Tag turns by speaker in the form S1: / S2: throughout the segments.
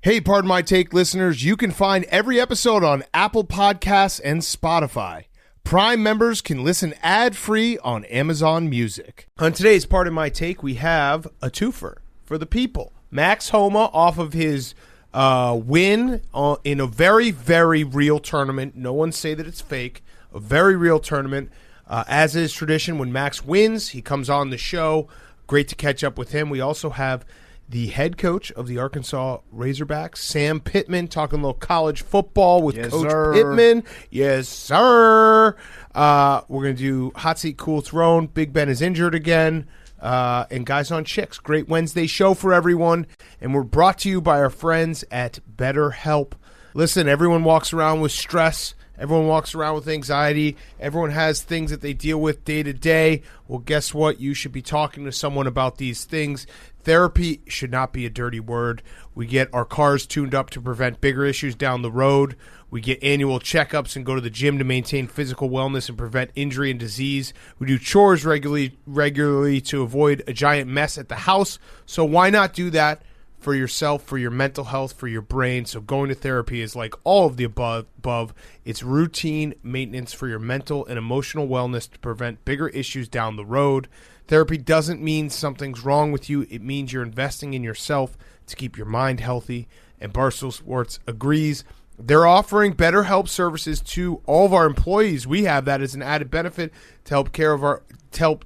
S1: Hey, Pardon My Take listeners, you can find every episode on Apple Podcasts and Spotify. Prime members can listen ad-free on Amazon Music. On today's Pardon My Take, we have a twofer for the people. Max Homa off of his win in a very, very real tournament. No one say that it's fake. A very real tournament. As is tradition, when Max wins, he comes on the show. Great to catch up with him. We also have the head coach of the Arkansas Razorbacks, Sam Pittman, talking a little college football with Coach Pittman. Yes, sir. We're going to do Hot Seat, Cool Throne. Big Ben is injured again. And Guys on Chicks. Great Wednesday show for everyone. And we're brought to you by our friends at BetterHelp. Listen, everyone walks around with stress. Everyone walks around with anxiety. Everyone has things that they deal with day to day. Well, guess what? You should be talking to someone about these things. Therapy should not be a dirty word. We get our cars tuned up to prevent bigger issues down the road. We get annual checkups and go to the gym to maintain physical wellness and prevent injury and disease. We do chores regularly to avoid a giant mess at the house. So why not do that for yourself, for your mental health, for your brain? So going to therapy is like all of the above. It's routine maintenance for your mental and emotional wellness to prevent bigger issues down the road. Therapy doesn't mean something's wrong with you. It means you're investing in yourself to keep your mind healthy. And Barstool Sports agrees. They're offering BetterHelp services to all of our employees. We have that as an added benefit to help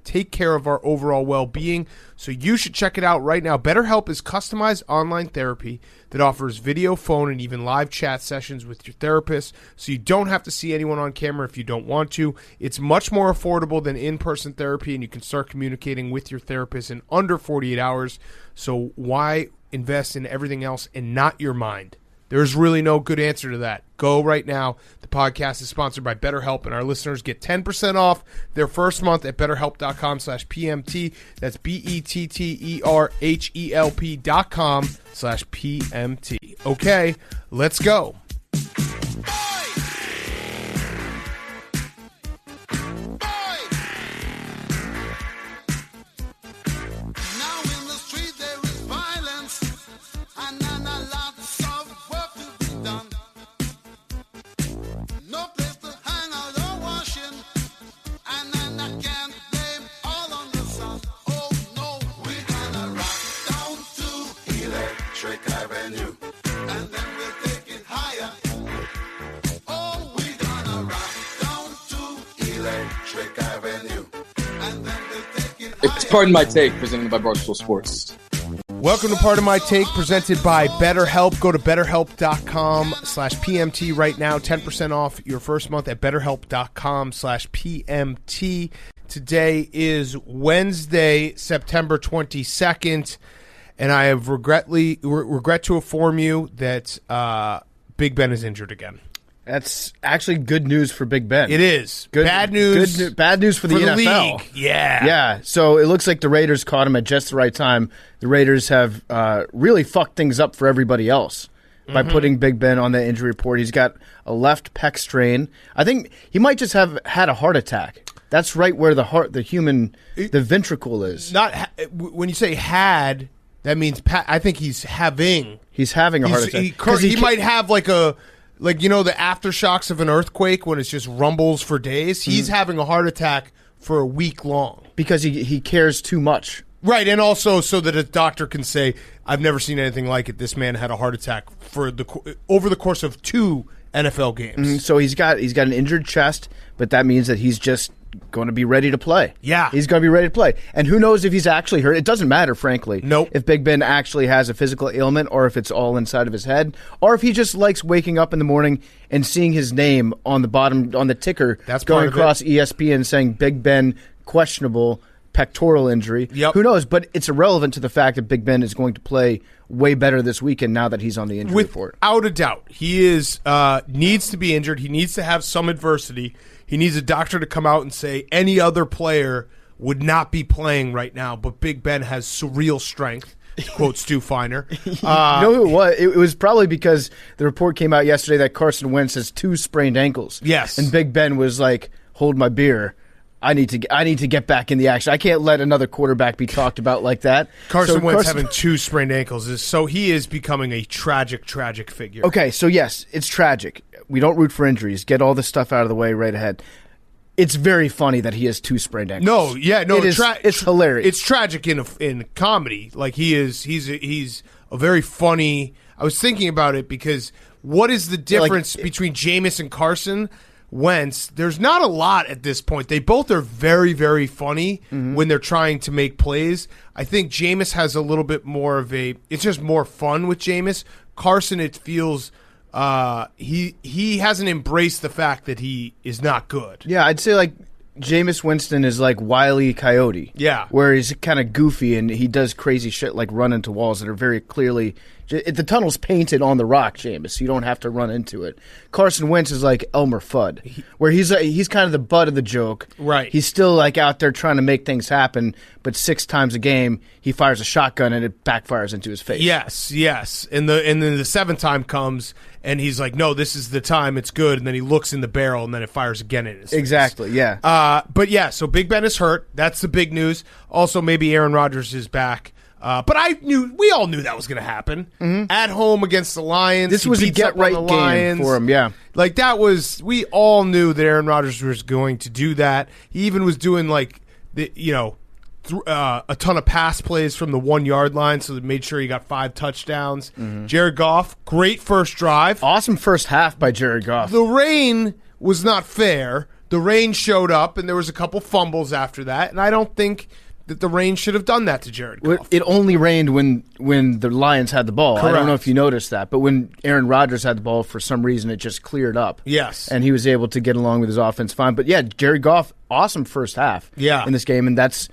S1: take care of our overall well-being. So you should check it out right now. BetterHelp is customized online therapy that offers video, phone, and even live chat sessions with your therapist, so you don't have to see anyone on camera if you don't want to. It's much more affordable than in-person therapy, and you can start communicating with your therapist in under 48 hours. So why invest in everything else and not your mind? There's really no good answer to that. Go right now. The podcast is sponsored by BetterHelp, and our listeners get 10% off their first month at BetterHelp.com/PMT. That's BetterHelp.com/PMT. Okay, let's go.
S2: It's Pardon My Take, presented by Barstool Sports.
S1: Welcome to Pardon My Take, presented by BetterHelp. Go to BetterHelp.com/PMT right now. 10% off your first month at BetterHelp.com/PMT. Today is Wednesday, September 22nd, and I have regret to inform you that Big Ben is injured again.
S3: That's actually good news for Big Ben.
S1: It is. Bad news
S3: for the NFL.
S1: League. Yeah.
S3: Yeah. So it looks like the Raiders caught him at just the right time. The Raiders have really fucked things up for everybody else by putting Big Ben on the injury report. He's got a left pec strain. I think he might just have had a heart attack. That's right where the ventricle is.
S1: When you say had, that means I think he's having.
S3: He's having a heart attack.
S1: He might have the aftershocks of an earthquake when it's just rumbles for days. He's having a heart attack for a week long.
S3: Because he cares too much.
S1: Right, and also so that a doctor can say, I've never seen anything like it. This man had a heart attack over the course of 2 NFL games.
S3: So he's got an injured chest, but that means that he's just going to be ready to play.
S1: Yeah.
S3: He's going to be ready to play. And who knows if he's actually hurt. It doesn't matter, frankly.
S1: Nope.
S3: If Big Ben actually has a physical ailment or if it's all inside of his head or if he just likes waking up in the morning and seeing his name on the bottom, on the ticker,
S1: that's
S3: going across ESPN saying Big Ben questionable pectoral injury.
S1: Yep.
S3: Who knows? But it's irrelevant to the fact that Big Ben is going to play way better this weekend now that he's on the injury report.
S1: Without a doubt. He needs to be injured. He needs to have some adversity. He needs a doctor to come out and say any other player would not be playing right now, but Big Ben has surreal strength, to quote Stu Feiner.
S3: You know who it was? It was probably because the report came out yesterday that Carson Wentz has 2 sprained ankles.
S1: Yes.
S3: And Big Ben was like, hold my beer. I need to get back in the action. I can't let another quarterback be talked about like that.
S1: Carson Wentz having 2 sprained ankles so he is becoming a tragic figure.
S3: Okay, so yes, it's tragic. We don't root for injuries. Get all this stuff out of the way right ahead. It's very funny that he has 2 sprained ankles.
S1: It's
S3: hilarious.
S1: It's tragic in comedy. Like he's a very funny. I was thinking about it because what is the difference between Jameis and Carson Wentz? There's not a lot at this point. They both are very, very funny when they're trying to make plays. I think Jameis has a little bit more of it's just more fun with Jameis. Carson, it feels he hasn't embraced the fact that he is not good.
S3: Yeah, I'd say like Jameis Winston is like Wile E. Coyote.
S1: Yeah.
S3: Where he's kind of goofy and he does crazy shit like run into walls that are very clearly the tunnel's painted on the rock, Jameis, so you don't have to run into it. Carson Wentz is like Elmer Fudd, where he's kind of the butt of the joke.
S1: Right.
S3: He's still like out there trying to make things happen, but 6 times a game he fires a shotgun and it backfires into his face.
S1: Yes. And then the 7th time comes and he's like, no, this is the time, it's good, and then he looks in the barrel and then it fires again in his face.
S3: Exactly, yeah.
S1: But yeah, so Big Ben is hurt. That's the big news. Also, maybe Aaron Rodgers is back. But we all knew that was going to happen. At home against the Lions.
S3: This was a get-right game for him, yeah.
S1: Like, we all knew that Aaron Rodgers was going to do that. He even was doing, a ton of pass plays from the 1-yard line, so they made sure he got 5 touchdowns. Jared Goff, great first drive.
S3: Awesome first half by Jared Goff.
S1: The rain was not fair. The rain showed up, and there was a couple fumbles after that, and I don't think that the rain should have done that to Jared Goff.
S3: It only rained when the Lions had the ball.
S1: Correct.
S3: I don't know if you noticed that, but when Aaron Rodgers had the ball, for some reason, it just cleared up.
S1: Yes.
S3: And he was able to get along with his offense fine. But yeah, Jared Goff, awesome first half in this game, and that's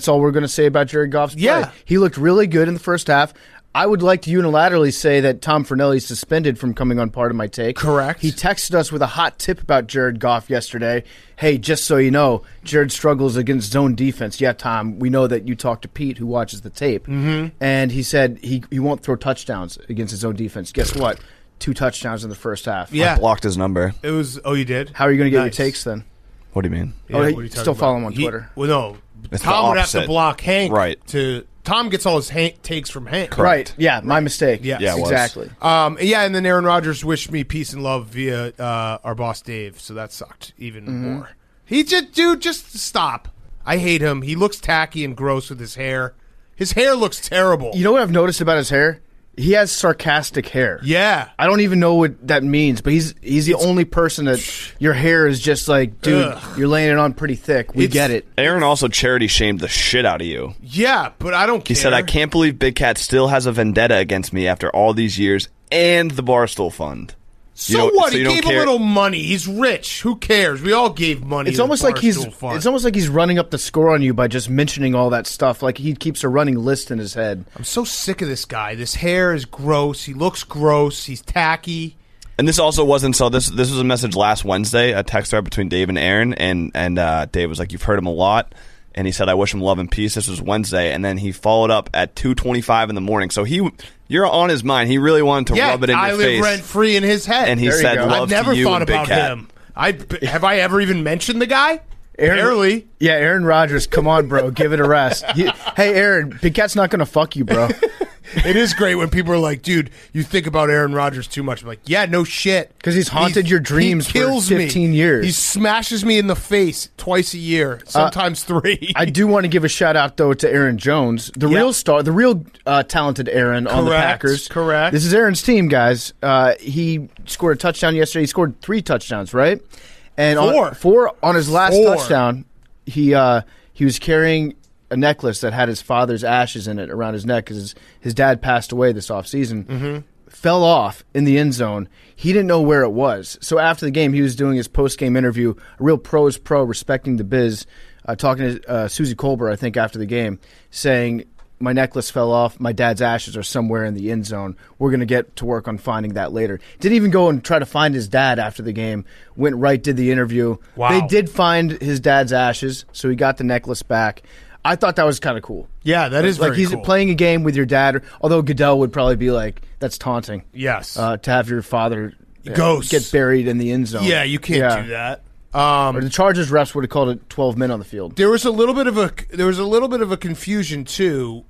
S3: all we're going to say about Jared Goff's play.
S1: Yeah.
S3: He looked really good in the first half. I would like to unilaterally say that Tom Fornelli is suspended from coming on Part of My Take.
S1: Correct.
S3: He texted us with a hot tip about Jared Goff yesterday. Hey, just so you know, Jared struggles against zone defense. Yeah, Tom, we know that you talked to Pete, who watches the tape. And he said he won't throw touchdowns against his own defense. Guess what? 2 touchdowns in the first half.
S1: Yeah.
S4: I blocked his number.
S1: It was. Oh, you did?
S3: How are you going to get your takes then?
S4: What do you mean?
S1: Yeah,
S3: what
S1: are
S3: you
S1: you talking
S3: still follow
S1: about?
S3: him on Twitter.
S1: Well, no.
S4: It's
S1: Tom
S4: the
S1: would have to
S4: opposite.
S1: block Hank.
S4: Right.
S1: Tom gets all his takes from Hank.
S3: Right. Yeah, my mistake.
S1: Yes.
S4: Yeah, it was.
S3: exactly.
S1: And then Aaron Rodgers wished me peace and love via our boss Dave, so that sucked even more. He just stop. I hate him. He looks tacky and gross with his hair. His hair looks terrible.
S3: You know what I've noticed about his hair? He has sarcastic hair.
S1: Yeah.
S3: I don't even know what that means, but he's the only person that your hair is just like, dude, you're laying it on pretty thick. We get it.
S4: Aaron also charity shamed the shit out of you.
S1: Yeah, but I don't care.
S4: He said, I can't believe Big Cat still has a vendetta against me after all these years and the Barstool Fund.
S1: So what? He gave a little money. He's rich. Who cares? We all gave money.
S3: It's
S1: to
S3: almost
S1: the
S3: like
S1: Barstool
S3: it's
S1: Fund.
S3: almost like he's running up the score on you by just mentioning all that stuff. Like he keeps a running list in his head.
S1: I'm so sick of this guy. This hair is gross. He looks gross. He's tacky.
S4: And this also wasn't so. This was a message last Wednesday, a text thread between Dave and Aaron, and Dave was like, "You've heard him a lot," and he said, "I wish him love and peace." This was Wednesday, and then he followed up at 2:25 in the morning. So you're on his mind. He really wanted to rub it in
S1: I
S4: your
S1: live
S4: face.
S1: rent free in his head.
S4: And he
S3: There you
S4: said,
S3: go.
S4: "Love
S1: I've never
S4: to you
S1: thought
S4: and Big
S1: about
S4: Cat."
S1: him. Have I ever even mentioned the guy? Barely.
S3: Yeah, Aaron Rodgers, come on, bro. Give it a rest. Hey, Aaron, Big Cat's not going to fuck you, bro.
S1: It is great when people are like, dude, you think about Aaron Rodgers too much. I'm like, yeah, no shit.
S3: Because he's haunted your dreams
S1: he kills
S3: for 15
S1: me.
S3: years.
S1: He smashes me in the face twice a year, sometimes 3.
S3: I do want to give a shout out, though, to Aaron Jones, the real star, the real talented Aaron on the Packers.
S1: Correct.
S3: This is Aaron's team, guys. He scored a touchdown yesterday. He scored 3 touchdowns, right? And
S1: 4.
S3: Four on his last
S1: 4.
S3: touchdown. He was carrying a necklace that had his father's ashes in it around his neck because his dad passed away this offseason. Fell off in the end zone. He didn't know where it was. So after the game, he was doing his post-game interview, a real pro's pro, respecting the biz, talking to Susie Colbert, I think, after the game, saying, my necklace fell off. My dad's ashes are somewhere in the end zone. We're going to get to work on finding that later. Didn't even go and try to find his dad after the game. Went right, did the interview.
S1: Wow.
S3: They did find his dad's ashes, so he got the necklace back. I thought that was kind of cool.
S1: Yeah, that is
S3: like
S1: very
S3: he's
S1: cool.
S3: playing a game with your dad. Although Goodell would probably be like, "That's taunting."
S1: Yes.
S3: To have your father
S1: Ghost.
S3: get buried in the end zone.
S1: Yeah, you can't do that.
S3: Or the Chargers refs would have called it 12 men on the field.
S1: There was a little bit of a confusion too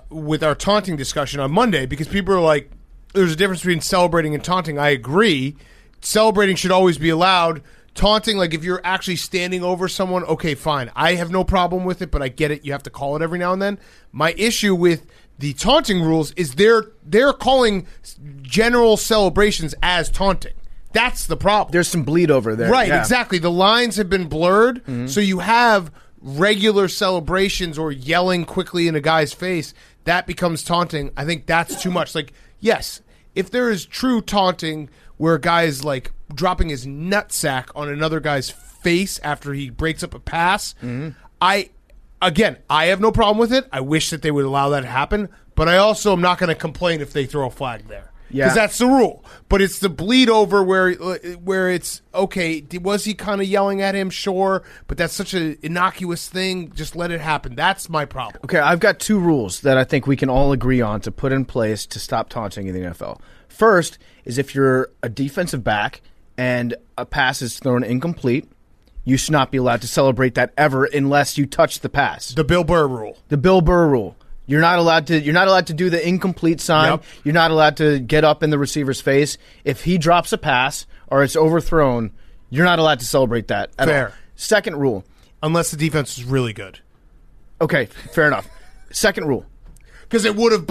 S1: with our taunting discussion on Monday, because people are like, "There's a difference between celebrating and taunting." I agree. Celebrating should always be allowed. Taunting, like if you're actually standing over someone, okay, fine. I have no problem with it, but I get it. You have to call it every now and then. My issue with the taunting rules is they're calling general celebrations as taunting. That's the problem.
S3: There's some bleed over there.
S1: Right,
S3: yeah.
S1: exactly. The lines have been blurred, so you have regular celebrations or yelling quickly in a guy's face. That becomes taunting. I think that's too much. Like, yes, if there is true taunting where a guy is like dropping his nutsack on another guy's face after he breaks up a pass, I have no problem with it. I wish that they would allow that to happen, but I also am not going to complain if they throw a flag there. Because that's the rule. But it's the bleed over where it's, okay, was he kind of yelling at him? Sure. But that's such an innocuous thing. Just let it happen. That's my problem.
S3: Okay, I've got 2 rules that I think we can all agree on to put in place to stop taunting in the NFL. First is if you're a defensive back and a pass is thrown incomplete, you should not be allowed to celebrate that ever unless you touch the pass.
S1: The Bill Burr rule.
S3: The Bill Burr rule. You're not allowed to do the incomplete sign.
S1: Yep.
S3: You're not allowed to get up in the receiver's face. If he drops a pass or it's overthrown, you're not allowed to celebrate that at
S1: Fair.
S3: all. Second rule.
S1: Unless the defense is really good.
S3: Okay, fair enough. Second rule.
S1: Because it would have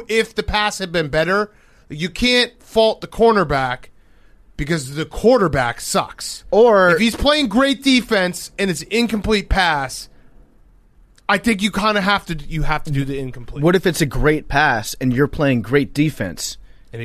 S1: if the pass had been better. You can't fault the cornerback because the quarterback sucks.
S3: Or
S1: if he's playing great defense and it's an incomplete pass, I think you kind of have to do the incomplete.
S3: What if it's a great pass and you're playing great defense,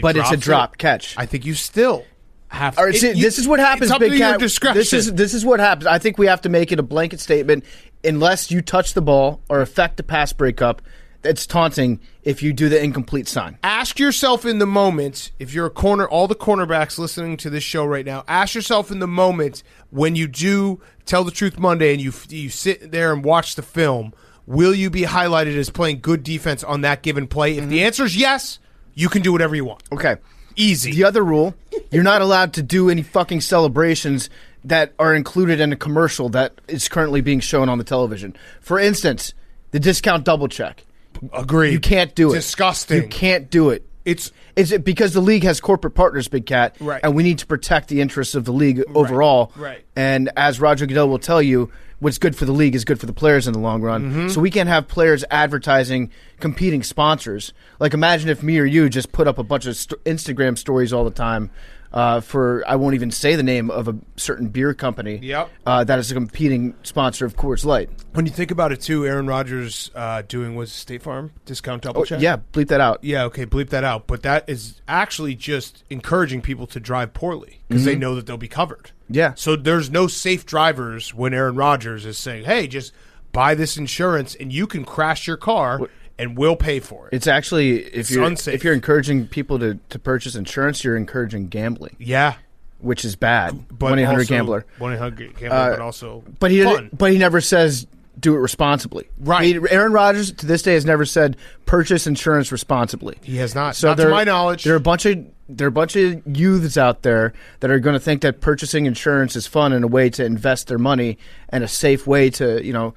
S3: but it's a drop catch?
S1: I think you still have to.
S3: All right, this is what happens,
S1: it's up
S3: Big
S1: to
S3: Cat.
S1: your discretion.
S3: This is what happens. I think we have to make it a blanket statement. Unless you touch the ball or affect the pass breakup, it's taunting if you do the incomplete sign.
S1: Ask yourself in the moment, if you're a corner, all the cornerbacks listening to this show right now, ask yourself in the moment when you do Tell the Truth Monday and you sit there and watch the film, will you be highlighted as playing good defense on that given play? If the answer is yes, you can do whatever you want.
S3: Okay.
S1: Easy.
S3: The other rule, you're not allowed to do any fucking celebrations that are included in a commercial that is currently being shown on the television. For instance, the discount double check.
S1: Agreed.
S3: You can't do it.
S1: Disgusting.
S3: You can't do it.
S1: It's
S3: because the league has corporate partners, Big Cat,
S1: right,
S3: and we need to protect the interests of the league overall.
S1: Right.
S3: And as Roger Goodell will tell you, what's good for the league is good for the players in the long run. So we can't have players advertising competing sponsors. Like, imagine if me or you just put up a bunch of Instagram stories all the time for, I won't even say the name of a certain beer company that is a competing sponsor of Coors Light.
S1: When you think about it, too, Aaron Rodgers doing was State Farm discount double check.
S3: Yeah, bleep that out.
S1: Yeah, okay, bleep that out. But that is actually just encouraging people to drive poorly because they know that they'll be covered.
S3: Yeah.
S1: So there's no safe drivers when Aaron Rodgers is saying, hey, just buy this insurance and you can crash your car and we'll pay for it.
S3: It's actually, if you're encouraging people to purchase insurance, you're encouraging gambling.
S1: Yeah.
S3: Which is bad.
S1: But
S3: 1-800-GAMBLER.
S1: 1-800-GAMBLER, but also
S3: but he never says do it responsibly.
S1: Right.
S3: Aaron Rodgers, to this day, has never said purchase insurance responsibly.
S1: He has not. So not to my knowledge.
S3: There are a bunch of youths out there that are going to think that purchasing insurance is fun and a way to invest their money and a safe way to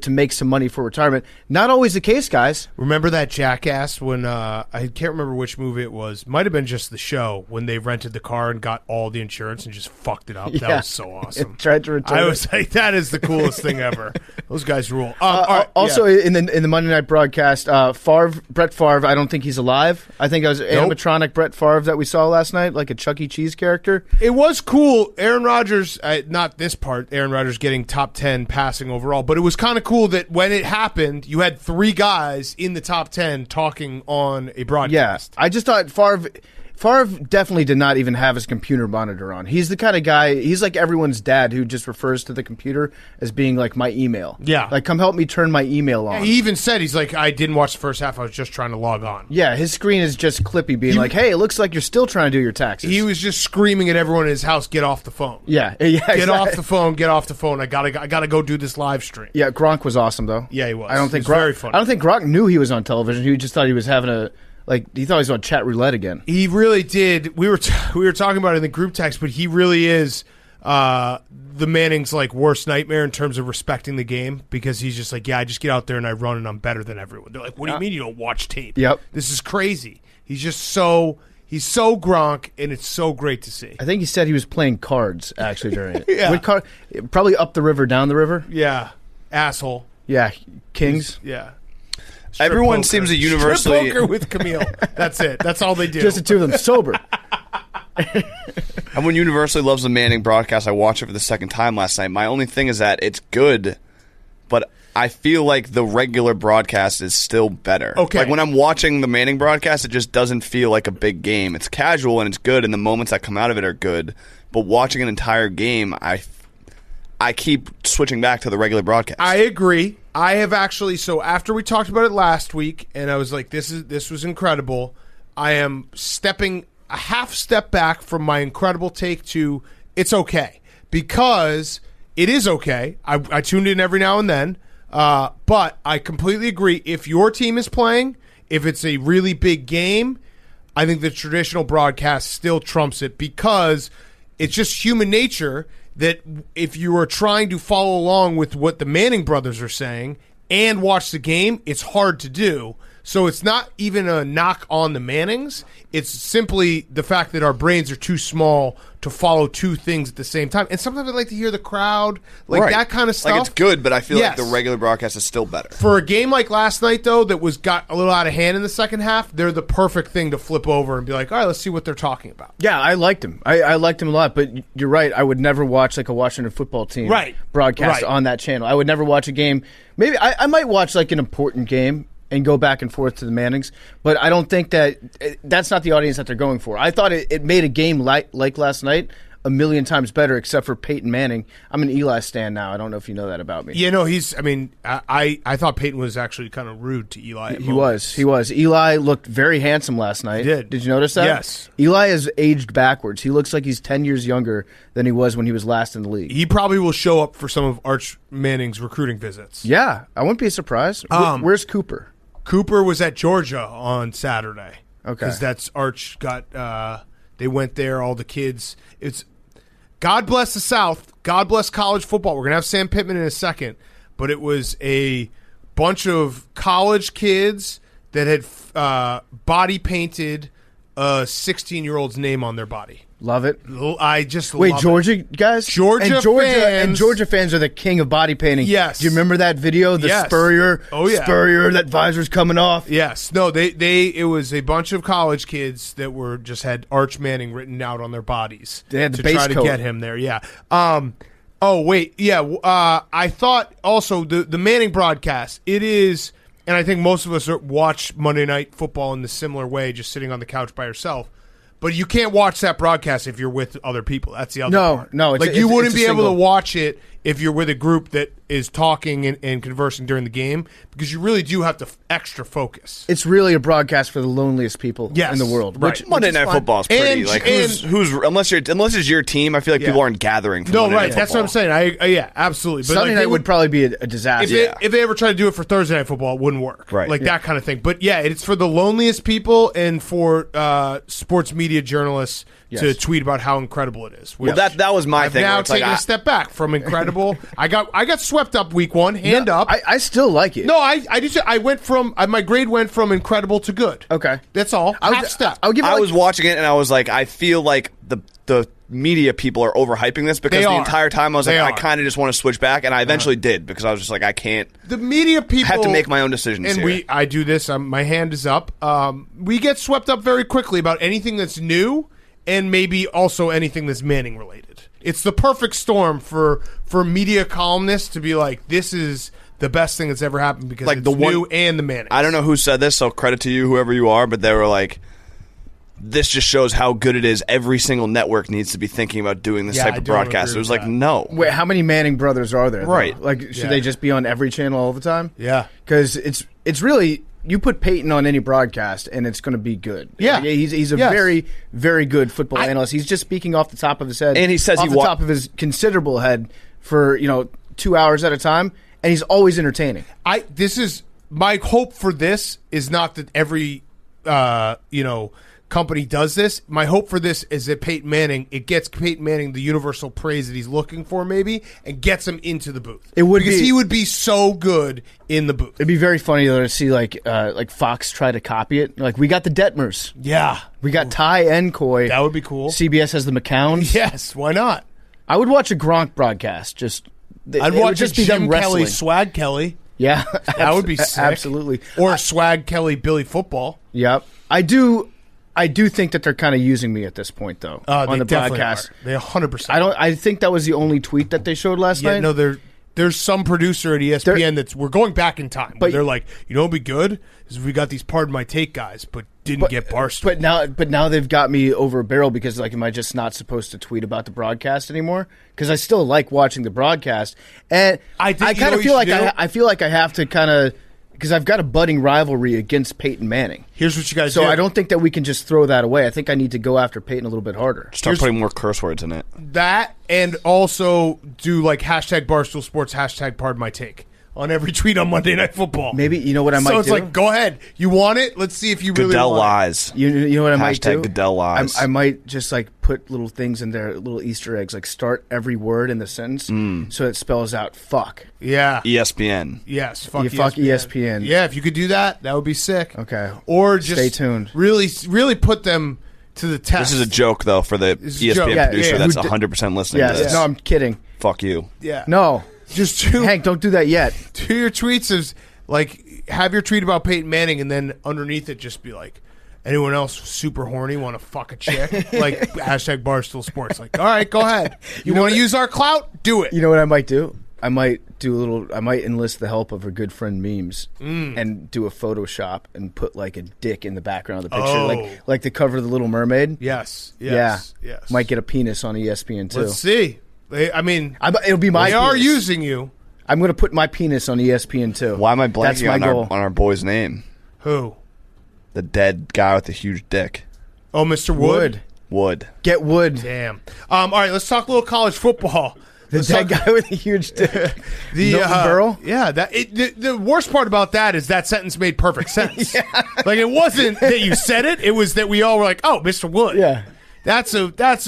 S3: make some money for retirement. Not always the case, guys.
S1: Remember that Jackass when I can't remember which movie it was. Might have been just the show when they rented the car and got all the insurance and just fucked it up. Yeah. That was so awesome.
S3: Tried to return
S1: I was like, that is the coolest thing ever. Those guys rule.
S3: Also, in the Monday night broadcast, Brett Favre. I don't think he's alive. I think it was animatronic Brett Favre that we saw last night, like a Chuck E. Cheese character.
S1: It was cool. Aaron Rodgers, not this part. Aaron Rodgers getting top 10 passing overall, but it was kind of cool that when it happened, you had 3 guys in the top 10 talking on a broadcast.
S3: Yeah, I just thought Favre definitely did not even have his computer monitor on. He's the kind of guy, he's like everyone's dad who just refers to the computer as being like my email.
S1: Yeah.
S3: Like, come help me turn my email on.
S1: Yeah, he even said, he's like, I didn't watch the first half, I was just trying to log on.
S3: Yeah, his screen is just Clippy being like, hey, it looks like you're still trying to do your taxes.
S1: He was just screaming at everyone in his house, get off the phone.
S3: Yeah,
S1: Get off the phone, I gotta go do this live stream.
S3: Yeah, Gronk was awesome, though.
S1: Yeah, he was.
S3: I don't think
S1: very funny.
S3: I don't think Gronk knew he was on television. He just thought he was having he thought he was on chat roulette again.
S1: He really did. We were talking about it in the group text, but he really is the Manning's like worst nightmare in terms of respecting the game, because he's just like, yeah, I just get out there and I run and I'm better than everyone. They're like, what do you mean you don't watch tape?
S3: Yep.
S1: This is crazy. He's just he's so Gronk, and it's so great to see.
S3: I think he said he was playing cards actually during it.
S1: Yeah.
S3: What probably up the river, down the river.
S1: Yeah. Asshole.
S3: Yeah, Kings.
S1: Yeah.
S4: Everyone
S1: poker.
S4: seems to
S1: Strip
S4: universally.
S1: poker with Camille. That's it. That's all they do.
S3: Just the two of them sober.
S4: Everyone universally loves the Manning broadcast. I watched it for the second time last night. My only thing is that it's good, but I feel like the regular broadcast is still better.
S1: Okay.
S4: Like when I'm watching the Manning broadcast, it just doesn't feel like a big game. It's casual and it's good, and the moments that come out of it are good. But watching an entire game, I keep switching back to the regular broadcast.
S1: I agree. I have actually, so after we talked about it last week, and I was like, this was incredible, I am stepping a half step back from my incredible take to it's okay. Because it is okay. I tuned in every now and then, but I completely agree. If your team is playing, if it's a really big game, I think the traditional broadcast still trumps it, because it's just human nature that if you are trying to follow along with what the Manning brothers are saying and watch the game, it's hard to do. So it's not even a knock on the Mannings. It's simply the fact that our brains are too small to follow two things at the same time. And sometimes I like to hear the crowd, like
S4: Right.
S1: that kind of stuff.
S4: Like it's good, but I feel
S1: Yes.
S4: like the regular broadcast is still better.
S1: For a game like last night, though, that got a little out of hand in the second half, they're the perfect thing to flip over and be like, all right, let's see what they're talking about.
S3: Yeah, I liked him. I liked him a lot, but you're right. I would never watch like a Washington football team broadcast on that channel. I would never watch a game. Maybe I might watch like an important game and go back and forth to the Mannings, but I don't think that's not the audience that they're going for. I thought it made a game like last night a million times better, except for Peyton Manning. I'm an Eli stan now. I don't know if you know that about me.
S1: Yeah, no, I thought Peyton was actually kind of rude to Eli. At
S3: He was. Eli looked very handsome last night.
S1: He did.
S3: Did you notice that?
S1: Yes.
S3: Eli has aged backwards. He looks like he's 10 years younger than he was when he was last in the league.
S1: He probably will show up for some of Arch Manning's recruiting visits.
S3: Yeah, I wouldn't be surprised. Where's Cooper?
S1: Cooper was at Georgia on Saturday.
S3: Okay.
S1: Because that's Arch got, they went there, all the kids. It's God bless the South. God bless college football. We're going to have Sam Pittman in a second. But it was a bunch of college kids that had body painted a 16-year-old's name on their body.
S3: Love it.
S1: I just
S3: Wait,
S1: love
S3: Georgia
S1: it.
S3: guys?
S1: Georgia fans.
S3: Georgia fans are the king of body painting.
S1: Yes.
S3: Do you remember that video? The
S1: Yes.
S3: Spurrier.
S1: Oh, yeah.
S3: Spurrier, that visor's coming off.
S1: Yes. No, it was a bunch of college kids that were just had Arch Manning written out on their bodies.
S3: They had the
S1: to
S3: base
S1: try
S3: coat.
S1: to get him there. Yeah. Oh, wait. Yeah. I thought also the Manning broadcast, it is, and I think most of us watch Monday Night Football in the similar way, just sitting on the couch by yourself. But you can't watch that broadcast if you're with other people. That's the other part.
S3: No,
S1: like you wouldn't be able to watch it if you're with a group that is talking and conversing during the game, because you really do have to extra focus.
S3: It's really a broadcast for the loneliest people in the world.
S1: Right.
S4: Monday Night Football is pretty.
S1: And-
S4: Who's unless it's your team, I feel like people aren't gathering. For
S1: No,
S4: Monday
S1: right.
S4: Night
S1: That's what
S4: Football.
S1: I'm saying. Yeah, absolutely. But
S3: Sunday night would probably be a disaster.
S1: if they ever try to do it for Thursday Night Football, it wouldn't work.
S4: Right.
S1: Like that kind of thing. But yeah, it's for the loneliest people and for sports media journalists to tweet about how incredible it is.
S4: Well, that was my
S1: I've
S4: thing.
S1: now
S4: where it's like,
S1: taken a step back from incredible. I got swept up week one, hand up.
S3: I still like it.
S1: No, I just I went from my grade went from incredible to good.
S3: Okay.
S1: That's all. Half step.
S3: I'll give it
S4: I was watching it and I was like, I feel like the media people are overhyping this, because
S1: They
S4: the
S1: are.
S4: entire time I was like,
S1: They
S4: I
S1: are.
S4: kind of just want to switch back, and I eventually did, because I was just like, I can't.
S1: The media people
S4: Have to make my own decisions
S1: and
S4: here.
S1: I do this. My hand is up. We get swept up very quickly about anything that's new, and maybe also anything that's Manning related. It's the perfect storm for media columnists to be like, this is the best thing that's ever happened, because
S4: Like
S1: it's
S4: the one-
S1: new and the Manning.
S4: I don't know who said this, so credit to you, whoever you are, but they were like, this just shows how good it is. Every single network needs to be thinking about doing this
S1: Yeah,
S4: type
S1: I
S4: of
S1: don't
S4: broadcast.
S1: agree
S4: It was
S1: with
S4: like,
S1: that.
S4: no.
S3: Wait, how many Manning brothers are there? though?
S4: Right.
S3: Like, should
S1: Yeah.
S3: they just be on every channel all the time?
S1: Yeah.
S3: Because it's really, you put Peyton on any broadcast and it's going to
S1: Yeah.
S3: to be good. He's a
S1: Yes.
S3: very, very good football analyst. He's just speaking off the top of his head.
S4: And he says
S3: off the top of his considerable head for 2 hours at a time, and he's always entertaining.
S1: This is my hope for this is not that every company does this. My hope for this is that it gets Peyton Manning the universal praise that he's looking for, maybe, and gets him into the booth. Because he would be so good in the booth.
S3: It'd be very funny though to see like Fox try to copy it. Like we got the Detmers,
S1: Yeah,
S3: we got Ty and Coy.
S1: that would be cool.
S3: CBS has the McCowns.
S1: Yes, why not?
S3: I would watch a Gronk broadcast.
S1: I'd
S3: it would
S1: watch
S3: just
S1: a
S3: be them
S1: Jim
S3: wrestling.
S1: Kelly, Swag Kelly.
S3: Yeah,
S1: That would be sick.
S3: absolutely.
S1: Or Swag Kelly, Billy Football.
S3: Yep. I do think that they're kind of using me at this point, though, on
S1: They
S3: the
S1: definitely
S3: broadcast.
S1: are. They 100%.
S3: I think that was the only tweet that they showed last night.
S1: No, there's some producer at ESPN we're going back in time. But they're like, you know what'd be good? Is we got these Pardon My Take guys, but didn't get Barstool.
S3: But now they've got me over a barrel because like, am I just not supposed to tweet about the broadcast anymore? Because I still like watching the broadcast, and I kind of feel like I feel like I have to kind of. Because I've got a budding rivalry against Peyton Manning.
S1: Here's what you guys do.
S3: So I don't think that we can just throw that away. I think I need to go after Peyton a little bit harder.
S4: Start putting more curse words in it.
S1: That, and also do like hashtag Barstool Sports, hashtag Pardon My Take on every tweet on Monday Night Football.
S3: Maybe, you know what I might do?
S1: So it's like, go ahead. You want it? Let's see if you really
S4: Goodell
S1: want
S4: lies.
S3: You know what I might do?
S4: Hashtag Goodell lies.
S3: I might just like put little things in there, little Easter eggs, like start every word in the sentence so it spells out fuck.
S1: it. Yeah.
S4: ESPN.
S1: Yes. Fuck
S3: Fuck
S1: ESPN.
S3: ESPN.
S1: Yeah, if you could do that, that would be sick.
S3: Okay.
S1: Or just
S3: Stay tuned.
S1: Really put them to the test.
S4: This is a joke, though, for the
S1: This is a joke.
S4: ESPN
S1: Yeah,
S4: producer
S1: yeah.
S4: that's
S3: Who
S4: 100% listening
S3: Yes.
S4: to this.
S3: No, I'm kidding.
S4: Fuck you.
S1: Yeah.
S3: No.
S1: Just do
S3: Hank, don't do that yet.
S1: do your tweets as like have your tweet about Peyton Manning and then underneath it just be like, anyone else super horny want to fuck a chick? Like hashtag Barstool Sports. Like, all right, go ahead. You want to use our clout? Do it.
S3: You know what I might do? I might enlist the help of her good friend Memes and do a Photoshop and put like a dick in the background of the picture,
S1: Oh.
S3: like the cover of The Little Mermaid.
S1: Yes.
S3: Yeah.
S1: Yes.
S3: Might get a penis on ESPN too.
S1: Let's see. I mean,
S3: It'll be my
S1: they are
S3: penis.
S1: using you.
S3: I'm going to put my penis on ESPN too.
S4: Why am I
S3: That's
S4: blanking
S3: my
S4: on
S3: goal.
S4: our boy's name?
S1: Who?
S4: The dead guy with the huge dick.
S1: Oh, Mr. Wood.
S4: Wood.
S3: Get Wood.
S1: Damn. All right, let's talk a little college football.
S3: The dead guy with a huge dick. Milton Berle?
S1: Yeah, the worst part about that is that sentence made perfect sense. Like it wasn't that you said it; it was that we all were like, "Oh, Mr. Wood."
S3: Yeah.
S1: That's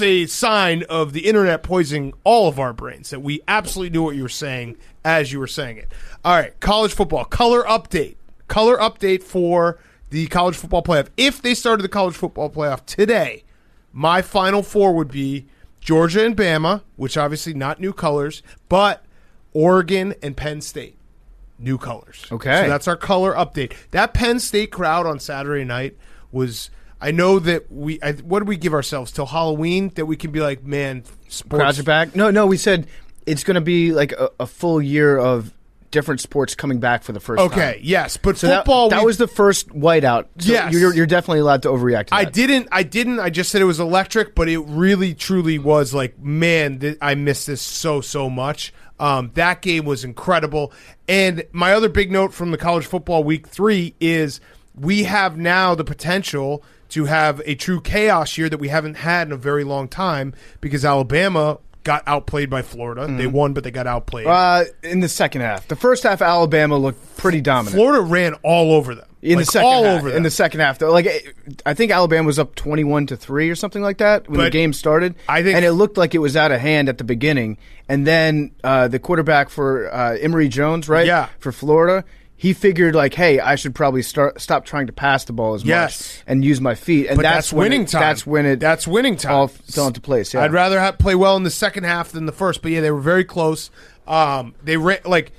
S1: a sign of the internet poisoning all of our brains that we absolutely knew what you were saying as you were saying it. All right, college football color update. Color update for the college football playoff. If they started the college football playoff today, my final four would be Georgia and Bama, which obviously not new colors, but Oregon and Penn State, new colors.
S3: Okay.
S1: So that's our color update. That Penn State crowd on Saturday night was, I know that what did we give ourselves till Halloween that we can be like, man, sports.
S3: Crowds are back. No, we said it's going to be like a full year of different sports coming back for the first time.
S1: Okay, yes, but
S3: So
S1: football.
S3: that was the first whiteout. So
S1: Yes.
S3: you're definitely allowed to overreact to that.
S1: I didn't. I just said it was electric, but it really, truly was like, man, I miss this so much. That game was incredible. And my other big note from the college football week 3 is we have now the potential to have a true chaos year that we haven't had in a very long time because Alabama got outplayed by Florida. They won, but they got outplayed.
S3: In the second half. The first half, Alabama looked pretty dominant.
S1: Florida ran all over them.
S3: In
S1: Like,
S3: the second
S1: all
S3: half,
S1: over them.
S3: in the second half, though, like I think Alabama was up 21-3 or something like that when the
S1: But
S3: game started.
S1: I think-
S3: and it looked like it was out of hand at the beginning. And then the quarterback for Emory Jones, right?
S1: Yeah.
S3: For Florida, he figured like, hey, I should probably stop trying to pass the ball as
S1: Yes.
S3: much and use my feet. And
S1: But
S3: that's when
S1: winning
S3: it,
S1: time.
S3: That's when it.
S1: That's winning time.
S3: All fell into place. Yeah.
S1: I'd rather play well in the second half than the first, but yeah, they were very close. They ran like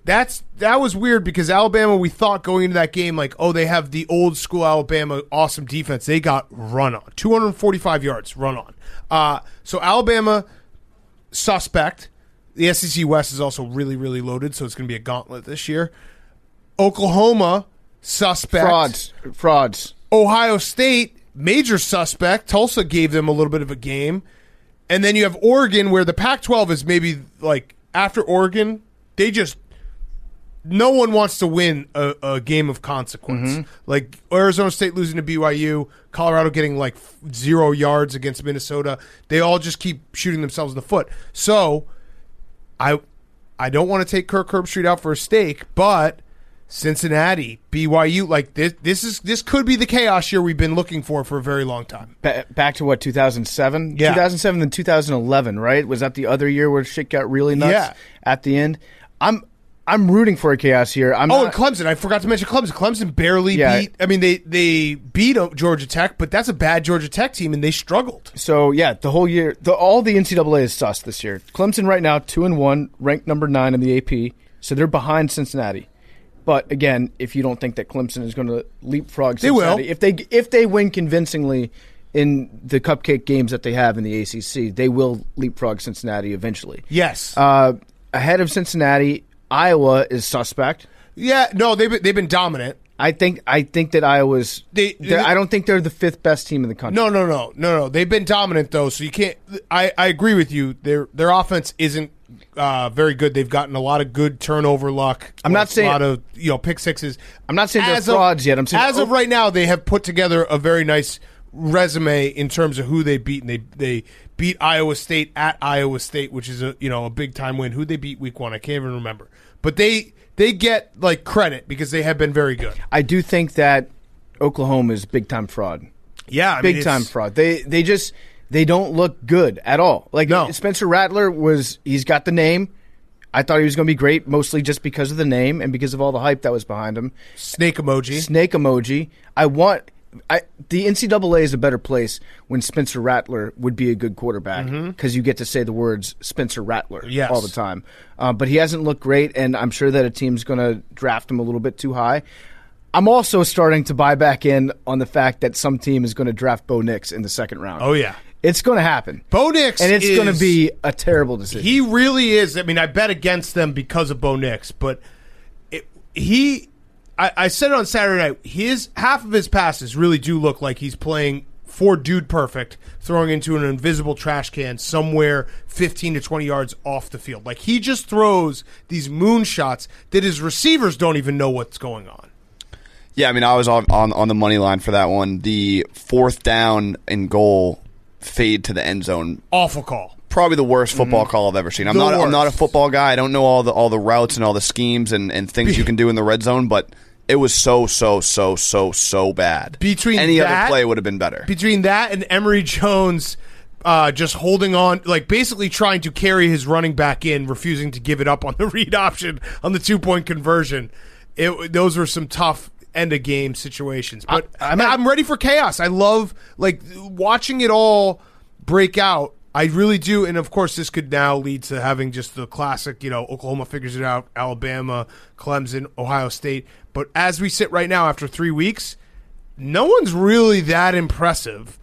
S1: that was weird because Alabama, we thought going into that game like, oh, they have the old school Alabama awesome defense. They got run on 245 yards run on. So Alabama suspect. The SEC West is also really loaded, so it's going to be a gauntlet this year. Oklahoma suspect.
S3: Frauds.
S1: Ohio State, major suspect. Tulsa gave them a little bit of a game. And then you have Oregon, where the Pac-12 is maybe like after Oregon, no one wants to win a game of consequence. Like Arizona State losing to BYU, Colorado getting like 0 yards against Minnesota. They all just keep shooting themselves in the foot. So I don't want to take Kirk Herbstreit out for a steak, but Cincinnati, BYU, like this could be the chaos year we've been looking for a very long time.
S3: Back to what, 2007?
S1: Yeah.
S3: 2007 and 2011, right? Was that the other year where shit got really nuts at the end? I'm rooting for a chaos here.
S1: And Clemson. I forgot to mention Clemson. Clemson barely beat. I mean, they beat Georgia Tech, but that's a bad Georgia Tech team, and they struggled.
S3: So yeah, the whole year, all the NCAA is sus this year. Clemson right now 2-1, ranked number 9 in the AP, so they're behind Cincinnati. But again, if you don't think that Clemson is going to leapfrog Cincinnati, if they win convincingly in the cupcake games that they have in the ACC, they will leapfrog Cincinnati eventually.
S1: Yes.
S3: Ahead of Cincinnati, Iowa is suspect.
S1: Yeah, no, they've been dominant.
S3: I think that Iowa's. I don't think they're the 5th best team in the country.
S1: No. They've been dominant though, so you can't. I agree with you. Their offense isn't very good. They've gotten a lot of good turnover luck.
S3: I'm not saying
S1: a lot of pick sixes.
S3: I'm not saying they're frauds yet. I'm saying
S1: as of right now, they have put together a very nice resume in terms of who they beat. And they beat Iowa State at Iowa State, which is a big time win. Who they beat week 1, I can't even remember. But they get like credit because they have been very good.
S3: I do think that Oklahoma is big time fraud.
S1: Yeah,
S3: big time fraud. They don't look good at all. Like Spencer Rattler he's got the name. I thought he was going to be great, mostly just because of the name and because of all the hype that was behind him.
S1: Snake emoji.
S3: The NCAA is a better place when Spencer Rattler would be a good quarterback because you get to say the words Spencer Rattler all the time. But he hasn't looked great, and I'm sure that a team's going to draft him a little bit too high. I'm also starting to buy back in on the fact that some team is going to draft Bo Nix in the 2nd round.
S1: Oh, yeah.
S3: It's going to happen.
S1: Bo Nix
S3: and it's going to be a terrible decision.
S1: He really is. I mean, I bet against them because of Bo Nix, but I said it on Saturday night, half of his passes really do look like he's playing for Dude Perfect, throwing into an invisible trash can somewhere 15 to 20 yards off the field. Like, he just throws these moonshots that his receivers don't even know what's going on.
S4: Yeah, I mean, I was on the money line for that one. The 4th down and goal fade to the end zone.
S1: Awful call.
S4: Probably the worst football call I've ever seen. I'm not a football guy. I don't know all the routes and all the schemes and things you can do in the red zone, but it was so bad.
S1: Between
S4: any other play would have been better.
S1: Between that and Emory Jones just holding on, like basically trying to carry his running back in, refusing to give it up on the read option on the 2-point conversion. Those were some tough end of game situations. But I'm ready for chaos. I love watching it all break out. I really do, and of course this could now lead to having just the classic, Oklahoma figures it out, Alabama, Clemson, Ohio State. But as we sit right now after 3 weeks, no one's really that impressive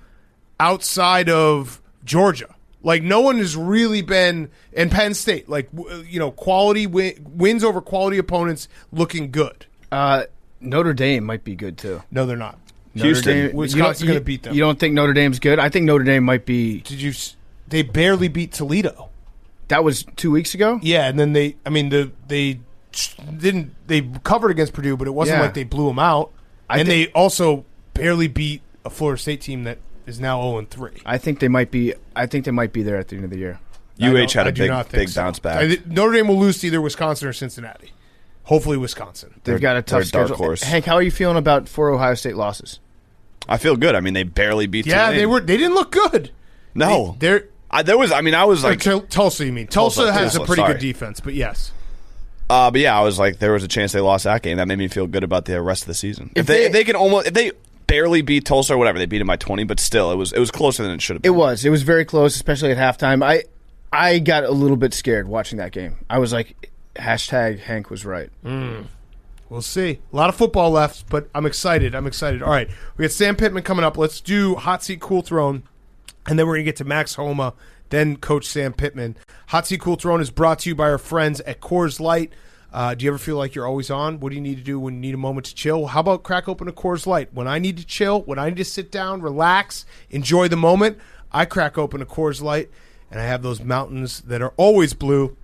S1: outside of Georgia. Like, no one has really been, in Penn State, quality wins over quality opponents looking good.
S3: Notre Dame might be good, too.
S1: No, they're not.
S4: Houston.
S1: Wisconsin's going to beat them.
S3: You don't think Notre Dame's good? I think Notre Dame might be.
S1: They barely beat Toledo.
S3: That was 2 weeks ago?
S1: Yeah, and then they covered against Purdue, but it wasn't like they blew them out. They also barely beat a Florida State team that is now 0-3.
S3: I think they might be there at the end of the year.
S4: UH had a big bounce back.
S1: Notre Dame will lose to either Wisconsin or Cincinnati. Hopefully Wisconsin.
S3: They've got a tough schedule.
S4: Dark horse.
S3: Hank, how are you feeling about 4 Ohio State losses?
S4: I feel good. I mean, they barely beat Tulane.
S1: They didn't look good.
S4: No. I was like
S1: Tulsa, you mean? Tulsa has a pretty good defense, but yes.
S4: But yeah, I was like, there was a chance they lost that game. That made me feel good about the rest of the season. If they barely beat Tulsa or whatever, they beat them by 20, but still, it was closer than it should have been.
S3: It was very close, especially at halftime. I got a little bit scared watching that game. I was like, #Hank was right.
S1: We'll see. A lot of football left, but I'm excited. All right, we got Sam Pittman coming up. Let's do Hot Seat Cool Throne. And then we're going to get to Max Homa, then Coach Sam Pittman. Hot Seat Cool Throne is brought to you by our friends at Coors Light. Do you ever feel like you're always on? What do you need to do when you need a moment to chill? How about crack open a Coors Light? When I need to chill, when I need to sit down, relax, enjoy the moment, I crack open a Coors Light, and I have those mountains that are always blue.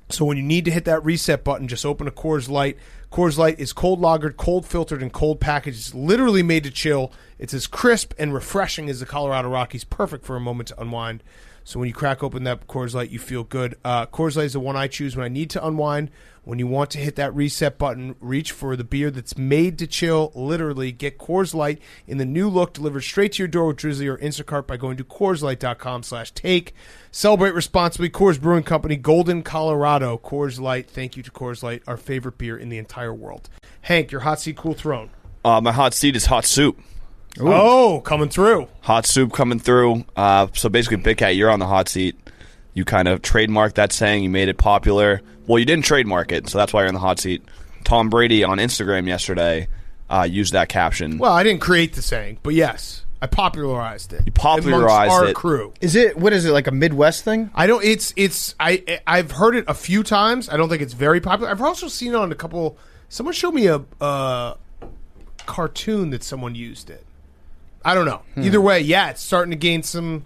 S1: So when you need to hit that reset button, just open a Coors Light. Coors Light is cold lagered, cold filtered, and cold packaged. It's literally made to chill. It's as crisp and refreshing as the Colorado Rockies, perfect for a moment to unwind. So when you crack open that Coors Light, you feel good. Coors Light is the one I choose when I need to unwind. When you want to hit that reset button, reach for the beer that's made to chill. Literally, get Coors Light in the new look delivered straight to your door with Drizzly or Instacart by going to CoorsLight.com/take. Celebrate responsibly. Coors Brewing Company, Golden, Colorado. Coors Light. Thank you to Coors Light, our favorite beer in the entire world. Hank, your hot seat, cool throne.
S4: My hot seat is hot soup.
S1: Ooh. Oh, coming through.
S4: Hot soup coming through. So basically, Big Cat, you're on the hot seat. You kind of trademarked that saying. You made it popular. Well, you didn't trademark it, so that's why you're in the hot seat. Tom Brady on Instagram yesterday used that caption.
S1: Well, I didn't create the saying, but yes, I popularized it.
S4: You popularized
S1: amongst our
S4: it.
S1: crew.
S3: What is it, like a Midwest thing?
S1: I don't. I've heard it a few times. I don't think it's very popular. I've also seen it on a couple. Someone showed me a cartoon that someone used it. I don't know. Either way, yeah, it's starting to gain some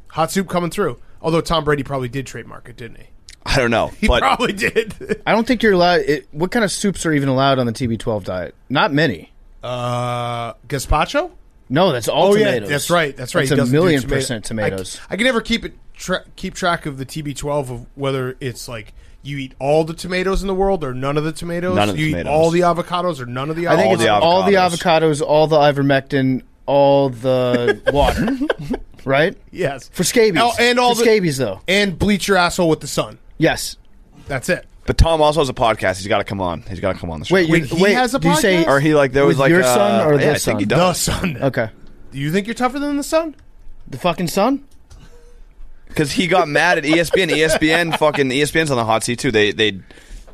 S1: hot soup coming through. Although Tom Brady probably did trademark it, didn't he?
S4: I don't know.
S1: He probably did.
S3: I don't think you're allowed. What kind of soups are even allowed on the TB12 diet? Not many.
S1: Gazpacho?
S3: No, that's all tomatoes.
S1: Yeah, that's right. That's right.
S3: That's a million percent tomatoes.
S1: I can never keep track of the TB12 of whether it's like you eat all the tomatoes in the world or none of the tomatoes.
S4: None of the
S1: you
S4: tomatoes.
S1: Eat all the avocados or none of the avocados.
S3: I think it's all the avocados, all the ivermectin, all the water. Right?
S1: Yes.
S3: For scabies. For scabies, though.
S1: And bleach your asshole with the sun.
S3: Yes.
S1: That's it.
S4: But Tom also has a podcast. He's got to come on. He's got to come on the show.
S1: Wait, he has a
S3: do you say
S1: podcast?
S4: Or he there was
S3: with your son or the
S4: I
S3: son?
S4: think he
S1: The
S4: does.
S1: sun.
S3: Okay.
S1: Do you think you're tougher than the sun?
S3: The fucking sun?
S4: Because he got mad at ESPN. ESPN's on the hot seat too. ESPN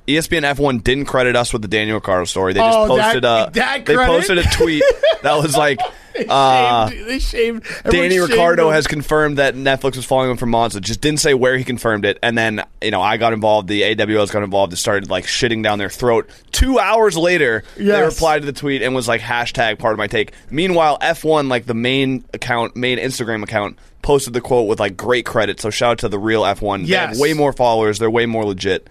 S4: F1 didn't credit us with the Daniel Ricciardo story. They just posted a tweet that was like,
S1: they shamed.
S4: Danny Ricciardo has confirmed that Netflix was following him from Monza. Just didn't say where he confirmed it. And then, I got involved. The AWS got involved. It started like shitting down their throat. 2 hours later, they replied to the tweet and was like, hashtag part of my take. Meanwhile, F1, like the main Instagram account, posted the quote with like great credit. So shout out to the real F1.
S1: Yes.
S4: They have way more followers. They're way more legit.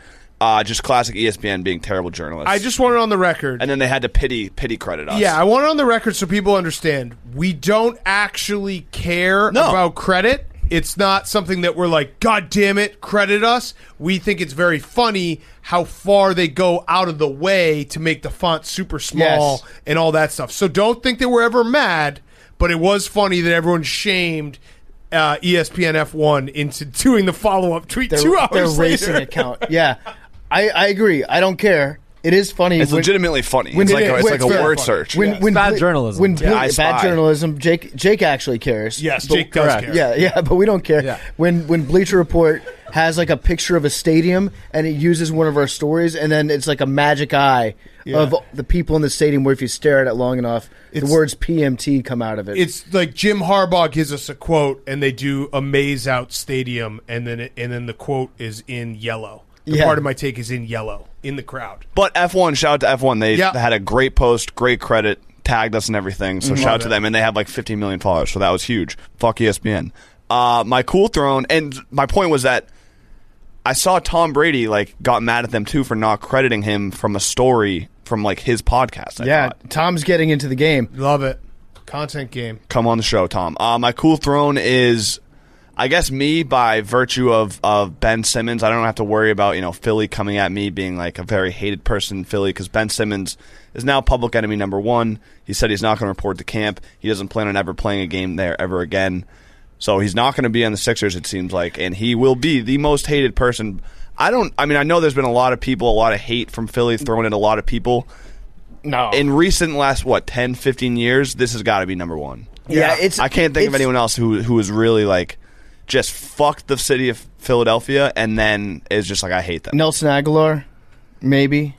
S4: Just classic ESPN being terrible journalists.
S1: I just want it on the record.
S4: And then they had to pity credit us.
S1: Yeah, I want it on the record so people understand. We don't actually care about credit. It's not something that we're like, God damn it, credit us. We think it's very funny how far they go out of the way to make the font super small and all that stuff. So don't think that we're ever mad, but it was funny that everyone shamed ESPN F1 into doing the follow-up tweet 2 hours
S3: Their
S1: later.
S3: racing account. Yeah. I agree. I don't care. It is funny.
S4: It's legitimately funny.
S3: when-
S4: It's like a word
S1: funny.
S4: search.
S3: When
S5: bad journalism.
S4: I
S3: bad
S4: spy.
S3: journalism. Jake actually cares.
S1: Yes,
S3: But-
S1: Jake does care.
S3: Yeah, but we don't care.
S5: Yeah.
S3: When Bleacher Report has like a picture of a stadium and it uses one of our stories, and then it's like a magic eye of the people in the stadium where if you stare at it long enough, the words PMT come out of it.
S1: It's like Jim Harbaugh gives us a quote, and they do a maze out stadium, and then the quote is in yellow. The part of my take is in yellow in the crowd.
S4: But F1, shout out to F1. They had a great post, great credit, tagged us and everything. So shout out to them. And they have like 15 million followers, so that was huge. Fuck ESPN. My cool throne, and my point was that I saw Tom Brady like got mad at them too for not crediting him from a story from like his podcast. I thought.
S3: Tom's getting into the game.
S1: Love it. Content game.
S4: Come on the show, Tom. My cool throne is, I guess, me by virtue of Ben Simmons. I don't have to worry about Philly coming at me being like a very hated person in Philly, because Ben Simmons is now public enemy number one. He said he's not going to report to camp. He doesn't plan on ever playing a game there ever again. So he's not going to be on the Sixers, it seems like, and he will be the most hated person. I know there's been a lot of people, a lot of hate from Philly thrown at a lot of people.
S3: No.
S4: In recent last 10, 15 years, this has got to be number one.
S3: Yeah,
S4: I can't think of anyone else who is really like just fucked the city of Philadelphia and then is just like, I hate them.
S3: Nelson Aguilar, maybe.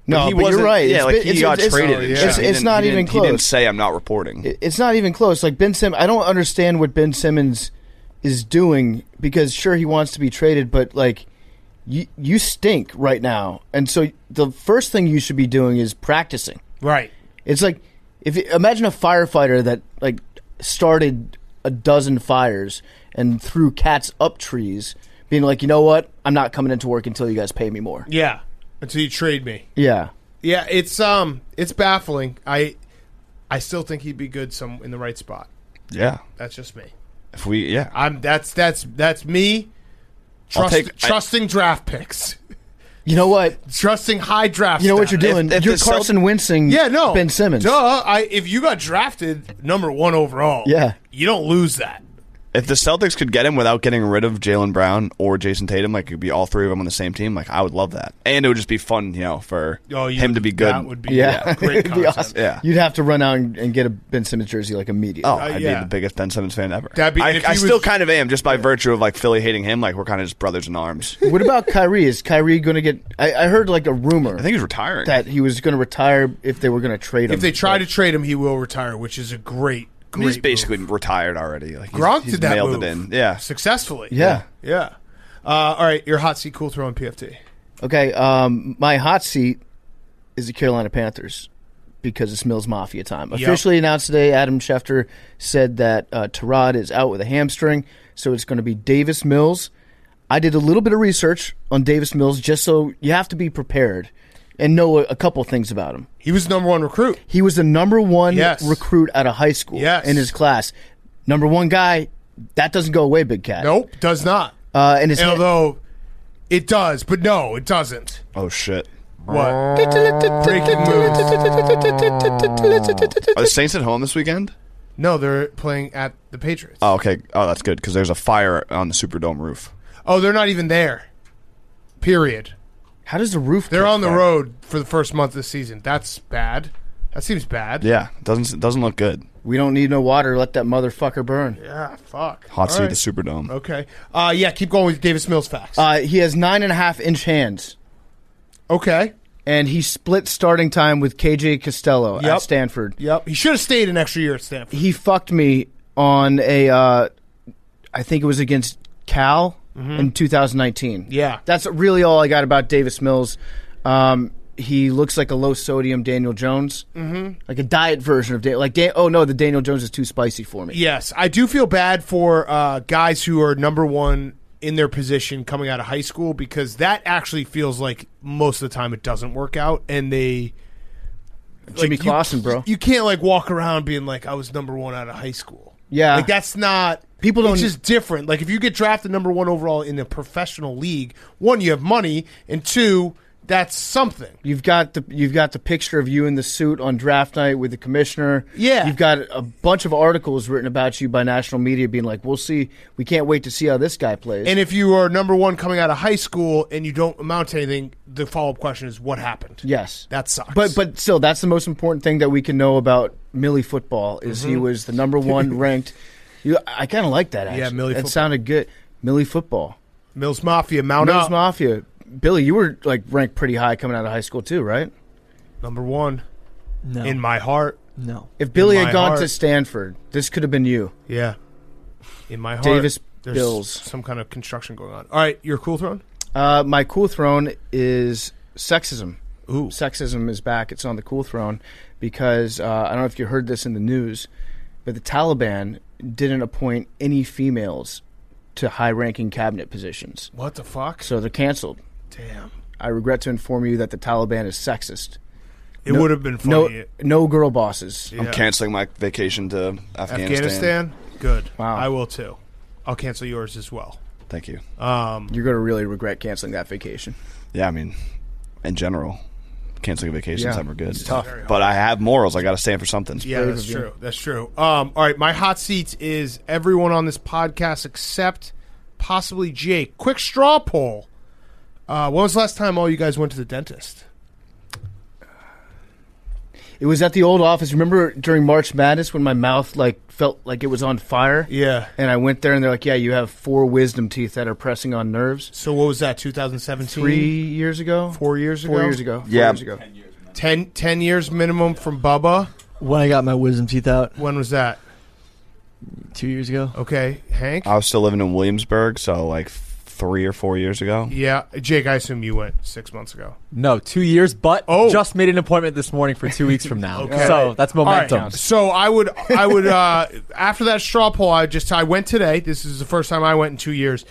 S3: No,
S4: he
S3: but you're right.
S4: Yeah, he got traded.
S3: It's not even close.
S4: He didn't say I'm not reporting.
S3: It's not even close. Like Ben Simmons, I don't understand what Ben Simmons is doing, because sure he wants to be traded, but like you stink right now, and so the first thing you should be doing is practicing.
S1: Right.
S3: It's like imagine a firefighter that like started a dozen fires and threw cats up trees, being like, you know what, I'm not coming into work until you guys pay me more.
S1: Yeah. Until you trade me.
S3: Yeah.
S1: Yeah, it's baffling. I I still think he'd be good in the right spot.
S4: Yeah.
S1: That's just me.
S4: If we, yeah.
S1: That's me trusting draft picks.
S3: You know what?
S1: Trusting high draft.
S3: You know what you're doing?
S4: If
S3: You're
S4: the
S3: Carson Wentzing.
S1: Yeah, no.
S3: Ben Simmons.
S1: Duh. If you got drafted number 1 overall,
S3: Yeah.
S1: you don't lose that.
S4: If the Celtics could get him without getting rid of Jaylen Brown or Jason Tatum, like it could be all three of them on the same team, like I would love that. And it would just be fun, for him to be good.
S1: That would be
S3: Yeah.
S1: great
S3: It'd be
S1: content.
S3: awesome.
S4: Yeah.
S3: You'd have to run out and get a Ben Simmons jersey like immediately.
S4: Oh, I'd be the biggest Ben Simmons fan ever.
S1: That'd be- if he
S4: I
S1: was-
S4: still kind of am, just by virtue of like Philly hating him. Like we're kind of just brothers in arms.
S3: What about Kyrie? Is Kyrie going to get? I heard like a rumor
S4: I think he's retiring.
S3: that he was going to retire if they were going to trade him.
S1: If they try to trade him, he will retire, which is a great
S4: He's basically
S1: move.
S4: retired already. Like
S1: Gronk
S4: he's
S1: did that
S4: mailed
S1: move.
S4: it in. Yeah.
S1: Successfully.
S3: Yeah.
S1: Yeah. All right, your hot seat, cool throw, and PFT.
S3: Okay, my hot seat is the Carolina Panthers because it's Mills Mafia time. Officially announced today, Adam Schefter said that Tyrod is out with a hamstring, so it's going to be Davis Mills. I did a little bit of research on Davis Mills just so you have to be prepared and know a couple things about him.
S1: He was the number 1 recruit.
S3: He was the number 1
S1: Yes.
S3: recruit out of high school
S1: Yes.
S3: in his class. Number 1 guy, that doesn't go away, Big Cat.
S1: Nope, does not.
S3: And his
S1: Although it does, but no, it doesn't.
S4: Oh shit.
S1: What? Breaking news.
S4: Are the Saints at home this weekend?
S1: No, they're playing at the Patriots.
S4: Oh, okay. Oh, that's good because there's a fire on the Superdome roof.
S1: Oh, they're not even there. Period.
S3: How does the roof
S1: They're
S3: catch
S1: on the
S3: fire?
S1: road for the first month of the season. That's bad. That seems bad.
S4: Yeah, doesn't look good.
S3: We don't need no water. Let that motherfucker burn.
S1: Yeah, fuck.
S4: Hot
S1: All
S4: seat
S1: right.
S4: the Superdome.
S1: Okay. Yeah, keep going with Davis Mills facts.
S3: He has 9.5-inch hands,
S1: Okay.
S3: and he split starting time with KJ Costello
S1: Yep.
S3: at Stanford.
S1: Yep. He should have stayed an extra year at Stanford.
S3: He fucked me on I think it was against Cal in 2019.
S1: Yeah.
S3: That's really all I got about Davis Mills. He looks like a low-sodium Daniel Jones, like a diet version of the Daniel Jones is too spicy for me.
S1: Yes, I do feel bad for guys who are number 1 in their position coming out of high school because that actually feels like most of the time it doesn't work out, and they
S3: Jimmy Clausen, bro.
S1: You can't like walk around being like I was number 1 out of high school.
S3: Yeah.
S1: like that's not.
S3: People don't-
S1: It's just different. Like if you get drafted number 1 overall in a professional league, 1, you have money, and 2, that's something.
S3: You've got the picture of you in the suit on draft night with the commissioner.
S1: Yeah.
S3: You've got a bunch of articles written about you by national media being like, we'll see. We can't wait to see how this guy plays.
S1: And if you are number 1 coming out of high school and you don't amount to anything, the follow-up question is what happened?
S3: yes.
S1: That sucks.
S3: But still, that's the most important thing that we can know about Millie football is he was the number 1 ranked. I kind of like that, actually.
S1: Yeah, Millie
S3: That
S1: football.
S3: sounded good. Millie football.
S1: Mills Mafia, mount
S3: Mills
S1: up.
S3: Mafia. Billy, you were like ranked pretty high coming out of high school too, right?
S1: Number 1
S5: No.
S1: in my heart.
S5: No.
S3: If Billy
S1: my
S3: had gone
S1: heart.
S3: to Stanford, this could have been you.
S1: Yeah. In my heart.
S3: Davis
S1: there's
S3: Bills.
S1: some kind of construction going on. All right, your cool throne?
S3: My cool throne is sexism.
S1: Ooh.
S3: Sexism is back. It's on the cool throne because I don't know if you heard this in the news, but the Taliban didn't appoint any females to high-ranking cabinet positions.
S1: What the fuck?
S3: So they're canceled.
S1: Damn.
S3: I regret to inform you that the Taliban is sexist.
S1: It would have been funny.
S3: No girl bosses.
S1: Yeah.
S4: I'm canceling my vacation to
S1: Afghanistan? Good.
S3: Wow.
S1: I will too. I'll cancel yours as well.
S4: Thank you.
S3: You're going to really regret canceling that vacation.
S4: Yeah, I mean, in general, canceling vacations
S3: Yeah,
S4: never good.
S3: it's tough.
S4: But I have morals. I got to stand for something.
S1: Yeah,
S3: brave
S1: that's
S3: of you.
S1: true. That's true. All right, my hot seat is everyone on this podcast except possibly Jake. Quick straw poll. When was the last time all you guys went to the dentist?
S3: It was at the old office. Remember during March Madness when my mouth felt like it was on fire?
S1: Yeah.
S3: And I went there and they're like, yeah, you have 4 wisdom teeth that are pressing on nerves.
S1: So what was that, 2017?
S3: 3 years ago?
S1: 4 years ago?
S3: 4 years ago. 4
S4: Yeah.
S3: years ago.
S1: 10 years minimum from Bubba.
S5: When I got my wisdom teeth out
S1: When was that?
S5: 2 years ago.
S1: Okay, Hank?
S4: I was still living in Williamsburg, so like 3 or 4 years ago.
S1: Yeah. Jake, I assume you went 6 months ago.
S5: No, 2 years, but
S1: Oh.
S5: just made an appointment this morning for 2 weeks from now.
S1: Okay.
S5: So that's momentum.
S1: All right. So I would after that straw poll, I went today. This is the first time I went in 2 years.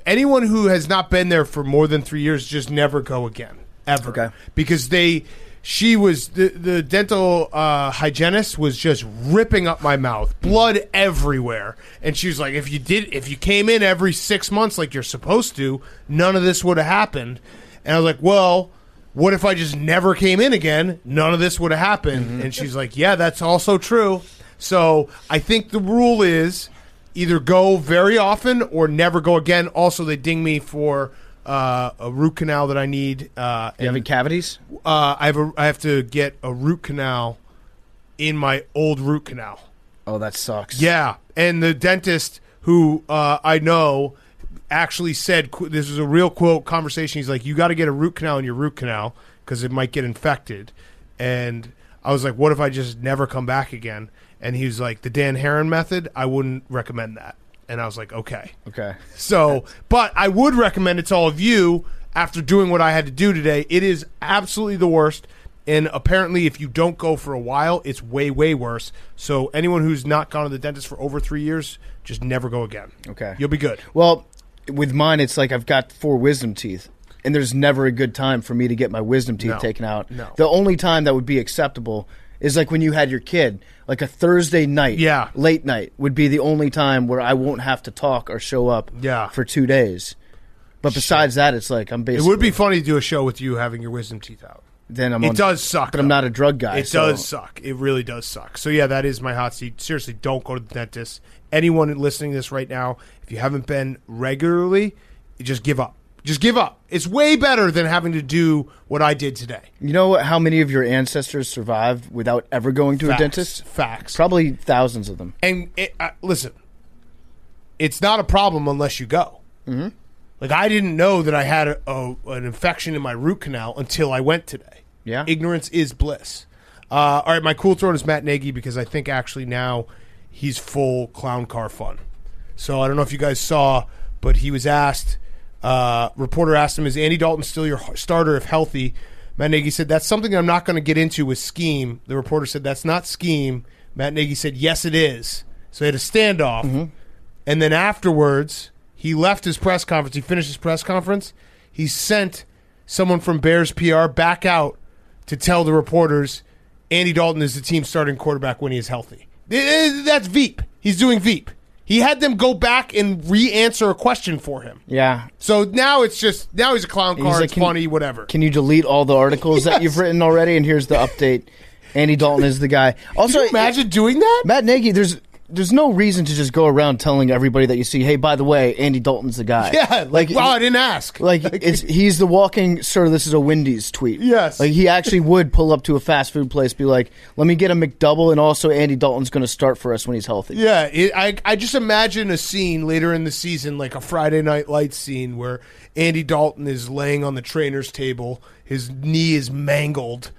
S1: Anyone who has not been there for more than 3 years, just never go again, ever.
S3: Okay.
S1: Because they she was the dental hygienist was just ripping up my mouth, blood everywhere, and she was like, if you came in every 6 months like you're supposed to, none of this would have happened. And I was like, well, what if I just never came in again? None of this would have happened. And she's like, yeah, that's also true. So I think the rule is either go very often or never go again. Also, they ding me for a root canal that I need.
S3: You having cavities?
S1: I have to get a root canal in my old root canal.
S3: Oh, that sucks.
S1: Yeah, and the dentist who I know actually said, this was a real quote conversation. He's like, you got to get a root canal in your root canal because it might get infected. And I was like, what if I just never come back again? And he was like, the Dan Heron method, I wouldn't recommend that. And I was like, okay. So, but I would recommend it to all of you after doing what I had to do today. It is absolutely the worst. And apparently, if you don't go for a while, it's way, way worse. So anyone who's not gone to the dentist for over 3 years, just never go again.
S3: Okay.
S1: You'll be good.
S3: Well, with mine, it's like I've got 4 wisdom teeth. And there's never a good time for me to get my wisdom teeth taken out.
S1: No.
S3: The only time that would be acceptable is like when you had your kid. Like a Thursday night, late night, would be the only time where I won't have to talk or show up for 2 days. But besides that, it's like I'm basically...
S1: It would be funny to do a show with you having your wisdom teeth out.
S3: Then
S1: It does suck.
S3: But I'm not a drug guy.
S1: It does suck. It really does suck. So, yeah, that is my hot seat. Seriously, don't go to the dentist. Anyone listening to this right now, if you haven't been regularly, just give up. Just give up. It's way better than having to do what I did today.
S3: You know how many of your ancestors survived without ever going to a dentist?
S1: Facts.
S3: Probably thousands of them.
S1: And listen, it's not a problem unless you go.
S3: Mm-hmm.
S1: Like, I didn't know that I had an infection in my root canal until I went today.
S3: Yeah.
S1: Ignorance is bliss. All right, my cool throat is Matt Nagy because I think actually now he's full clown car fun. So I don't know if you guys saw, but he was asked... reporter asked him, is Andy Dalton still your starter if healthy? Matt Nagy said, that's something I'm not going to get into with scheme. The reporter said, that's not scheme. Matt Nagy said, yes, it is. So they had a standoff. Mm-hmm. And then afterwards, he left his press conference. He finished his press conference. He sent someone from Bears PR back out to tell the reporters Andy Dalton is the team's starting quarterback when he is healthy. That's Veep. He's doing Veep. He had them go back and re-answer a question for him.
S3: Yeah.
S1: So now it's just, now he's a clown car. Like, it's funny, whatever.
S3: Can you delete all the articles that you've written already? And here's the update. Andy Dalton is the guy. Also,
S1: can you imagine doing that?
S3: Matt Nagy, there's no reason to just go around telling everybody that you see, hey, by the way, Andy Dalton's the guy.
S1: Yeah, like, wow, I didn't ask.
S3: He's the walking, sir, this is a Wendy's tweet.
S1: Yes.
S3: Like, he actually would pull up to a fast food place, be like, let me get a McDouble, and also Andy Dalton's going to start for us when he's healthy.
S1: Yeah, I just imagine a scene later in the season, like a Friday Night Lights scene, where Andy Dalton is laying on the trainer's table, his knee is mangled,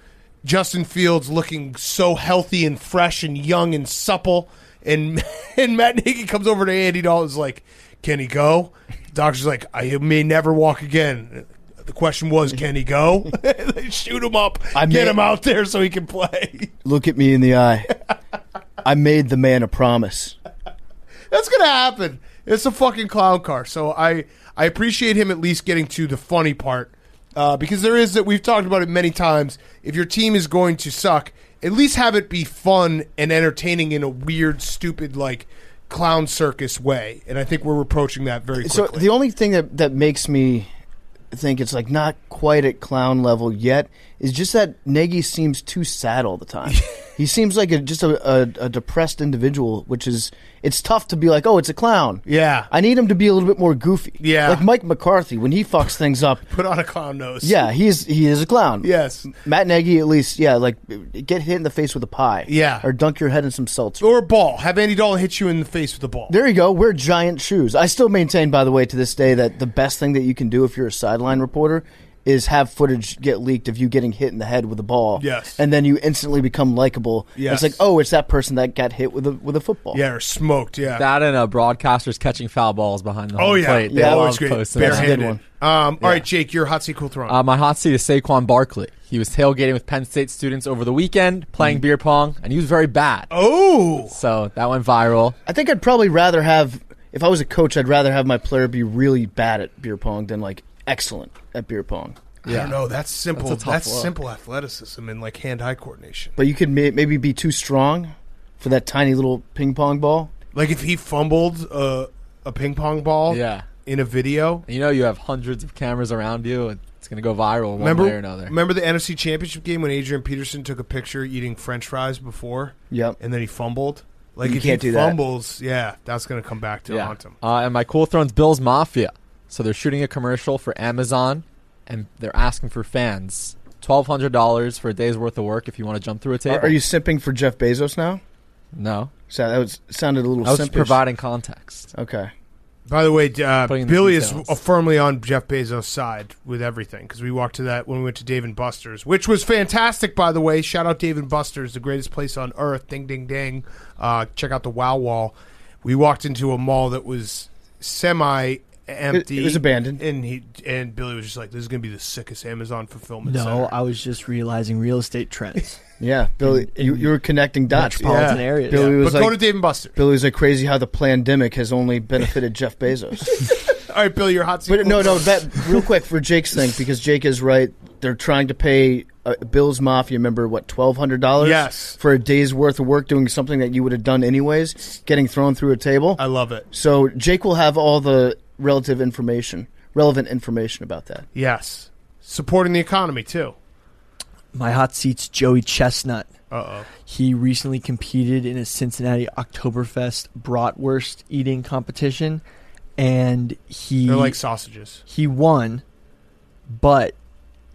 S1: Justin Fields looking so healthy and fresh and young and supple, and Matt Nagy comes over to Andy Dalton's like, can he go? The doctor's like, I may never walk again. The question was, can he go? They shoot him up, get him out there so he can play.
S3: Look at me in the eye. I made the man a promise.
S1: That's going to happen. It's a fucking clown car. So I appreciate him at least getting to the funny part. Because there is that we've talked about it many times. If your team is going to suck, at least have it be fun and entertaining in a weird, stupid, like clown circus way. And I think we're approaching that very quickly.
S3: So the only thing that makes me think it's like not quite at clown level yet is just that Nagy seems too sad all the time. He seems like just a depressed individual, which is, it's tough to be like, oh, it's a clown.
S1: Yeah.
S3: I need him to be a little bit more goofy.
S1: Yeah.
S3: Like Mike McCarthy, when he fucks things up.
S1: Put on a clown nose.
S3: Yeah, he is a clown.
S1: Yes.
S3: Matt Nagy, at least, yeah, like get hit in the face with a pie.
S1: Yeah.
S3: Or dunk your head in some seltzer.
S1: Or a ball. Have Andy Dalton hit you in the face with a ball.
S3: There you go. Wear giant shoes. I still maintain, by the way, to this day, that the best thing that you can do if you're a sideline reporter is have footage get leaked of you getting hit in the head with a ball.
S1: Yes.
S3: And then you instantly become likable.
S1: Yes.
S3: It's like, oh, it's that person that got hit with a football.
S1: Yeah, or smoked, yeah.
S5: That and broadcasters catching foul balls behind the home plate.
S1: That
S5: love
S1: was great.
S5: posting
S3: That's a
S5: that.
S3: good one.
S1: All right, Jake, your hot seat, cool throne.
S5: My hot seat is Saquon Barkley. He was tailgating with Penn State students over the weekend, playing beer pong, and he was very bad.
S1: Oh!
S5: So that went viral.
S3: I think I'd probably rather have, if I was a coach, I'd rather have my player be really bad at beer pong than like excellent at beer pong.
S1: I don't know. That's simple.
S5: That's a tough
S1: That's
S5: look.
S1: simple athleticism and like hand-eye coordination.
S3: But you could maybe be too strong for that tiny little ping pong ball.
S1: Like if he fumbled a ping pong ball
S5: Yeah.
S1: in a video.
S5: You know you have hundreds of cameras around you. It's going to go viral one way or another.
S1: Remember the NFC Championship game when Adrian Peterson took a picture eating French fries before?
S3: Yep.
S1: And then he fumbled? Like
S3: You
S1: if
S3: can't
S1: he
S3: do that.
S1: fumbles, that's going to come back to haunt him.
S5: And my Cool Thrones Bills Mafia. So they're shooting a commercial for Amazon, and they're asking for fans $1,200 for a day's worth of work if you want to jump through a table.
S3: Are you simping for Jeff Bezos now?
S5: No.
S3: So that sounded a little
S5: I was
S3: simpish.
S5: providing context.
S3: Okay.
S1: By the way,
S5: Putting in the
S1: Billy is
S5: details.
S1: firmly on Jeff Bezos' side with everything because we walked to that when we went to Dave & Buster's, which was fantastic, by the way. Shout out Dave & Buster's, the greatest place on earth. Ding, ding, ding. Check out the Wow Wall. We walked into a mall that was semi-empty.
S3: It was abandoned.
S1: And Billy was just like, this is going to be the sickest Amazon fulfillment
S6: No,
S1: center.
S6: I was just realizing real estate trends.
S3: Yeah, Billy, you were connecting dots.
S6: Metropolitan areas.
S3: Billy was
S1: But go
S3: like,
S1: to Dave & Buster's.
S3: Billy was like crazy how the pandemic has only benefited Jeff Bezos.
S1: All right, Billy, you're hot seat.
S3: But no, that real quick for Jake's thing, because Jake is right. They're trying to pay Bill's Mafia member, $1,200?
S1: Yes.
S3: For a day's worth of work doing something that you would have done anyways, getting thrown through a table.
S1: I love it.
S3: So Jake will have all the relevant information about that.
S1: Yes. Supporting the economy, too.
S6: My hot seat's Joey Chestnut.
S1: Uh-oh.
S6: He recently competed in a Cincinnati Oktoberfest bratwurst eating competition, and
S1: They're like sausages.
S6: he won, but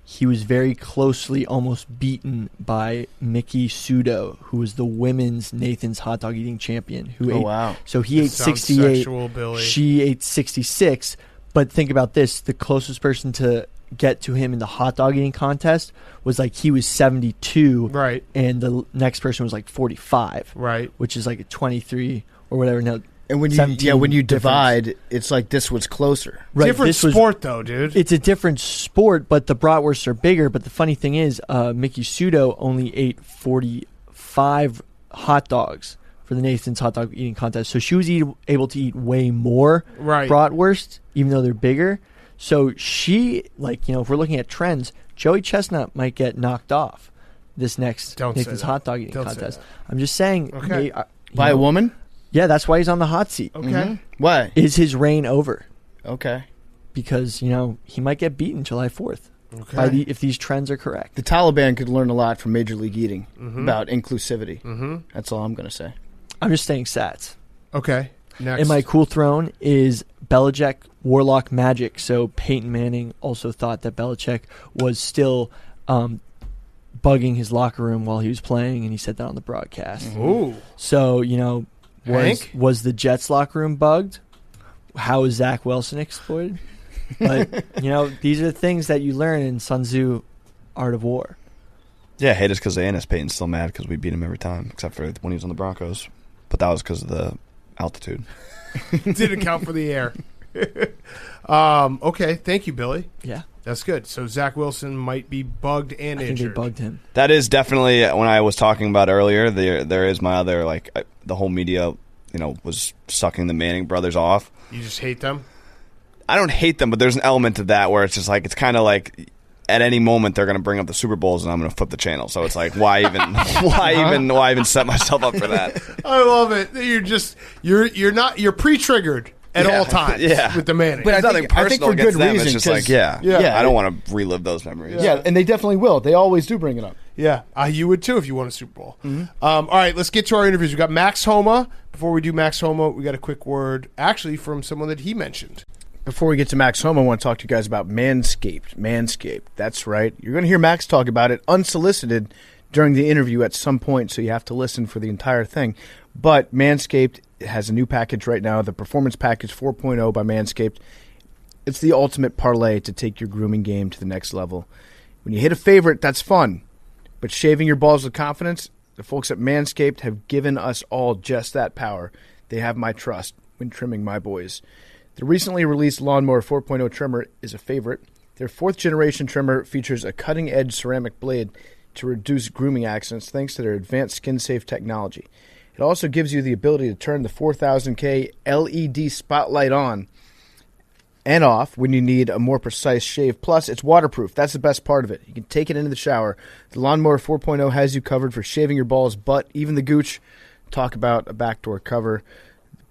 S6: he was very closely almost beaten by Mickey Sudo, who was the women's Nathan's hot dog eating champion.
S3: Oh, wow.
S6: So he ate
S1: Sounds
S6: 68.
S1: sexual, Billy.
S6: She ate 66. But think about this: the closest person to get to him in the hot dog eating contest was like he was 72,
S1: Right.
S6: and the next person was like 45,
S1: Right.
S6: which is like a 23 or whatever. Now,
S3: And when
S6: 17
S3: you
S6: difference.
S3: divide, it's like this was closer.
S6: right,
S1: Different
S6: this was-
S1: sport, though, dude.
S6: It's a different sport, but the bratwursts are bigger. But the funny thing is, Mickey Sudo only ate 45 hot dogs for the Nathan's hot dog eating contest. So she was able to eat way more
S1: Right.
S6: bratwurst, even though they're bigger. So she, like, if we're looking at trends, Joey Chestnut might get knocked off this next
S1: Don't say
S6: Nathan's
S1: that.
S6: hot dog eating
S1: Don't say
S6: contest.
S1: that.
S6: I'm just saying.
S1: Okay.
S3: By a woman?
S6: Yeah, that's why he's on the hot seat.
S1: Okay.
S3: Why?
S6: Is his reign over?
S3: Okay.
S6: Because, he might get beaten July 4th.
S1: Okay.
S6: If these trends are correct.
S3: The Taliban could learn a lot from Major League Eating
S1: Mm-hmm.
S3: about inclusivity. That's all I'm going to say.
S6: I'm just saying stats.
S1: Okay. Next.
S6: And my cool throne is Belichick Warlock Magic. So Peyton Manning also thought that Belichick was still bugging his locker room while he was playing, and he said that on the broadcast.
S1: Ooh.
S6: So,
S1: Hank?
S6: was the Jets locker room bugged? How is Zach Wilson exploited? But, these are things that you learn in Sun Tzu Art of War.
S4: Yeah, hate us because they ain't us. Peyton's still mad because we beat him every time, except for when he was on the Broncos. But that was because of the altitude.
S1: Didn't account for the air. Okay. Thank you, Billy.
S6: Yeah,
S1: That's good. So Zach Wilson might be bugged and
S6: I think
S1: injured.
S6: they bugged him.
S4: That is definitely, when I was talking about earlier, there is my other, the whole media, was sucking the Manning brothers off.
S1: You just hate them?
S4: I don't hate them, but there's an element to that where it's just like, it's kind of like at any moment they're going to bring up the Super Bowls and I'm going to flip the channel. So it's like, why even set myself up for that?
S1: I love it. You're pre-triggered at all times with the Manning.
S3: But
S4: It's nothing personal
S3: for
S4: against
S3: good
S4: them.
S3: reason.
S4: It's just
S3: 'cause-
S4: like,
S3: Yeah.
S4: I don't want to relive those memories.
S3: Yeah, and they definitely will. They always do bring it up.
S1: Yeah, you would too if you won a Super Bowl. All right, let's get to our interviews. We got Max Homa. Before we do Max Homa, we got a quick word, actually, from someone that he mentioned.
S3: Before we get to Max Homa, I want to talk to you guys about Manscaped. Manscaped. That's right. You're going to hear Max talk about it unsolicited during the interview at some point, so you have to listen for the entire thing. But Manscaped has a new package right now, the Performance Package 4.0 by Manscaped. It's the ultimate parlay to take your grooming game to the next level. When you hit a favorite, that's fun. But shaving your balls with confidence, the folks at Manscaped have given us all just that power. They have my trust when trimming my boys. The recently released Lawnmower 4.0 trimmer is a favorite. Their 4th-generation trimmer features a cutting-edge ceramic blade to reduce grooming accidents thanks to their advanced skin-safe technology. It also gives you the ability to turn the 4000K LED spotlight on and off when you need a more precise shave. Plus, it's waterproof. That's the best part of it. You can take it into the shower. The Lawnmower 4.0 has you covered for shaving your balls, butt, even the gooch. Talk about a backdoor cover.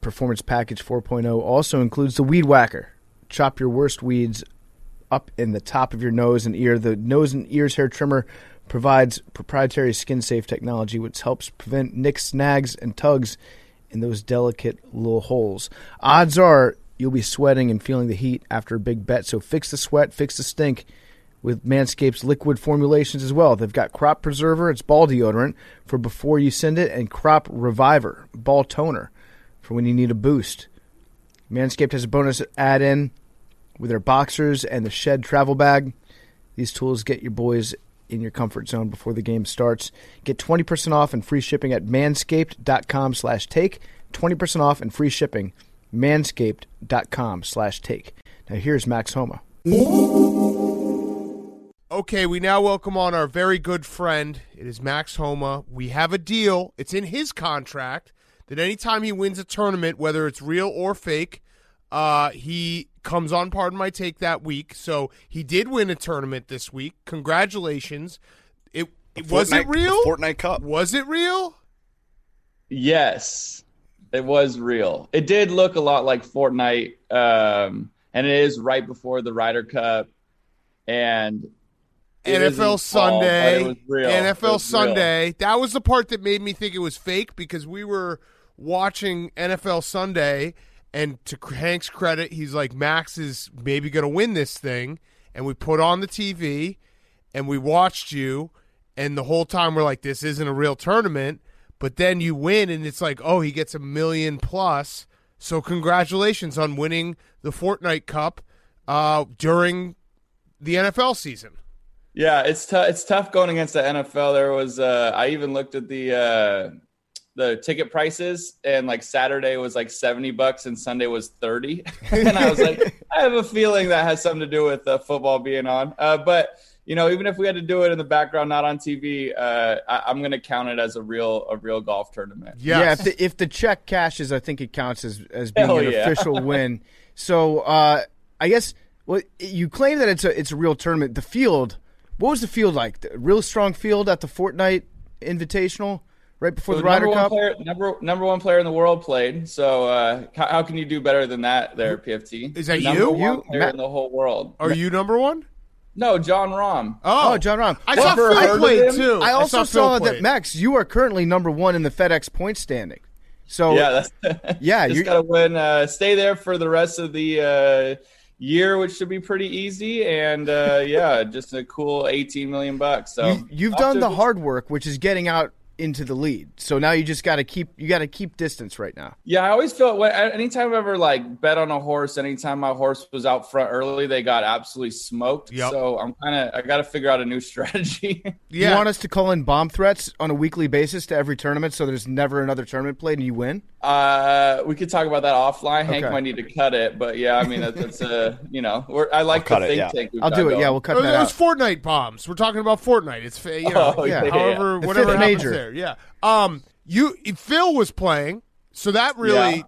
S3: Performance Package 4.0 also includes the Weed Whacker. Chop your worst weeds up in the top of your nose and ear. The nose and ears hair trimmer provides proprietary skin-safe technology which helps prevent nicks, snags, and tugs in those delicate little holes. Odds are you'll be sweating and feeling the heat after a big bet, so fix the sweat, fix the stink with Manscaped's liquid formulations as well. They've got Crop Preserver, it's ball deodorant for before you send it, and Crop Reviver, ball toner for when you need a boost. Manscaped has a bonus add-in with their boxers and the Shed travel bag. These tools get your boys in your comfort zone before the game starts. Get 20% off and free shipping at manscaped.com/take. 20% off and free shipping, manscaped.com/take. Now here's Max Homa.
S1: Okay, we now welcome on our very good friend. It is Max Homa. We have a deal. It's in his contract that anytime he wins a tournament, whether it's real or fake, he comes on Pardon My Take that week. So he did win a tournament this week. Congratulations. Was it real?
S4: Fortnite Cup.
S1: Was it real?
S7: Yes, it was real. It did look a lot like Fortnite, and it is right before the Ryder Cup. And
S1: NFL Sunday.
S7: It was real.
S1: NFL Sunday. Real. That was the part that made me think it was fake because we were watching NFL Sunday, and to Hank's credit, he's like, Max is maybe going to win this thing. And we put on the TV, and we watched you, and the whole time we're like, this isn't a real tournament. But then you win, and it's like, oh, he gets $1 million plus. So congratulations on winning the Fortnite Cup during the NFL season.
S7: Yeah, it's tough going against the NFL. There was I even looked at the ticket prices, and like Saturday was like $70 and Sunday was $30. And I was like, I have a feeling that has something to do with football being on. But you know, even if we had to do it in the background, not on TV, I'm going to count it as a real golf tournament.
S1: Yes.
S3: Yeah, if the check cashes, I think it counts as being an official win. So I guess you claim that it's a real tournament. The field, what was the field like? The real strong field at the Fortnite Invitational right before the Ryder Cup?
S7: Number one player in the world played. So how can you do better than that there, PFT?
S1: Is that
S7: number one player in the whole world.
S1: Are you number one?
S7: No, John Rahm.
S3: Oh, John Rahm.
S1: I saw Phil play too.
S3: I also saw that, Max, you are currently number one in the FedEx point standing. So
S7: yeah,
S3: you
S7: got to win. Stay there for the rest of the year, which should be pretty easy, and just a cool $18 million. So
S3: you've done the hard work, which is getting out into the lead. So now you just got to keep distance right now.
S7: Yeah, I always feel anytime I've ever like bet on a horse, anytime my horse was out front early, they got absolutely smoked.
S1: Yep.
S7: So I got to figure out a new strategy.
S3: Yeah. You want us to call in bomb threats on a weekly basis to every tournament so there's never another tournament played and you win?
S7: We could talk about that offline.
S3: Okay.
S7: Hank might need to cut it, but yeah, I mean that's I like the think tank.
S3: I'll do it.
S7: Going.
S3: Yeah, we'll cut that out.
S1: Those Fortnite bombs. We're talking about Fortnite. It's however
S3: The
S1: whatever
S3: fifth
S1: happens
S3: major.
S1: there. Yeah. Phil was playing, so that really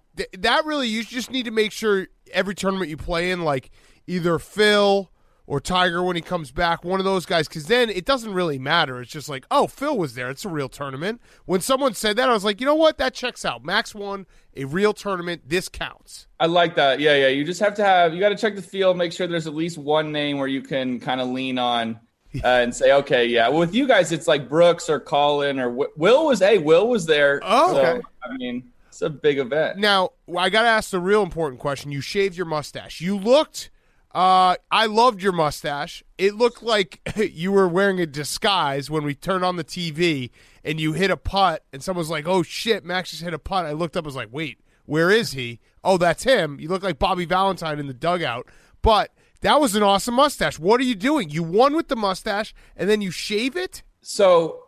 S1: you just need to make sure every tournament you play in, like either Phil or Tiger when he comes back, one of those guys, because then it doesn't really matter. It's just like, oh, Phil was there. It's a real tournament. When someone said that, I was like, you know what? That checks out. Max won a real tournament. This counts.
S7: I like that. Yeah. You just have to you got to check the field, make sure there's at least one name where you can kind of lean on and say, okay, yeah. Well, with you guys, it's like Brooks or Colin or Will was there.
S1: Oh,
S7: so,
S1: okay.
S7: I mean, it's a big event.
S1: Now, I got to ask the real important question. You shaved your mustache. You looked I loved your mustache. It looked like you were wearing a disguise when we turned on the TV and you hit a putt and someone was like, oh, shit, Max just hit a putt. I looked up, I was like, wait, where is he? Oh, that's him. You look like Bobby Valentine in the dugout. But that was an awesome mustache. What are you doing? You won with the mustache and then you shave it?
S7: So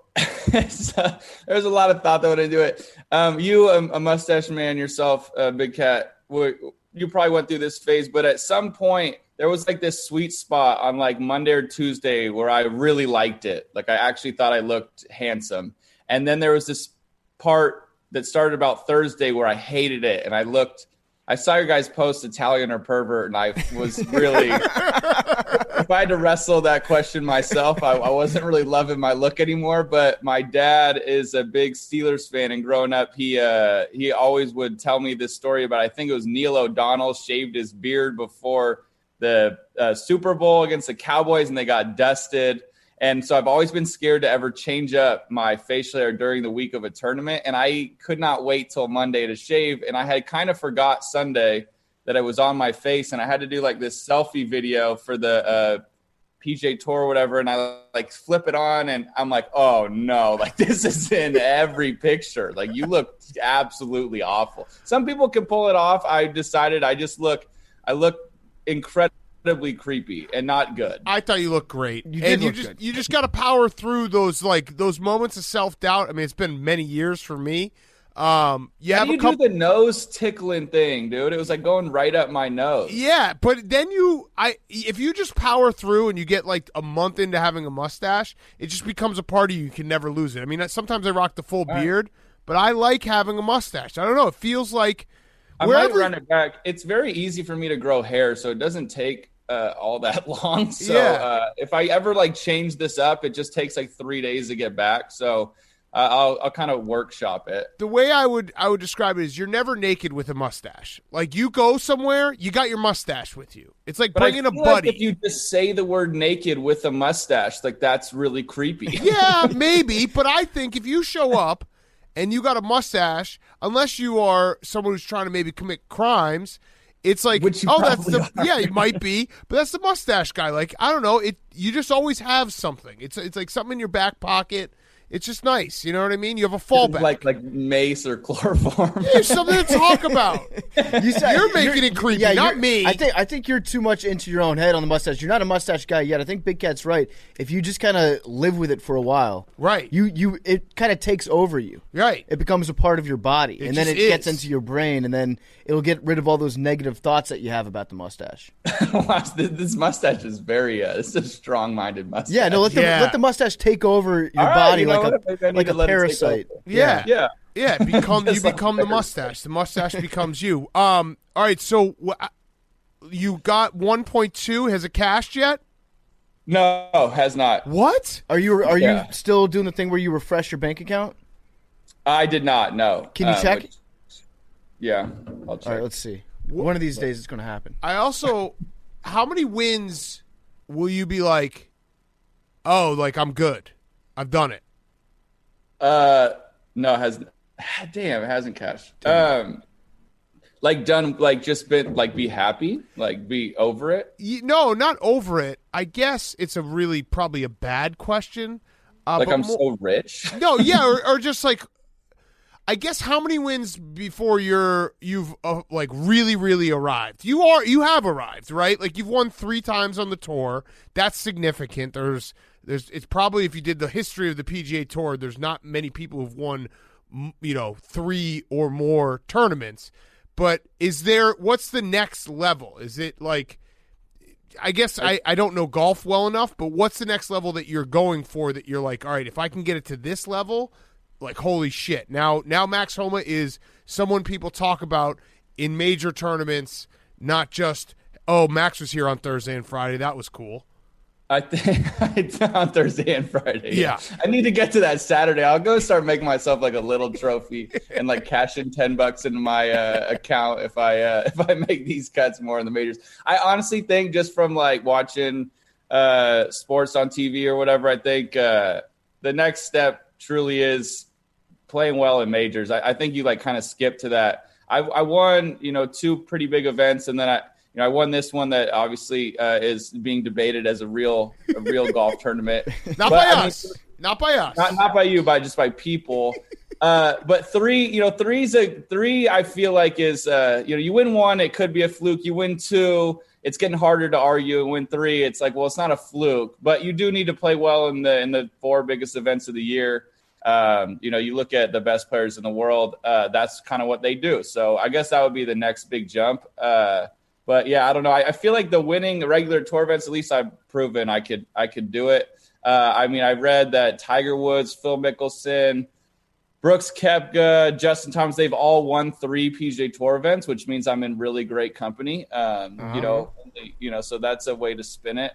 S7: there's a lot of thought that went into it. You, a mustache man yourself, Big Cat, you probably went through this phase, but at some point there was like this sweet spot on like Monday or Tuesday where I really liked it. Like I actually thought I looked handsome. And then there was this part that started about Thursday where I hated it. And I I saw your guys post Italian or pervert, and I was really, if I had to wrestle that question myself, I wasn't really loving my look anymore. But my dad is a big Steelers fan, and growing up, he always would tell me this story about, I think it was Neil O'Donnell shaved his beard before the Super Bowl against the Cowboys, and they got dusted. And so I've always been scared to ever change up my facial hair during the week of a tournament. And I could not wait till Monday to shave. And I had kind of forgot Sunday that it was on my face. And I had to do like this selfie video for the PJ Tour or whatever. And I like flip it on and I'm like, oh no, like this is in every picture. Like you look absolutely awful. Some people can pull it off. I decided I look incredibly creepy and not good.
S1: I thought you looked great. You just got to power through those moments of self-doubt. I mean, it's been many years for me.
S7: How do you do the nose tickling thing, dude? It was like going right up my nose.
S1: Yeah, but then if you just power through and you get like a month into having a mustache, it just becomes a part of you. You can never lose it. I mean, sometimes I rock the full beard, but I like having a mustache. I don't know. It feels like
S7: I might run it back. It's very easy for me to grow hair, so it doesn't take all that long. So if I ever like change this up, it just takes like 3 days to get back. So I'll kind of workshop it.
S1: The way I would describe it is you're never naked with a mustache. Like you go somewhere, you got your mustache with you. It's like bringing a buddy.
S7: Like if you just say the word naked with a mustache, like that's really creepy.
S1: Yeah, maybe. But I think if you show up and you got a mustache, unless you are someone who's trying to maybe commit crimes, it's like, it might be, but that's the mustache guy. Like, I don't know. You just always have something. It's like something in your back pocket. It's just nice. You know what I mean? You have a fallback.
S7: Like mace or chloroform.
S1: Yeah, something to talk about. You're making it creepy, not me.
S3: I think you're too much into your own head on the mustache. You're not a mustache guy yet. I think Big Cat's right. If you just kind of live with it for a while,
S1: right?
S3: It kind of takes over you.
S1: Right.
S3: It becomes a part of your body, and then it gets into your brain, and then it'll get rid of all those negative thoughts that you have about the mustache.
S7: Wow, this mustache is very it's a strong-minded mustache.
S3: Yeah, no, let the mustache take over your body like a parasite.
S1: Yeah. You become the mustache. The mustache becomes you. All right, so you got 1.2. Has it cashed yet?
S7: No, has not.
S1: What?
S3: Are you still doing the thing where you refresh your bank account?
S7: I did not. No.
S3: Can you check?
S7: I'll check.
S3: All right, let's see. One of these days it's going to happen.
S1: I also, how many wins will you be like, oh, like I'm good, I've done it?
S7: No, it hasn't cashed. Like done, like just been, like be happy, like be over it.
S1: No, not over it. I guess it's probably a bad question.
S7: Like I'm so rich.
S1: No, yeah, or just like, I guess how many wins before you've like really, really arrived? You have arrived, right? Like you've won 3 times on the tour. That's significant. It's probably, if you did the history of the PGA Tour, there's not many people who've won, 3 or more tournaments. But what's the next level? Is it like, I guess I don't know golf well enough, but what's the next level that you're going for that you're like, all right, if I can get it to this level, like, holy shit. Now Max Homa is someone people talk about in major tournaments, not just, oh, Max was here on Thursday and Friday. That was cool.
S7: I think it's on Thursday and Friday.
S1: Yeah.
S7: I need to get to that Saturday. I'll go start making myself like a little trophy and like cash in $10 into my account if I make these cuts more in the majors. I honestly think, just from like watching sports on TV or whatever, I think the next step truly is playing well in majors. I think you like kind of skip to that. I won, 2 pretty big events, and then I won this one that obviously is being debated as a real golf tournament.
S1: Not by us. Not
S7: by you, just by people. But 3 I feel like is you win 1, it could be a fluke. You win 2, it's getting harder to argue. And win 3, it's like, well, it's not a fluke, but you do need to play well in the 4 biggest events of the year. You look at the best players in the world. That's kind of what they do. So I guess that would be the next big jump. But yeah, I don't know. I feel like the winning regular tour events, at least I've proven I could do it. I read that Tiger Woods, Phil Mickelson, Brooks, Koepka, Justin Thomas, they've all won 3 PGA Tour events, which means I'm in really great company. So that's a way to spin it.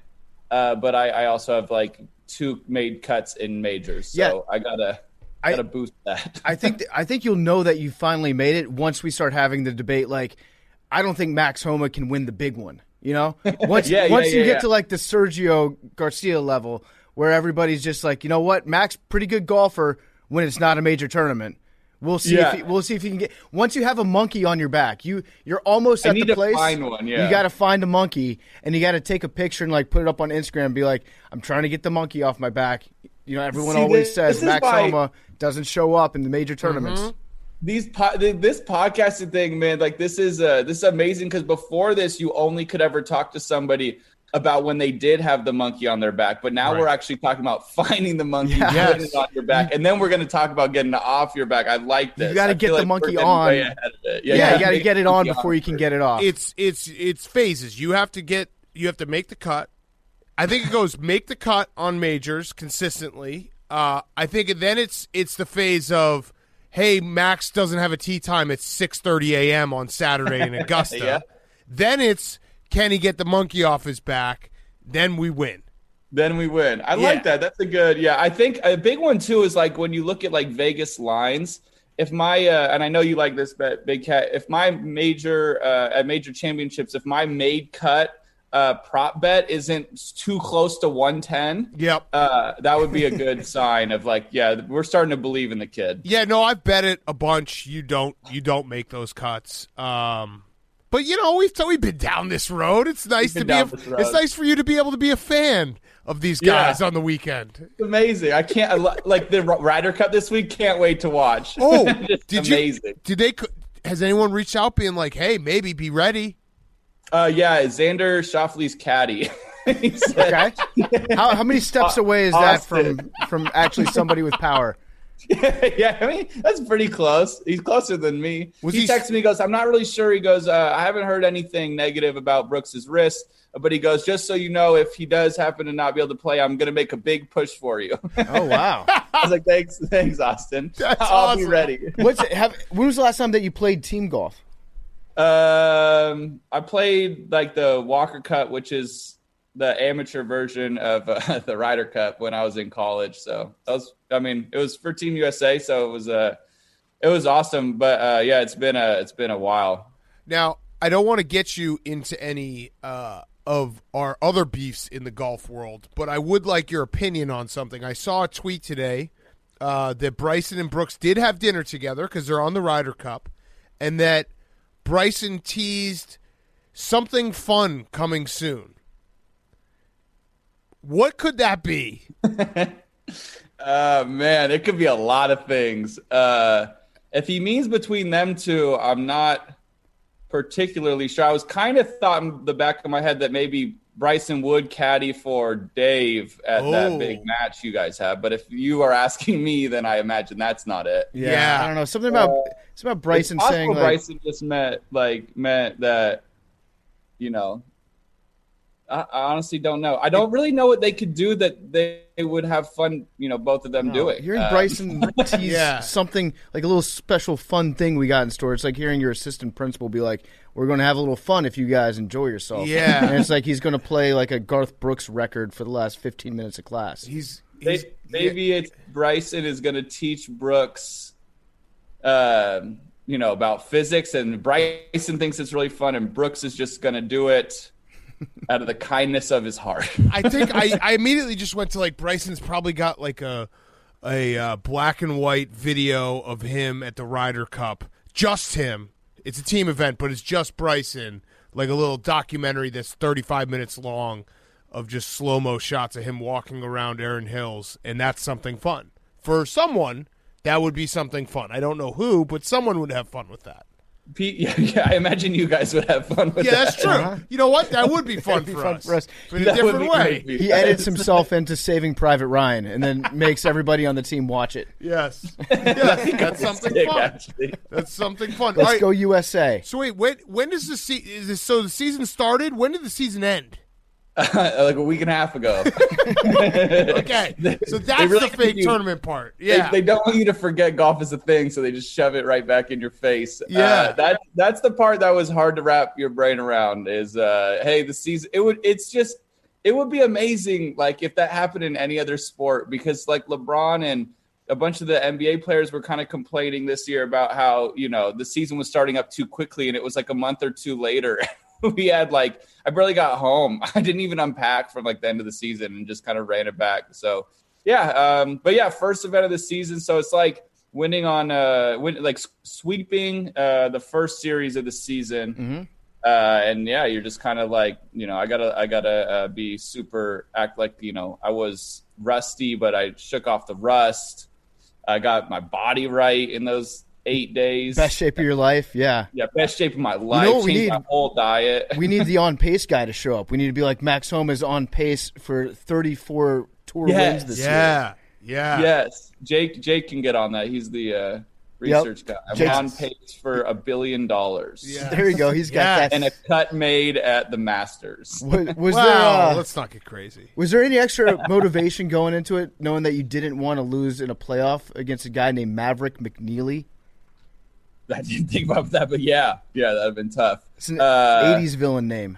S7: But I also have like 2 made cuts in majors, so I gotta boost that.
S3: I think you'll know that you finally made it once we start having the debate. Like, I don't think Max Homa can win the big one. You know, once you get to like the Sergio Garcia level, where everybody's just like, you know what, Max, pretty good golfer when it's not a major tournament. We'll see. We'll see if he can get. Once you have a monkey on your back, you're almost at the place.
S7: Find one,
S3: You got to find a monkey, and you got to take a picture and like put it up on Instagram. And be like, I'm trying to get the monkey off my back. You know, everyone always says Max Homa doesn't show up in the major tournaments.
S7: Mm-hmm. This podcasting thing, man, like this is amazing because before this, you only could ever talk to somebody about when they did have the monkey on their back, but now we're actually talking about finding the monkey, getting it on your back, and then we're going to talk about getting it off your back. I like this.
S3: You got to get the monkey on.
S7: You
S3: got to get it on before you can get it off.
S1: It's phases. You have to make the cut. I think it goes make the cut on majors consistently. I think then it's the phase of, hey, Max doesn't have a tee time at 6:30 a.m. on Saturday in Augusta. Then it's, can he get the monkey off his back? Then we win.
S7: I like that. That's a good, I think a big one too is like when you look at like Vegas lines, if my, and I know you like this bet, Big Cat, if my major, at major championships, if my made cut prop bet isn't too close to 110, that would be a good sign of like, we're starting to believe in the kid.
S1: Yeah, no, I've bet it a bunch. You don't make those cuts. But you know, we've been down this road. It's nice it's nice for you to be able to be a fan of these guys on the weekend.
S7: It's amazing. I can't like the Ryder Cup this week. Can't wait to watch.
S1: Oh, has anyone reached out being like, hey, maybe be ready?
S7: Xander Schauffele's caddy.
S3: Okay. How many steps away is that from actually somebody with power?
S7: I mean, that's pretty close. He's closer than me. He texted me, he goes, I'm not really sure. He goes, I haven't heard anything negative about Brooks's wrist, but he goes, just so you know, if he does happen to not be able to play, I'm going to make a big push for you.
S3: Oh, wow.
S7: I was like, thanks, Austin. I'll be ready.
S3: When was the last time that you played team golf?
S7: I played like the Walker Cup, which is the amateur version of the Ryder Cup when I was in college. So it was for Team USA. So it was awesome, but it's been a while.
S1: Now, I don't want to get you into any of our other beefs in the golf world, but I would like your opinion on something. I saw a tweet today that Bryson and Brooks did have dinner together because they're on the Ryder Cup, and that Bryson teased something fun coming soon. What could that be?
S7: Man, it could be a lot of things. If he means between them two, I'm not particularly sure. I was kind of thought in the back of my head that maybe Bryson would caddy for Dave at that big match you guys have. But if you are asking me, then I imagine that's not it.
S3: Yeah. I don't know. Something about Bryson saying like,
S7: Bryson just meant that, you know, I honestly don't know. I don't really know what they could do that they would have fun, you know, both of them doing.
S3: Hearing Bryson tease something like a little special fun thing we got in store. It's like hearing your assistant principal be like, we're going to have a little fun if you guys enjoy yourself.
S1: Yeah.
S3: And it's like he's going to play like a Garth Brooks record for the last 15 minutes of class.
S7: Maybe it's Bryson is going to teach Brooks, you know, about physics, and Bryson thinks it's really fun, and Brooks is just going to do it out of the kindness of his heart.
S1: I think I immediately just went to like Bryson's probably got like a black and white video of him at the Ryder Cup. Just him. It's a team event, but it's just Bryson. Like a little documentary that's 35 minutes long of just slow-mo shots of him walking around Erin Hills, and that's something fun. For someone, that would be something fun. I don't know who, but someone would have fun with that.
S7: I imagine you guys would have fun with that.
S1: Yeah, that's true. Uh-huh. You know what? That would be fun for us. But in a different way.
S3: He edits himself into Saving Private Ryan and then makes everybody on the team watch it.
S1: Yes. That's something fun. Actually. That's something fun.
S3: Let's go USA.
S1: So wait, when does the season started? When did the season end?
S7: like a week and a half ago.
S1: Okay, so that's
S7: really
S1: the fake
S7: do.
S1: tournament part. Yeah,
S7: They don't want you to forget golf is a thing, so they just shove it right back in your face.
S1: Yeah.
S7: That's the part that was hard to wrap your brain around. Is hey, the season it would be amazing, like if that happened in any other sport, because like LeBron and a bunch of the NBA players were kind of complaining this year about how the season was starting up too quickly, and it was like a month or two later. We had I barely got home. I didn't even unpack from like the end of the season and just kind of ran it back. So but yeah, first event of the season. So it's like winning on sweeping the first series of the season.
S3: Mm-hmm.
S7: And yeah, you're just kind of like, I gotta be super act like, I was rusty, but I shook off the rust. I got my body right in those 8 days.
S3: Best shape of your life, yeah.
S7: Yeah, best shape of my life.
S3: What we
S7: Changed
S3: need?
S7: my whole diet.
S3: We need the on-pace guy to show up. We need to be like Max Homa is on pace for 34 tour wins this year.
S1: Yeah.
S7: Yes, Jake can get on that. He's the research guy. I'm on pace for $1 billion.
S1: Yeah.
S3: There you go. He's got that.
S7: And a cut made at the Masters.
S3: Was
S1: let's not get crazy.
S3: Was there any extra motivation going into it, knowing that you didn't want to lose in a playoff against a guy named Maverick McNeely?
S7: I didn't think about that, but yeah, that'd have been tough.
S3: It's an 80s villain name.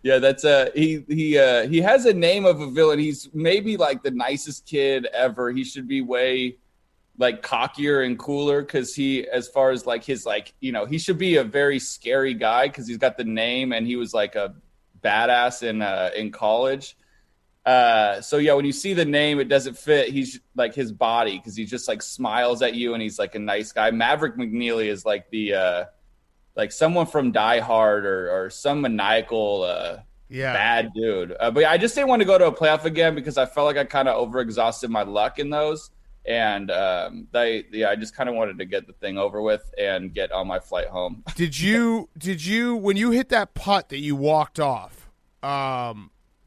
S7: Yeah, that's he has a name of a villain. He's maybe like the nicest kid ever. He should be way like cockier and cooler, because he, as far as like his he should be a very scary guy because he's got the name and he was like a badass in college. So yeah, when you see the name, it doesn't fit. He's like his body, because he just like smiles at you and he's like a nice guy. Maverick McNeely is like the like someone from Die Hard or some maniacal bad dude. But yeah, I just didn't want to go to a playoff again because I felt like I kind of overexhausted my luck in those. And I just kind of wanted to get the thing over with and get on my flight home.
S1: Did you when you hit that putt that you walked off?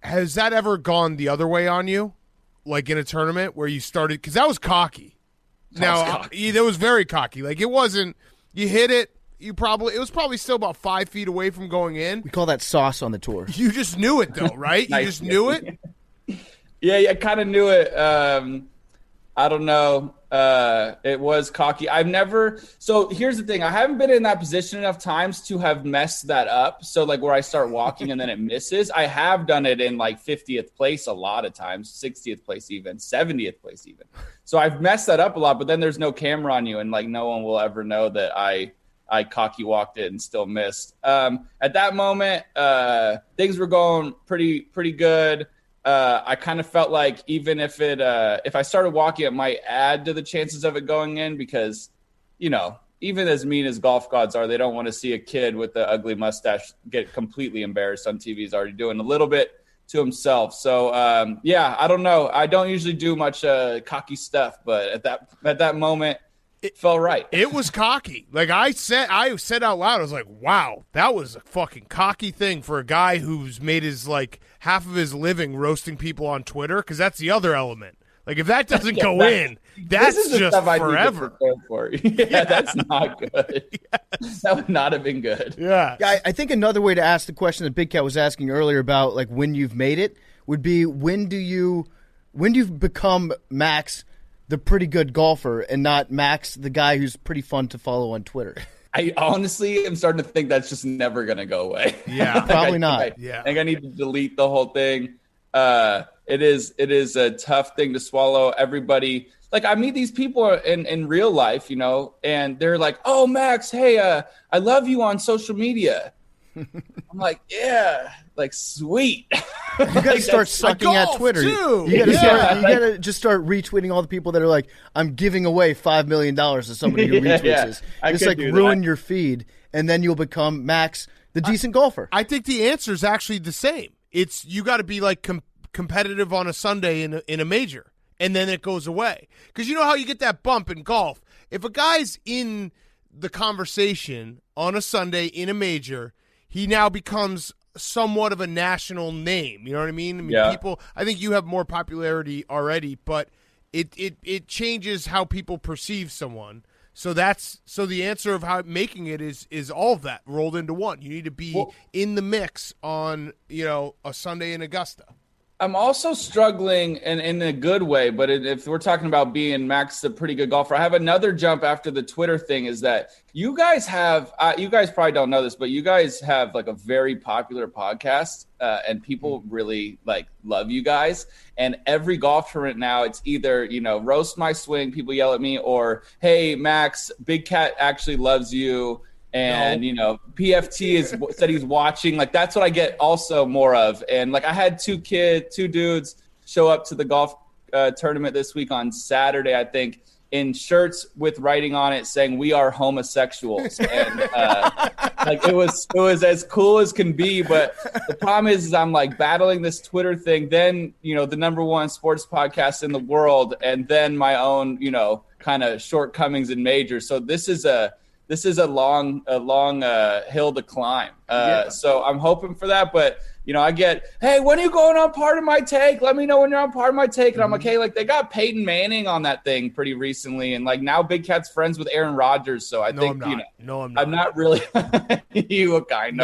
S1: Has that ever gone the other way on you, like in a tournament where you started? Because that was cocky. That was very cocky. Like it wasn't. You hit it. It was probably still about 5 feet away from going in.
S3: We call that sauce on the tour.
S1: You just knew it though, right?
S7: Nice.
S1: You just knew it.
S7: Yeah, I kind of knew it. I don't know. It was cocky. So here's the thing. I haven't been in that position enough times to have messed that up. So like where I start walking and then it misses, I have done it in like 50th place a lot of times, 60th place even, 70th place even. So I've messed that up a lot, but then there's no camera on you and like no one will ever know that I cocky walked it and still missed. At that moment, things were going pretty good. I kind of felt like even if I started walking, it might add to the chances of it going in because, even as mean as golf gods are, they don't want to see a kid with the ugly mustache get completely embarrassed on TV. He's already doing a little bit to himself. So, I don't know. I don't usually do much cocky stuff, but at that moment, it felt right.
S1: It was cocky. Like I said out loud, I was like, wow, that was a fucking cocky thing for a guy who's made his like half of his living roasting people on Twitter, because that's the other element. Like if that doesn't go in, that's just forever.
S7: Yeah, that's not good. Yes. That would not have been good.
S1: Yeah.
S3: I think another way to ask the question that Big Cat was asking earlier about like when you've made it would be when do you become Max the pretty good golfer and not Max the guy who's pretty fun to follow on Twitter?
S7: I honestly am starting to think that's just never going to go away.
S1: Yeah,
S3: probably not.
S7: I think I need to delete the whole thing. It is a tough thing to swallow. Everybody, like I meet these people in real life, and they're like, "Oh, Max, hey, I love you on social media." I'm like, yeah, like sweet.
S3: You got to start sucking at Twitter.
S1: Too.
S3: You got to just start retweeting all the people that are like, I'm giving away $5 million to somebody who retweets this. Just like ruin your feed, and then you'll become Max, the decent golfer.
S1: I think the answer is actually the same. It's you got to be like competitive on a Sunday in a major, and then it goes away. Because you know how you get that bump in golf. If a guy's in the conversation on a Sunday in a major, he now becomes somewhat of a national name. You know what I mean? People, I think you have more popularity already, but it changes how people perceive someone. So the answer of how making it is all of that rolled into one. You need to be in the mix on, a Sunday in Augusta.
S7: I'm also struggling in a good way, but if we're talking about being Max a pretty good golfer, I have another jump after the Twitter thing is that you guys have, you guys probably don't know this, but you guys have like a very popular podcast and people really like love you guys. And every golf tournament now, it's either, roast my swing, people yell at me, or, hey, Max, Big Cat actually loves you. And, PFT said he's watching. Like, that's what I get also more of. And, like, I had two dudes show up to the golf tournament this week on Saturday, I think, in shirts with writing on it saying, "We are homosexuals." And, it was as cool as can be. But the problem is I'm, like, battling this Twitter thing. Then, the number one sports podcast in the world. And then my own, kind of shortcomings and majors. So this is a long hill to climb. So I'm hoping for that. But, I get, hey, when are you going on Part of My Take? Let me know when you're on Part of My Take. And I'm like, hey, like they got Peyton Manning on that thing pretty recently. And like now Big Cat's friends with Aaron Rodgers. So I think,
S1: I'm not.
S7: I'm not really you a guy.
S1: I'm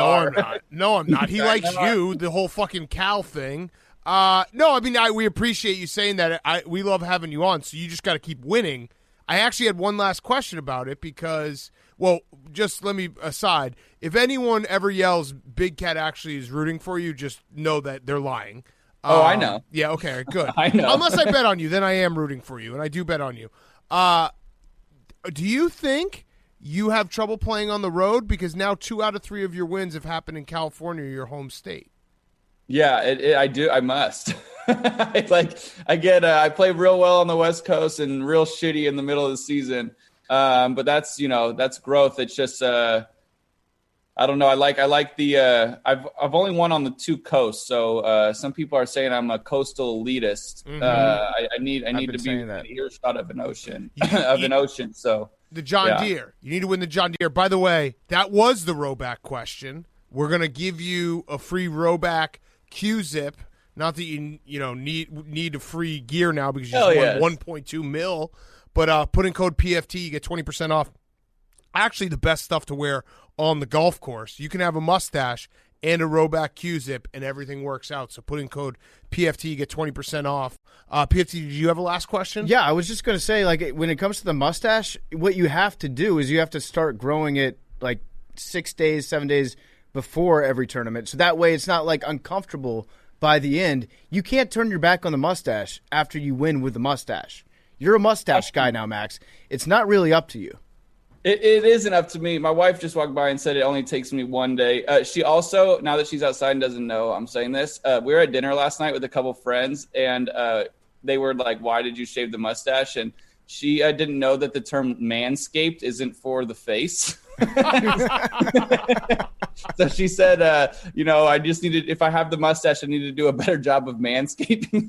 S1: not. He likes you, the whole fucking Cal thing. We appreciate you saying that. We love having you on. So you just got to keep winning. I actually had one last question about it because – well, just let me aside. If anyone ever yells Big Cat actually is rooting for you, just know that they're lying.
S7: I know.
S1: Yeah, okay, good.
S7: I know.
S1: Unless I bet on you, then I am rooting for you, and I do bet on you. Do you think you have trouble playing on the road? Because now 2 out of 3 of your wins have happened in California, your home state.
S7: Yeah, I do. I must. I play real well on the West Coast and real shitty in the middle of the season. But that's growth. It's just, I don't know. I like the, I've only won on the 2 coasts. So, some people are saying I'm a coastal elitist.
S1: Mm-hmm.
S7: I need to be an earshot of an ocean, So
S1: the John Deere, you need to win the John Deere. By the way, that was the rowback question. We're going to give you a free rowback Q-zip. Not that you need a free gear now because you just won 1.2 mil. But put in code PFT, you get 20% off. Actually, the best stuff to wear on the golf course. You can have a mustache and a rowback Q-zip, and everything works out. So put in code PFT, you get 20% off. PFT, did you have a last question?
S3: Yeah, I was just going to say, like, when it comes to the mustache, what you have to do is you have to start growing it, like, 6 days, 7 days before every tournament. So that way it's not, like, uncomfortable by the end. You can't turn your back on the mustache after you win with the mustache. You're a mustache guy now, Max. It's not really up to you.
S7: It isn't up to me. My wife just walked by and said it only takes me 1 day. She also, now that she's outside and doesn't know I'm saying this, we were at dinner last night with a couple friends, and they were like, why did you shave the mustache? And she didn't know that the term manscaped isn't for the face. So she said, I just needed, if I have the mustache, I need to do a better job of manscaping.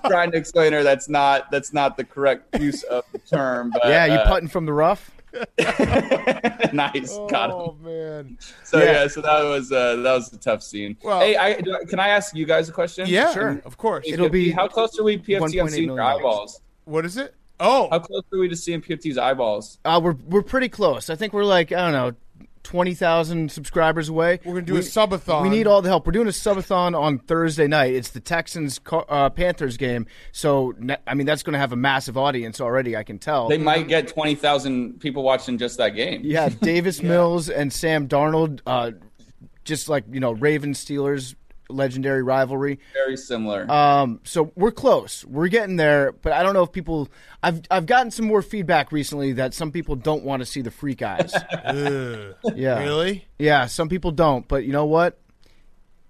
S7: Trying to explain her that's not the correct use of the term. But,
S3: you putting from the rough?
S7: Nice. Got him.
S1: Oh, man.
S7: So, so that was a tough scene. Well, hey, can I ask you guys a question?
S1: Yeah, sure. Of course.
S3: It'll be
S7: how close are we, PFT, on seeing your eyeballs?
S1: What is it? Oh.
S7: How close are we to seeing PFT's eyeballs?
S3: We're pretty close. I think we're like, I don't know, 20,000 subscribers away.
S1: We're going to do a subathon.
S3: We need all the help. We're doing a subathon on Thursday night. It's the Texans-Panthers game. So, I mean, that's going to have a massive audience already, I can tell.
S7: They might get 20,000 people watching just that game.
S3: Yeah, Davis Mills and Sam Darnold, just like, Ravens-Steelers, legendary rivalry.
S7: Very similar.
S3: So we're close. We're getting there, but I don't know if people – I've gotten some more feedback recently that some people don't want to see the freak eyes. Yeah.
S1: Really?
S3: Yeah, some people don't, but you know what?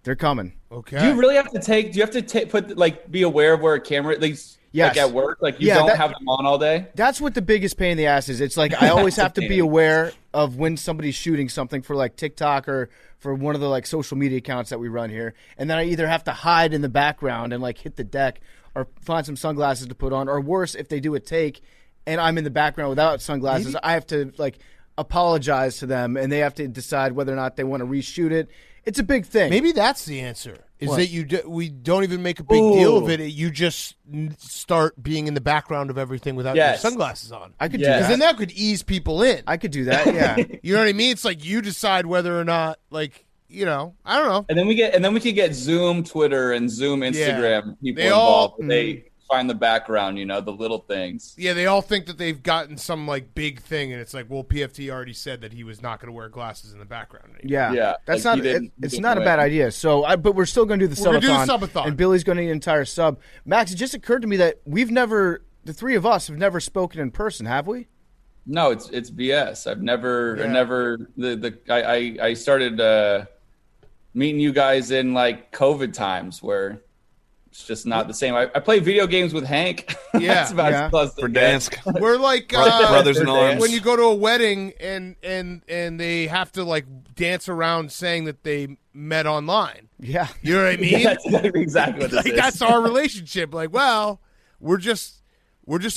S3: They're coming.
S1: Okay.
S7: Do you really have to be aware of where a camera, at least like at work? Like you don't have them on all day?
S3: That's what the biggest pain in the ass is. It's like I always have to be aware of when somebody's shooting something for like TikTok or for one of the like social media accounts that we run here. And then I either have to hide in the background and like hit the deck or find some sunglasses to put on. Or worse, if they do a take and I'm in the background without sunglasses, I have to like apologize to them and they have to decide whether or not they want to reshoot it. It's a big thing.
S1: Maybe that's the answer. Is
S3: What?
S1: that we don't even make a big deal of it. You just start being in the background of everything without your sunglasses on.
S3: I could do
S1: Because
S3: that.
S1: then that could ease people in.
S3: I could do that. Yeah.
S1: You know what I mean? It's like you decide whether or not, like, you know, I don't know.
S7: And then we could get Zoom Twitter and Zoom Instagram people
S1: They all-
S7: involved. They find the background, you know, the little things.
S1: Yeah, they all think that they've gotten some like big thing, and it's like, well, PFT already said that he was not going to wear glasses in the background anymore.
S3: Yeah. That's
S7: like
S3: not.
S7: he didn't
S3: It's
S7: do
S3: not a
S7: it.
S3: bad idea. So, but we're still going to do the
S1: We're gonna do the
S3: subathon,
S1: subathon.
S3: and Billy's going to eat an entire sub. Max, it just occurred to me that the three of us have never spoken in person, have we?
S7: No, it's BS. I started meeting you guys in like COVID times where it's just not the same. I play video games with Hank.
S1: Yeah.
S7: That's about
S3: Yeah.
S7: as close to
S4: Verdansk.
S1: We're like
S4: Brothers in arms.
S1: when you go to a wedding and they have to like dance around saying that they met online.
S3: Yeah.
S1: You know what I mean?
S7: That's exactly what this
S1: Like
S7: is.
S1: that's our relationship. Like, well, we're just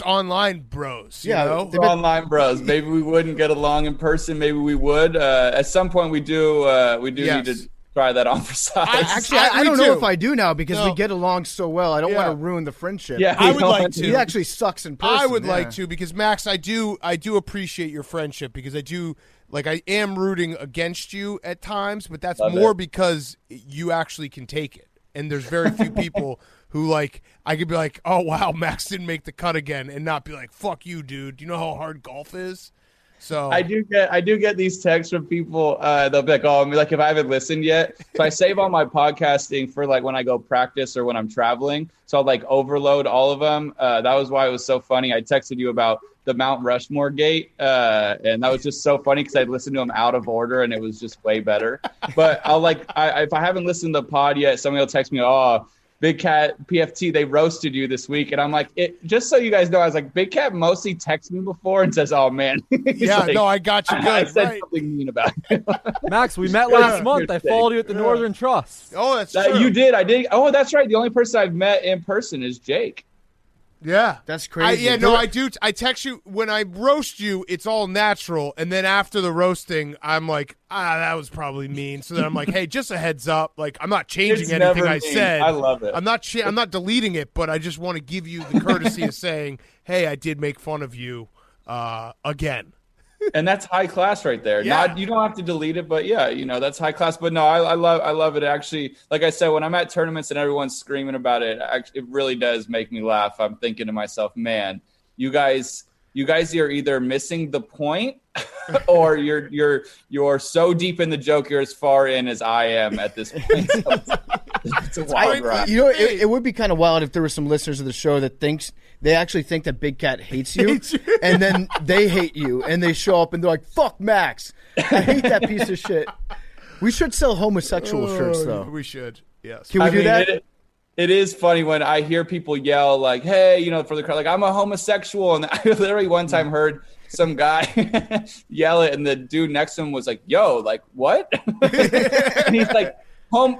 S1: online bros.
S3: Yeah,
S1: You know?
S3: they've
S7: We're online bros. Maybe we wouldn't get along in person. Maybe we would. At some point, we do.
S1: Yes.
S7: Need to try that on for size.
S3: Actually,
S1: I
S3: I don't know
S1: too.
S3: if I do now because
S1: No.
S3: we get along so well. I don't
S1: Yeah.
S3: want to ruin the friendship.
S7: Yeah,
S1: I
S7: we
S1: would
S7: don't
S1: like
S7: want
S1: to.
S3: He actually sucks in person.
S1: I would
S3: yeah.
S1: like to because Max, I do appreciate your friendship because I am rooting against you at times, but that's
S7: Love
S1: more
S7: it.
S1: because you actually can take it. And there's very few people who like I could be like, oh wow, Max didn't make the cut again, and not be like, fuck you, dude. Do you know how hard golf is? So
S7: I do get these texts from people. They'll be like, "Oh, I mean, like if I haven't listened yet." So I save all my podcasting for like when I go practice or when I'm traveling. So I'll like overload all of them. That was why it was so funny. I texted you about the Mount Rushmore gate, and that was just so funny because I listened to them out of order, and it was just way better. But I'll like, if I haven't listened to the pod yet, somebody will text me, "Oh, Big Cat PFT, they roasted you this week," and I'm like, just so you guys know, I was like, Big Cat mostly texts me before and says, "Oh man, He's
S1: yeah,
S7: like,
S1: no, I got you good.
S7: I said
S1: right.
S7: something mean about it."
S5: Max, we met last month. I followed you at the Northern Trust.
S1: Oh, that's true.
S7: You did. I did. Oh, that's right. The only person I've met in person is Jake.
S1: Yeah,
S3: That's crazy.
S1: I do. I text you when I roast you. It's all natural, and then after the roasting, I'm like, that was probably mean. So then I'm like, hey, just a heads up. Like, I'm not changing
S7: It's
S1: anything
S7: never
S1: I
S7: mean.
S1: said.
S7: I love it.
S1: I'm not deleting it, but I just want to give you the courtesy of saying, hey, I did make fun of you again.
S7: And that's high class right there.
S1: Yeah.
S7: You don't have to delete it, but yeah, that's high class. But no, I love it. Actually, like I said, when I'm at tournaments and everyone's screaming about it, it really does make me laugh. I'm thinking to myself, man, you guys are either missing the point or you're so deep in the joke, you're as far in as I am at this point. So it's a wild ride.
S3: It would be kind of wild if there were some listeners of the show that they actually think that Big Cat hates you, and then they hate you, and they show up and they're like, "Fuck Max, I hate that piece of shit." We should sell homosexual shirts, though.
S1: We should. Yes.
S3: Can we do that?
S7: It is funny when I hear people yell like, "Hey, for the crowd, like I'm a homosexual," and I literally one time heard some guy yell it, and the dude next to him was like, "Yo, like what?" And he's like, home,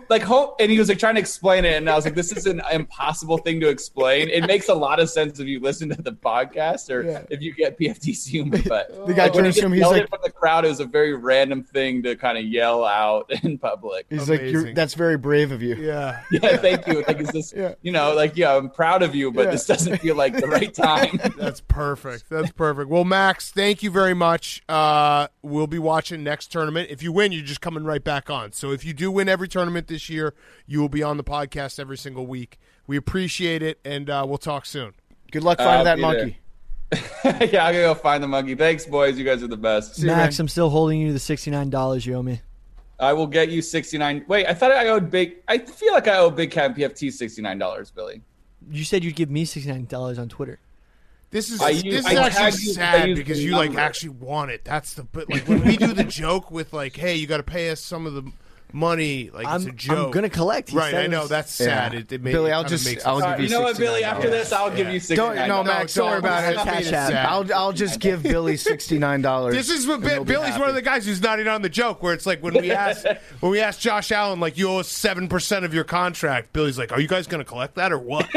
S7: and he was like trying to explain it, and I was like, "This is an impossible thing to explain." It makes a lot of sense if you listen to the podcast or if you get PFT's humor, but
S3: The guy
S7: when he
S3: turns to him, he's
S7: yelled
S3: like,
S7: it from the crowd, it was a very random thing to kind of yell out in public.
S3: he's
S1: Amazing.
S3: like, "That's very brave of you."
S1: Yeah.
S7: Yeah, thank you. Like, is this, I'm proud of you, but this doesn't feel like the right time.
S1: That's perfect. That's perfect. Well, Max, thank you very much. We'll be watching next tournament. If you win, you're just coming right back on. So if you do win every tournament this year, you will be on the podcast every single week. We appreciate it, and we'll talk soon.
S3: Good luck finding that
S7: be
S3: monkey.
S7: Yeah, I'm gonna go find the monkey. Thanks, boys. You guys are the best.
S6: Max, I'm still holding you to the $69 you owe me.
S7: I will get you 69. Wait, I thought I owed Big. I feel like I owe Big Cat and PFT $69, Billy.
S6: You said you'd give me $69 on Twitter.
S1: This is
S7: I
S1: actually
S7: tagged you- I
S1: sad
S7: used
S1: because
S7: the
S1: you
S7: number.
S1: actually want it. That's the but like when we do the joke with like, hey, you got to pay us some of the money. Like it's a joke.
S6: I'm gonna collect. He
S1: Right,
S6: says.
S1: I know that's sad.
S3: Yeah.
S1: It
S3: Billy,
S1: it
S3: I'll
S1: kinda
S3: just-
S1: makes
S3: I'll
S1: it
S3: give you
S7: You know what, Billy?
S3: $69.
S7: After this, I'll give you 69.
S3: No, Max, don't worry about it.
S1: Don't
S6: Cash
S1: be
S6: app.
S1: sad.
S3: I'll just give Billy $69.
S1: This is what
S3: and he'll be
S1: Billy's
S3: happy.
S1: one of the guys who's not in on the joke. Where it's like when we asked Josh Allen, like you owe us 7% of your contract. Billy's like, are you guys going to collect that or what?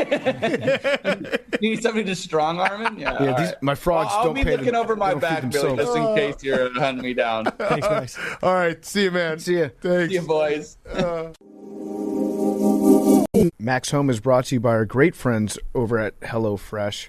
S7: You need somebody to strong arm him? Yeah.
S3: Yeah,
S7: all
S3: these,
S7: right.
S3: my frogs
S7: I'll
S3: don't
S7: be
S3: pay
S7: looking over my
S3: they don't feed
S7: back, Billy,
S3: themselves.
S7: just in case you're hunting me down.
S6: Thanks, Max.
S1: All right, see you, man.
S3: See ya.
S1: Thanks.
S7: See you, boys.
S3: Max Homa is brought to you by our great friends over at HelloFresh.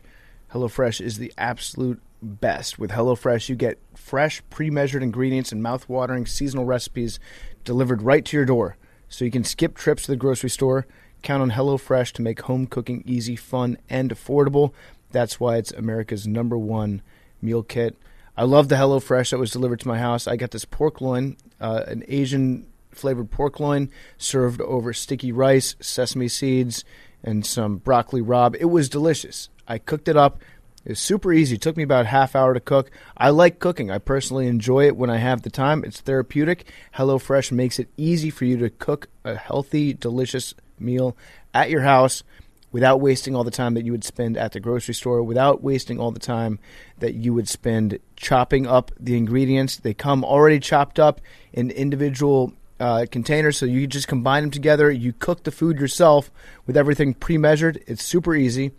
S3: HelloFresh is the absolute best. With HelloFresh, you get fresh, pre-measured ingredients and mouth-watering seasonal recipes delivered right to your door. So you can skip trips to the grocery store. Count on HelloFresh to make home cooking easy, fun, and affordable. That's why it's America's #1 meal kit. I love the HelloFresh that was delivered to my house. I got this pork loin, an Asian-flavored pork loin, served over sticky rice, sesame seeds, and some broccoli rabe. It was delicious. I cooked it up. It was super easy. It took me about a half hour to cook. I like cooking. I personally enjoy it when I have the time. It's therapeutic. HelloFresh makes it easy for you to cook a healthy, delicious meal at your house without wasting all the time that you would spend at the grocery store, without wasting all the time that you would spend chopping up the ingredients. They come already chopped up in individual containers, so you just combine them together. You cook the food yourself with everything pre-measured. It's super easy.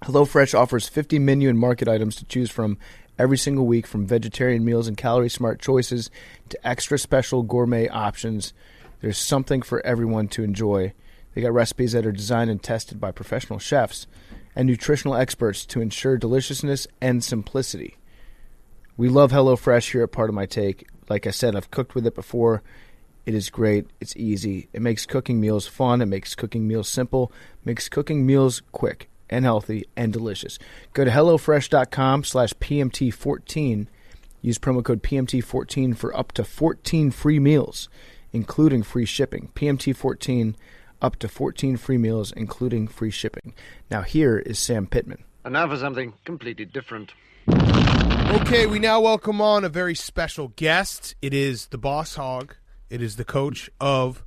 S3: HelloFresh offers 50 menu and market items to choose from every single week, from vegetarian meals and calorie-smart choices to extra special gourmet options. There's something for everyone to enjoy. They got recipes that are designed and tested by professional chefs and nutritional experts to ensure deliciousness and simplicity. We love HelloFresh here at Part of My Take. Like I said, I've cooked with it before. It is great. It's easy. It makes cooking meals fun. It makes cooking meals simple. It makes cooking meals quick and healthy and delicious. Go to HelloFresh.com/PMT14. Use promo code PMT14 for up to 14 free meals, including free shipping. PMT14, up to 14 free meals, including free shipping. Now here is Sam Pittman.
S8: And now for something completely different.
S1: Okay, we now welcome on a very special guest. It is the boss hog. It is the coach of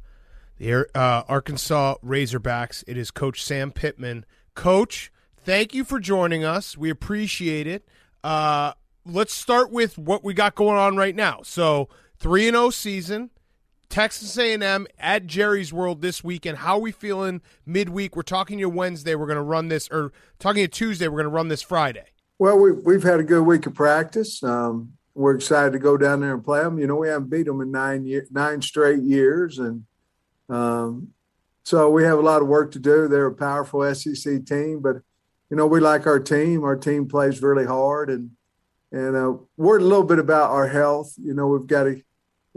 S1: the Arkansas Razorbacks. It is Coach Sam Pittman. Coach, thank you for joining us. We appreciate it. Let's start with what we got going on right now. So 3-0 season, Texas A&M at Jerry's World this weekend. How are we feeling midweek? We're talking to you Wednesday. We're going to run this, or talking to you Tuesday. We're going to run this Friday.
S9: Well, we've had a good week of practice. We're excited to go down there and play them. You know, we haven't beat them in 9 straight years, and so we have a lot of work to do. They're a powerful SEC team, but, you know, we like our team. Our team plays really hard, and we're a little bit about our health. You know, we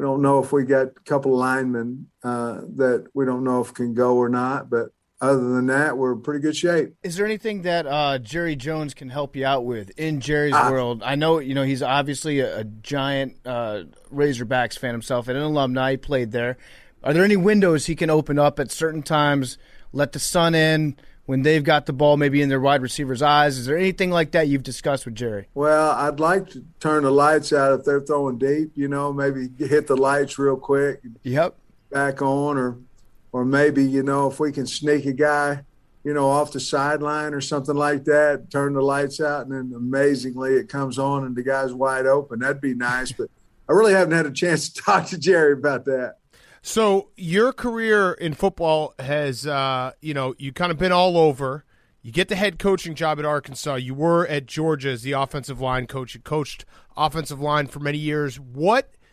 S9: don't know if we got a couple of linemen that we don't know if can go or not, but other than that, we're in pretty good shape.
S3: Is there anything that Jerry Jones can help you out with in Jerry's world? I know, you know, he's obviously a giant Razorbacks fan himself and an alumni. He played there. Are there any windows he can open up at certain times, let the sun in when they've got the ball maybe in their wide receivers' eyes? Is there anything like that you've discussed with Jerry?
S9: Well, I'd like to turn the lights out if they're throwing deep, you know, maybe hit the lights real quick.
S3: Yep.
S9: Back on, or maybe, you know, if we can sneak a guy, you know, off the sideline or something like that, turn the lights out, and then amazingly it comes on and the guy's wide open. That'd be nice, but I really haven't had a chance to talk to Jerry about that.
S1: So your career in football has, you know, you kind of been all over. You get the head coaching job at Arkansas. You were at Georgia as the offensive line coach. You coached offensive line for many years.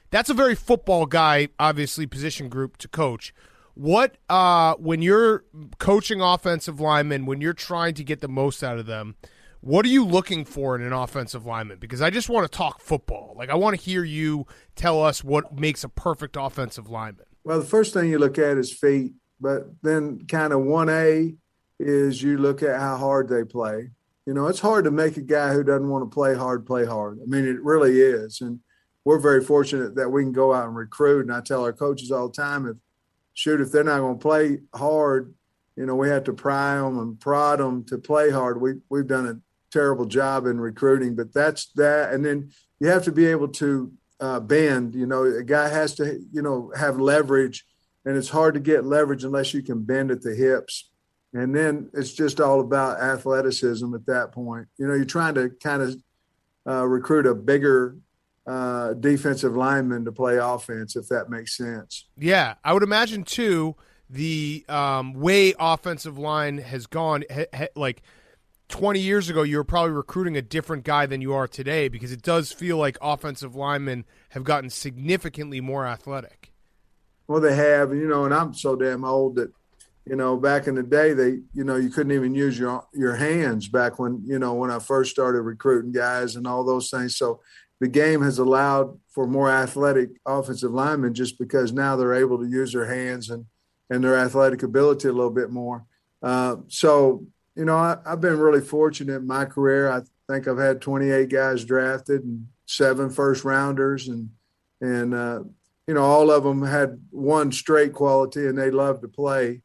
S1: That's a very football guy, obviously, position group to coach. What, when you're coaching offensive linemen, when you're trying to get the most out of them, what are you looking for in an offensive lineman? Because I just want to talk football. Like, I want to hear you tell us what makes a perfect offensive lineman.
S9: Well, the first thing you look at is feet, but then kind of 1A is you look at how hard they play. You know, it's hard to make a guy who doesn't want to play hard. I mean, it really is. And we're very fortunate that we can go out and recruit. And I tell our coaches all the time, if they're not going to play hard, you know, we have to pry them and prod them to play hard. We've done a terrible job in recruiting, but that's that. And then you have to be able to bend. You know, a guy has to, you know, have leverage, and it's hard to get leverage unless you can bend at the hips. And then it's just all about athleticism at that point. You know, you're trying to kind of recruit a bigger defensive lineman to play offense, if that makes sense.
S1: Yeah, I would imagine, too, the way offensive line has gone, like 20 years ago, you were probably recruiting a different guy than you are today, because it does feel like offensive linemen have gotten significantly more athletic.
S9: Well, they have, and I'm so damn old that, back in the day, you couldn't even use your hands back when, when I first started recruiting guys and all those things. So the game has allowed for more athletic offensive linemen just because now they're able to use their hands and their athletic ability a little bit more. So, I've been really fortunate in my career. I think I've had 28 guys drafted and 7 first rounders and all of them had one straight quality and they love to play.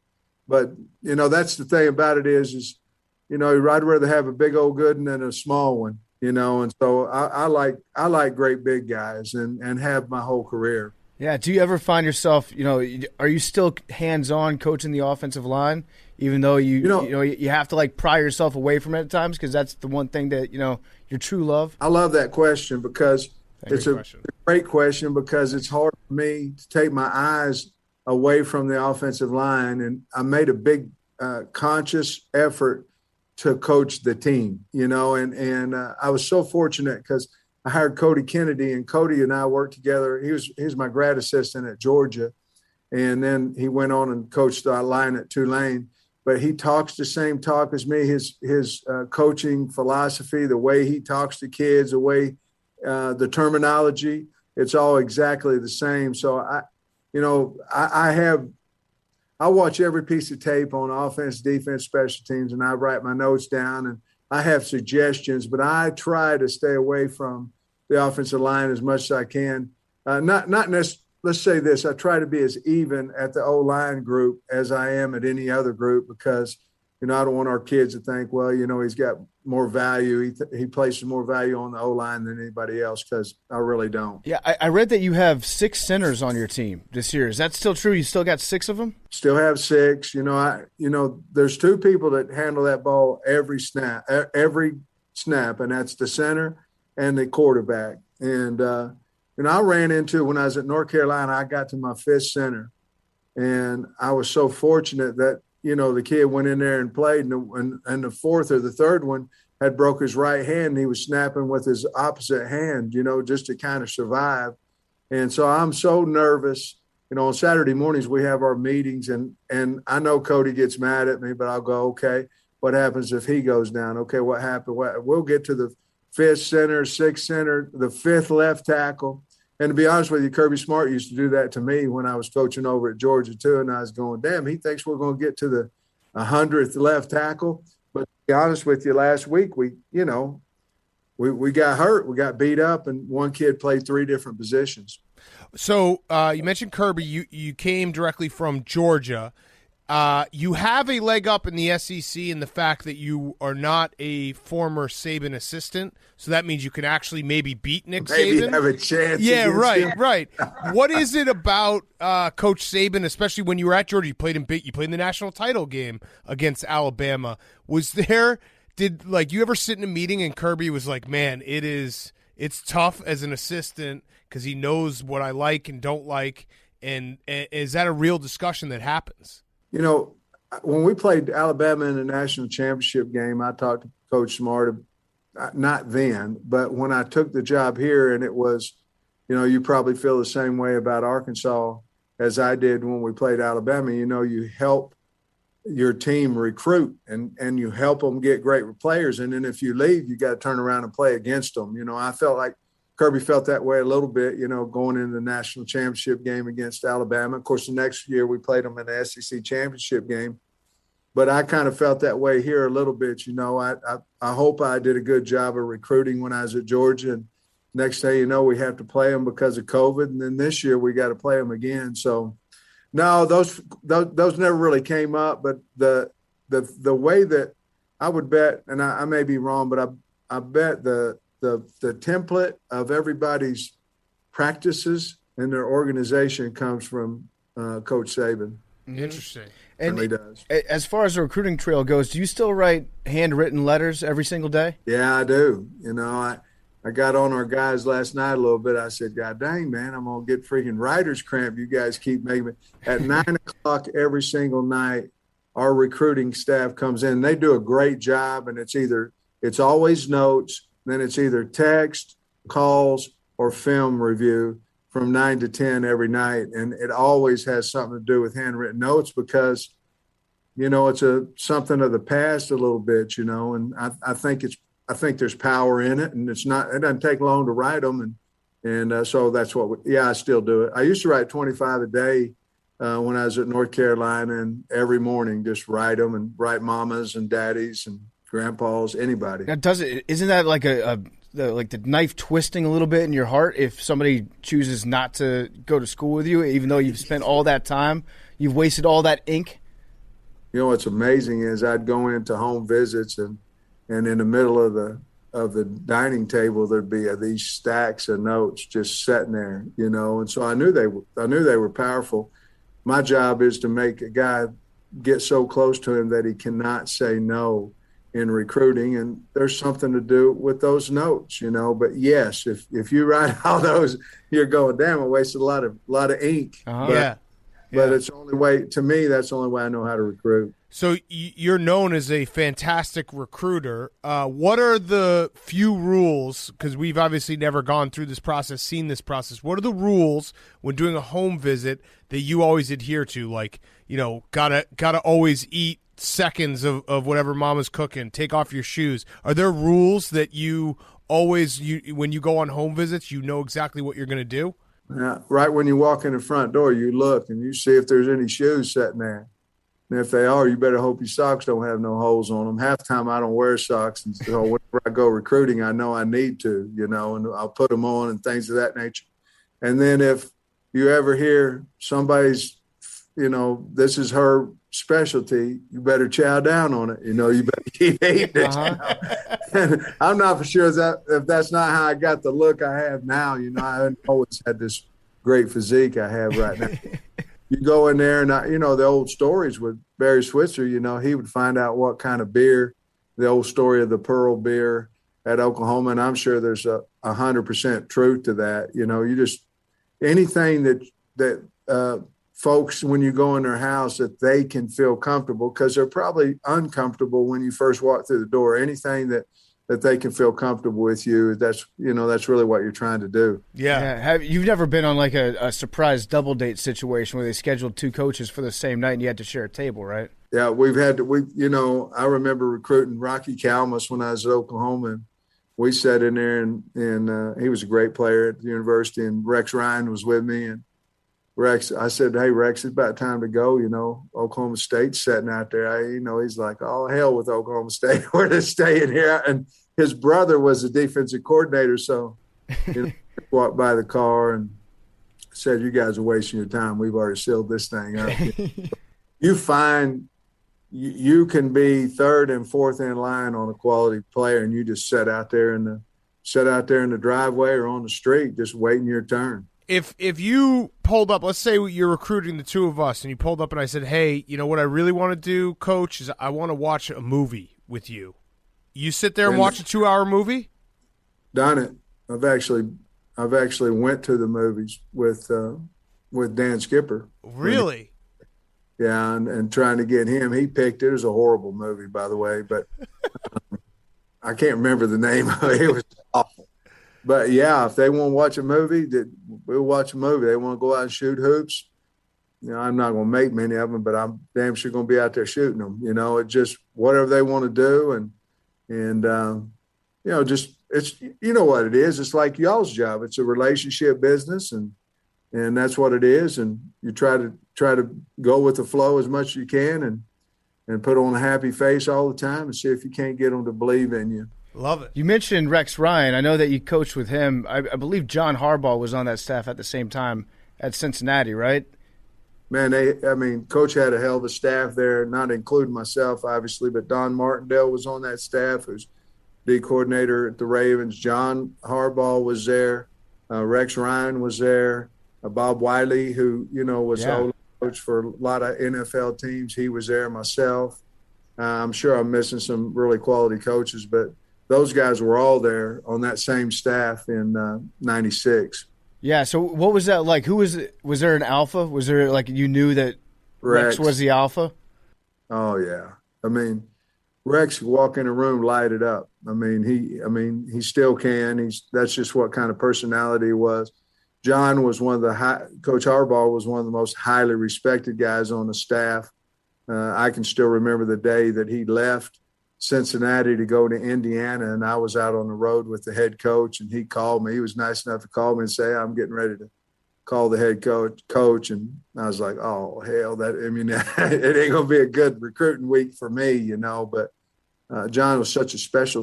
S9: But, that's the thing about it is I'd rather have a big old good one than a small one, and so I like great big guys and have my whole career.
S3: Yeah. Do you ever find yourself, are you still hands-on coaching the offensive line, even though you have to like pry yourself away from it at times? Because that's the one thing that, your true love.
S9: I love that question because it's a great question because it's hard for me to take my eyes away from the offensive line. And I made a big conscious effort to coach the team, and I was so fortunate because I hired Cody Kennedy, and Cody and I worked together. He was my grad assistant at Georgia, and then he went on and coached the line at Tulane. But he talks the same talk as me. His coaching philosophy, the way he talks to kids, the way the terminology, it's all exactly the same. So I watch every piece of tape on offense, defense, special teams, and I write my notes down and I have suggestions, but I try to stay away from the offensive line as much as I can. Not necessarily. Let's say this, I try to be as even at the O-line group as I am at any other group because, I don't want our kids to think, well, he's got more value. He places more value on the O-line than anybody else because I really don't.
S3: Yeah, I read that you have 6 centers on your team this year. Is that still true? You still got 6 of them?
S9: Still have 6. There's 2 people that handle that ball every snap, and that's the center and the quarterback. And, I ran into when I was at North Carolina, I got to my 5th center, and I was so fortunate that, the kid went in there and played, and the 4th or the 3rd one had broke his right hand, and he was snapping with his opposite hand, just to kind of survive. And so I'm so nervous. On Saturday mornings we have our meetings, and I know Cody gets mad at me, but I'll go, okay, what happens if he goes down? Okay, what happened? We'll get to the 5th center, 6th center, the 5th left tackle. And to be honest with you, Kirby Smart used to do that to me when I was coaching over at Georgia too. And I was going, damn, he thinks we're going to get to the 100th left tackle. But to be honest with you, last week we got hurt. We got beat up, and one kid played 3 different positions.
S1: So you mentioned Kirby. You came directly from Georgia. You have a leg up in the SEC in the fact that you are not a former Saban assistant, so that means you can actually maybe beat Nick Saban.
S9: Maybe have a chance.
S1: Yeah,
S9: right.
S1: What is it about Coach Saban, especially when you were at Georgia? You played in the national title game against Alabama. Did you ever sit in a meeting and Kirby was like, "Man, it's tough as an assistant because he knows what I like and don't like," and is that a real discussion that happens?
S9: When we played Alabama in the national championship game, I talked to Coach Smart, not then, but when I took the job here, and it was, you probably feel the same way about Arkansas as I did when we played Alabama. You help your team recruit and you help them get great players. And then if you leave, you got to turn around and play against them. I felt like Kirby felt that way a little bit, going into the national championship game against Alabama. Of course, the next year we played them in the SEC championship game. But I kind of felt that way here a little bit. I hope I did a good job of recruiting when I was at Georgia. And next thing you know, we have to play them because of COVID. And then this year we got to play them again. So, no, those never really came up. But the way that I would bet, and I may be wrong, but I bet the template of everybody's practices and their organization comes from Coach Saban.
S1: Interesting.
S3: And
S9: really does.
S3: As far as the recruiting trail goes, do you still write handwritten letters every single day?
S9: Yeah, I do. I got on our guys last night a little bit. I said, God dang, man, I'm going to get freaking writer's cramp. You guys keep making me. At 9 o'clock every single night, our recruiting staff comes in. They do a great job, and it's always notes. Then it's either text, calls, or film review. from 9 to 10 every night. And it always has something to do with handwritten notes because, it's something of the past a little bit, and I think there's power in it, and it doesn't take long to write them. And so that's I still do it. I used to write 25 a day when I was at North Carolina, and every morning just write them and write mamas and daddies and grandpas, anybody.
S3: Now, isn't that like the knife twisting a little bit in your heart if somebody chooses not to go to school with you, even though you've spent all that time, you've wasted all that ink?
S9: What's amazing is I'd go into home visits and in the middle of the dining table there'd be these stacks of notes just sitting there, and so I knew they were powerful. My job is to make a guy get so close to him that he cannot say no in recruiting, and there's something to do with those notes, But yes, if you write all those, you're going, damn, I wasted a lot of ink.
S1: Uh-huh.
S9: But it's the only way, to me, that's the only way I know how to recruit.
S1: So you're known as a fantastic recruiter. What are the few rules, because we've obviously never gone through this process, seen this process, what are the rules when doing a home visit that you always adhere to? Like, gotta always eat seconds of whatever mama's cooking, take off your shoes. Are there rules that you always, when you go on home visits, you know exactly what you're going to do?
S9: Right when you walk in the front door, you look and you see if there's any shoes sitting there. And if they are, you better hope your socks don't have no holes on them. Half the time I don't wear socks. And so whenever I go recruiting, I know I need to, and I'll put them on and things of that nature. And then if you ever hear somebody's, this is her specialty, you better chow down on it. You better keep eating it.
S3: Uh-huh.
S9: And I'm not for sure if that's not how I got the look I have now. I haven't always had this great physique I have right now. You go in there and, the old stories with Barry Switzer, he would find out what kind of beer, the old story of the Pearl beer at Oklahoma. And I'm sure there's 100% truth to that. You just, anything that folks, when you go in their house, that they can feel comfortable, because they're probably uncomfortable when you first walk through the door. Anything that they can feel comfortable with you, that's really what you're trying to do.
S1: Yeah.
S3: You've never been on like a surprise double date situation where they scheduled two coaches for the same night and you had to share a table, right?
S9: Yeah, I remember recruiting Rocky Kalmus when I was at Oklahoma, and we sat in there and he was a great player at the university, and Rex Ryan was with me, and Rex, I said, hey, Rex, it's about time to go. Oklahoma State's sitting out there. He's like, oh, hell with Oklahoma State. We're just staying here. And his brother was the defensive coordinator. So walked by the car and said, you guys are wasting your time. We've already sealed this thing up. You find you can be third and fourth in line on a quality player, and you just sit out there in the driveway or on the street just waiting your turn.
S1: If you pulled up, let's say you're recruiting the two of us, and you pulled up and I said, hey, what I really want to do, Coach, is I want to watch a movie with you. You sit there and watch a 2-hour movie?
S9: Done it. I've actually went to the movies with Dan Skipper.
S1: Really?
S9: Yeah, and trying to get him. He picked it. It was a horrible movie, by the way, but I can't remember the name of it. It was awful. But, yeah, if they want to watch a movie, we'll watch a movie. They want to go out and shoot hoops. I'm not going to make many of them, but I'm damn sure going to be out there shooting them. It just whatever they want to do. And just it's what it is. It's like y'all's job. It's a relationship business, and that's what it is. And you try to go with the flow as much as you can and put on a happy face all the time and see if you can't get them to believe in you.
S1: Love it.
S3: You mentioned Rex Ryan. I know that you coached with him. I believe John Harbaugh was on that staff at the same time at Cincinnati, right?
S9: Man, Coach had a hell of a staff there, not including myself, obviously, but Don Martindale was on that staff, who's D coordinator at the Ravens. John Harbaugh was there. Rex Ryan was there. Bob Wiley, who, was the coach for a lot of NFL teams. He was there, myself. I'm sure I'm missing some really quality coaches, but those guys were all there on that same staff in 96.
S3: Yeah, so what was that like? Who was it? Was there an alpha? Was there you knew that Rex was the alpha?
S9: Oh yeah. Rex walk in a room, light it up. He still can. That's just what kind of personality he was. John was Coach Harbaugh was one of the most highly respected guys on the staff. I can still remember the day that he left Cincinnati to go to Indiana, and I was out on the road with the head coach, and he called me. He was nice enough to call me and say, I'm getting ready to call the head coach. And I was like, oh, hell, it ain't going to be a good recruiting week for me, but John was such a special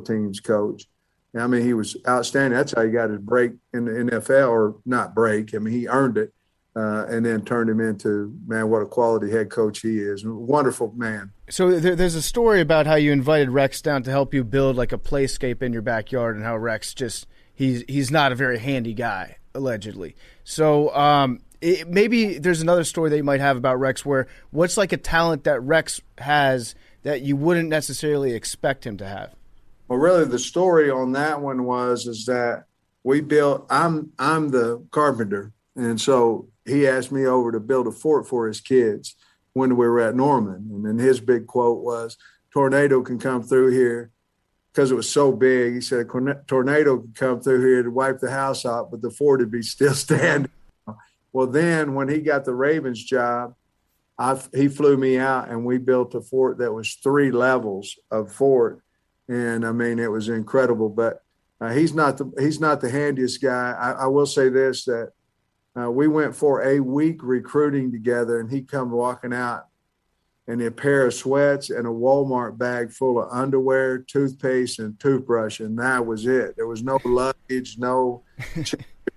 S9: teams coach. I mean, he was outstanding. That's how he got his break in the NFL, or not break. I mean, he earned it, and then turned him into, man, what a quality head coach he is. Wonderful man.
S3: So there's a story about how you invited Rex down to help you build like a playscape in your backyard, and how Rex he's not a very handy guy, allegedly. So maybe there's another story that you might have about Rex what's like a talent that Rex has that you wouldn't necessarily expect him to have?
S9: Well, really, the story on that one is that we built. I'm the carpenter, and so he asked me over to build a fort for his kids when we were at Norman. And then his big quote was, "Tornado can come through here," because it was so big. He said, "Tornado can come through here to wipe the house out, but the fort would be still standing." Well, then when he got the Ravens job, he flew me out, and we built a fort that was 3 levels of fort. And I mean, it was incredible, but he's not the handiest guy. I will say this, that we went for a week recruiting together, and he come walking out in a pair of sweats and a Walmart bag full of underwear, toothpaste, and toothbrush. And that was it. There was no luggage, no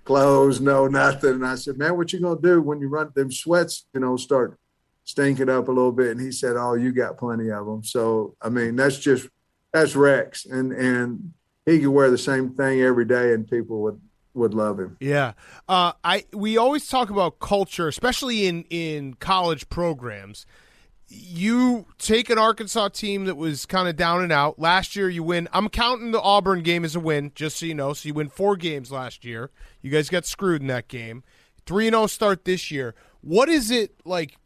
S9: clothes, no nothing. And I said, man, what you going to do when you run them sweats, start stinking up a little bit? And he said, oh, you got plenty of them. So, I mean, that's Rex, and he could wear the same thing every day, and people would love him.
S1: Yeah, we always talk about culture, especially in college programs. You take an Arkansas team that was kind of down and out. Last year, you win. I'm counting the Auburn game as a win, just so you know. So you win 4 games last year. You guys got screwed in that game. 3-0 start this year. What is it like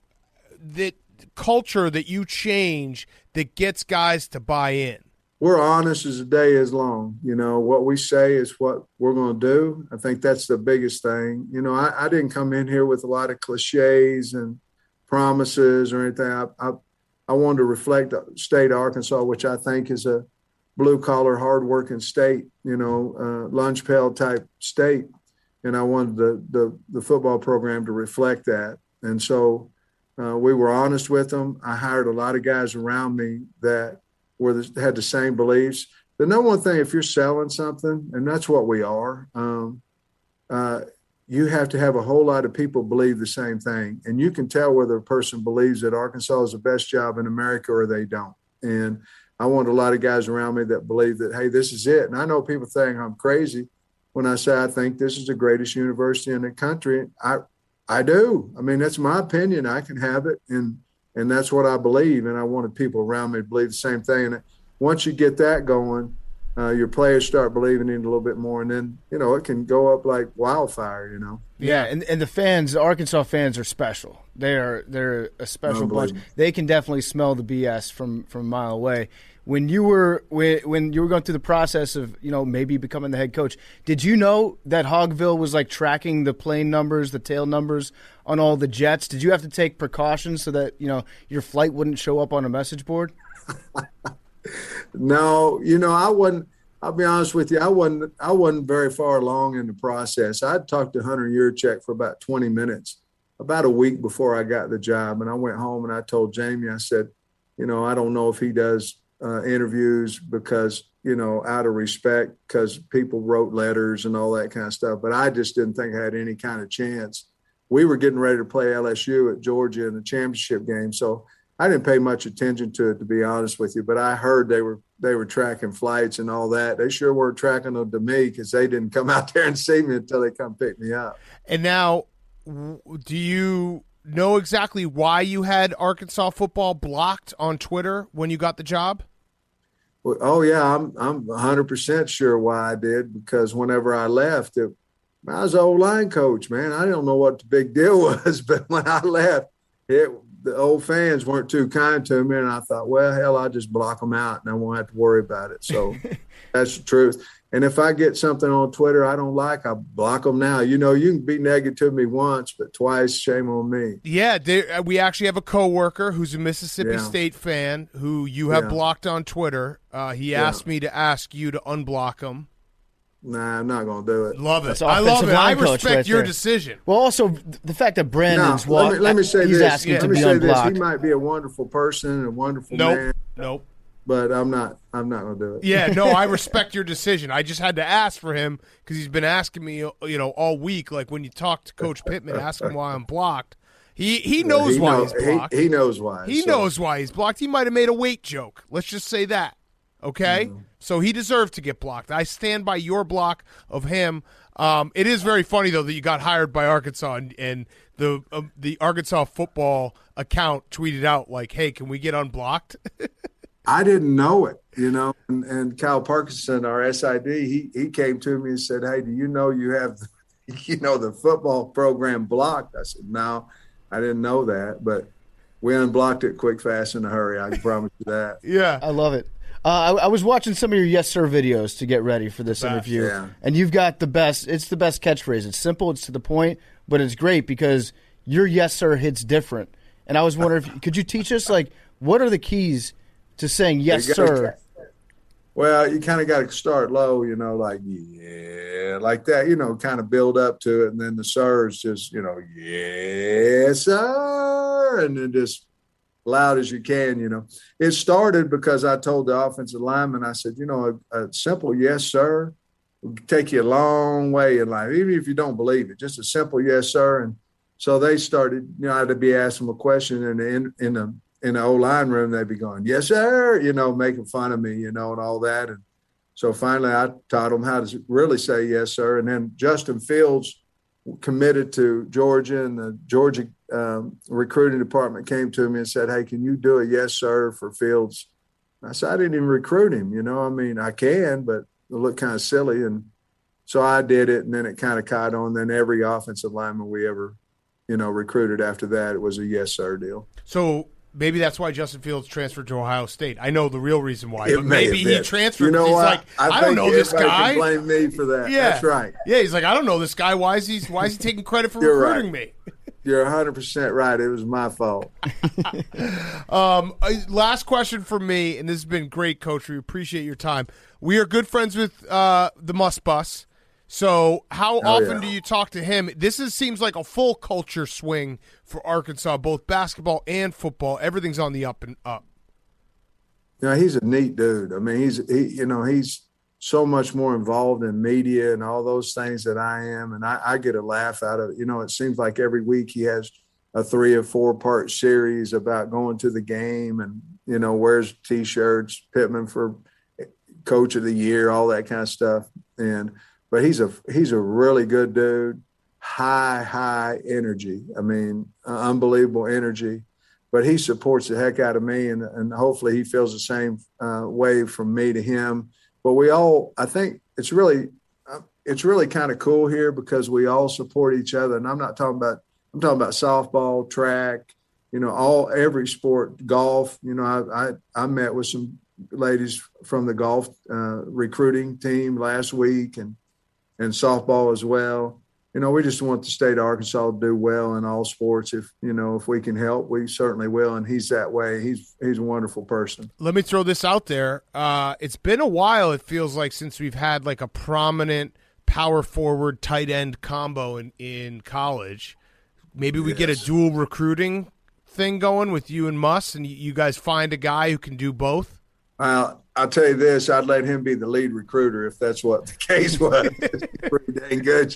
S1: that culture that you change that gets guys to buy in?
S9: We're honest as the day is long. What we say is what we're going to do. I think that's the biggest thing. I didn't come in here with a lot of cliches and promises or anything. I wanted to reflect the state of Arkansas, which I think is a blue-collar, hard-working state, lunch pail type state. And I wanted the football program to reflect that. And so we were honest with them. I hired a lot of guys around me that had the same beliefs. The number one thing, if you're selling something, and that's what we are, you have to have a whole lot of people believe the same thing. And you can tell whether a person believes that Arkansas is the best job in America or they don't. And I want a lot of guys around me that believe that, hey, this is it. And I know people think I'm crazy when I say I think this is the greatest university in the country. I do. I mean, that's my opinion. I can have it. And that's what I believe, and I wanted people around me to believe the same thing. And once you get that going, your players start believing in it a little bit more, and then, it can go up like wildfire,
S3: Yeah, and the fans, the Arkansas fans are special. They're a special bunch. They can definitely smell the BS from a mile away. When you were going through the process of, maybe becoming the head coach, did you know that Hogville was like tracking the plane numbers, the tail numbers on all the jets? Did you have to take precautions so that, your flight wouldn't show up on a message board?
S9: No, I wasn't. I'll be honest with you. I wasn't very far along in the process. I'd talked to Hunter Yurchek for about 20 minutes, about a week before I got the job. And I went home and I told Jamie, I said, I don't know if he does interviews because, out of respect, because people wrote letters and all that kind of stuff. But I just didn't think I had any kind of chance. We were getting ready to play LSU at Georgia in the championship game. So I didn't pay much attention to it, to be honest with you. But I heard they were tracking flights and all that. They sure weren't tracking them to me, because they didn't come out there and see me until they come pick me up.
S1: And now, do you know exactly why you had Arkansas football blocked on Twitter when you got the job?
S9: Well, oh yeah, I'm 100% sure why I did, because whenever I left, I was an O-line coach, man. I don't know what the big deal was, but when I left, the old fans weren't too kind to me, and I thought, well, hell, I'll just block them out, and I won't have to worry about it. So that's the truth. And if I get something on Twitter I don't like, I block them now. You know, you can be negative to me once, but twice, shame on me.
S1: Yeah, we actually have a coworker who's a Mississippi State fan who you have blocked on Twitter. He asked me to ask you to unblock him.
S9: Nah, I'm not going to do it.
S1: Love it. I love it. I respect your decision.
S3: Well, also the fact that Brandon's
S9: let me say
S3: he's
S9: this.
S3: asking to be unblocked.
S9: He might be a wonderful person, a wonderful man.
S1: Nope.
S9: But I'm not going to do it.
S1: Yeah, no, I respect your decision. I just had to ask for him because he's been asking me, all week. Like when you talk to Coach Pittman, ask him why I'm blocked. He knows why he's blocked.
S9: He knows why.
S1: He knows why he's blocked. He might have made a weight joke. Let's just say that. Okay? Mm-hmm. So he deserved to get blocked. I stand by your block of him. It is very funny, though, that you got hired by Arkansas and the Arkansas football account tweeted out, like, hey, can we get unblocked?
S9: I didn't know it, and Kyle Parkinson, our SID, he came to me and said, hey, do you know you have, the football program blocked? I said, no, I didn't know that, but we unblocked it quick, fast, in a hurry. I can promise you that.
S1: Yeah.
S3: I love it. I was watching some of your Yes Sir videos to get ready for this interview, and you've got the best. It's the best catchphrase. It's simple, it's to the point, but it's great because your Yes Sir hits different. And I was wondering, could you teach us, like, what are the keys to saying yes, sir?
S9: Well, you kind of got to start low, like, yeah, like that, kind of build up to it. And then the sir is just, yes, sir. And then just loud as you can, It started because I told the offensive lineman, I said, a simple yes, sir will take you a long way in life, even if you don't believe it. Just a simple yes, sir. And so they started, I had to be asking them a question in the O-line room, they'd be going, yes, sir, making fun of me, and all that. And so finally I taught them how to really say yes, sir. And then Justin Fields committed to Georgia, and the Georgia recruiting department came to me and said, hey, can you do a yes, sir for Fields? I said, I didn't even recruit him, I can, but it looked kind of silly. And so I did it, and then it kind of caught on. Then every offensive lineman we ever, recruited after that, it was a yes, sir deal.
S1: So maybe that's why Justin Fields transferred to Ohio State. I know the real reason why,
S9: but
S1: maybe he transferred because he's like, I don't know this guy.
S9: Can blame me for that. Yeah. That's right.
S1: Yeah, he's like, I don't know this guy. Why is he taking credit for recruiting me?
S9: You're 100% right. It was my fault.
S1: Last question for me, and this has been great, Coach. We appreciate your time. We are good friends with the Must Bus. So how often do you talk to him? This seems like a full culture swing for Arkansas, both basketball and football. Everything's on the up and up.
S9: He's a neat dude. I mean, he's so much more involved in media and all those things that I am, and I get a laugh out of it. It seems like every week he has a 3 or 4 part series about going to the game and, wears T-shirts, Pittman for Coach of the Year, all that kind of stuff. But he's a really good dude, high energy. I mean, unbelievable energy. But he supports the heck out of me, and hopefully he feels the same way from me to him. But I think it's really kind of cool here because we all support each other. And I'm talking about softball, track, every sport, golf. I met with some ladies from the golf recruiting team last week and softball as well. We just want the state of Arkansas to do well in all sports. If we can help, we certainly will. And he's that way. He's a wonderful person.
S1: Let me throw this out there. It's been a while, it feels like, since we've had like a prominent power forward tight end combo in college. Maybe we get a dual recruiting thing going with you and Muss, and you guys find a guy who can do both.
S9: I'll tell you this, I'd let him be the lead recruiter if that's what the case was. It's pretty dang good,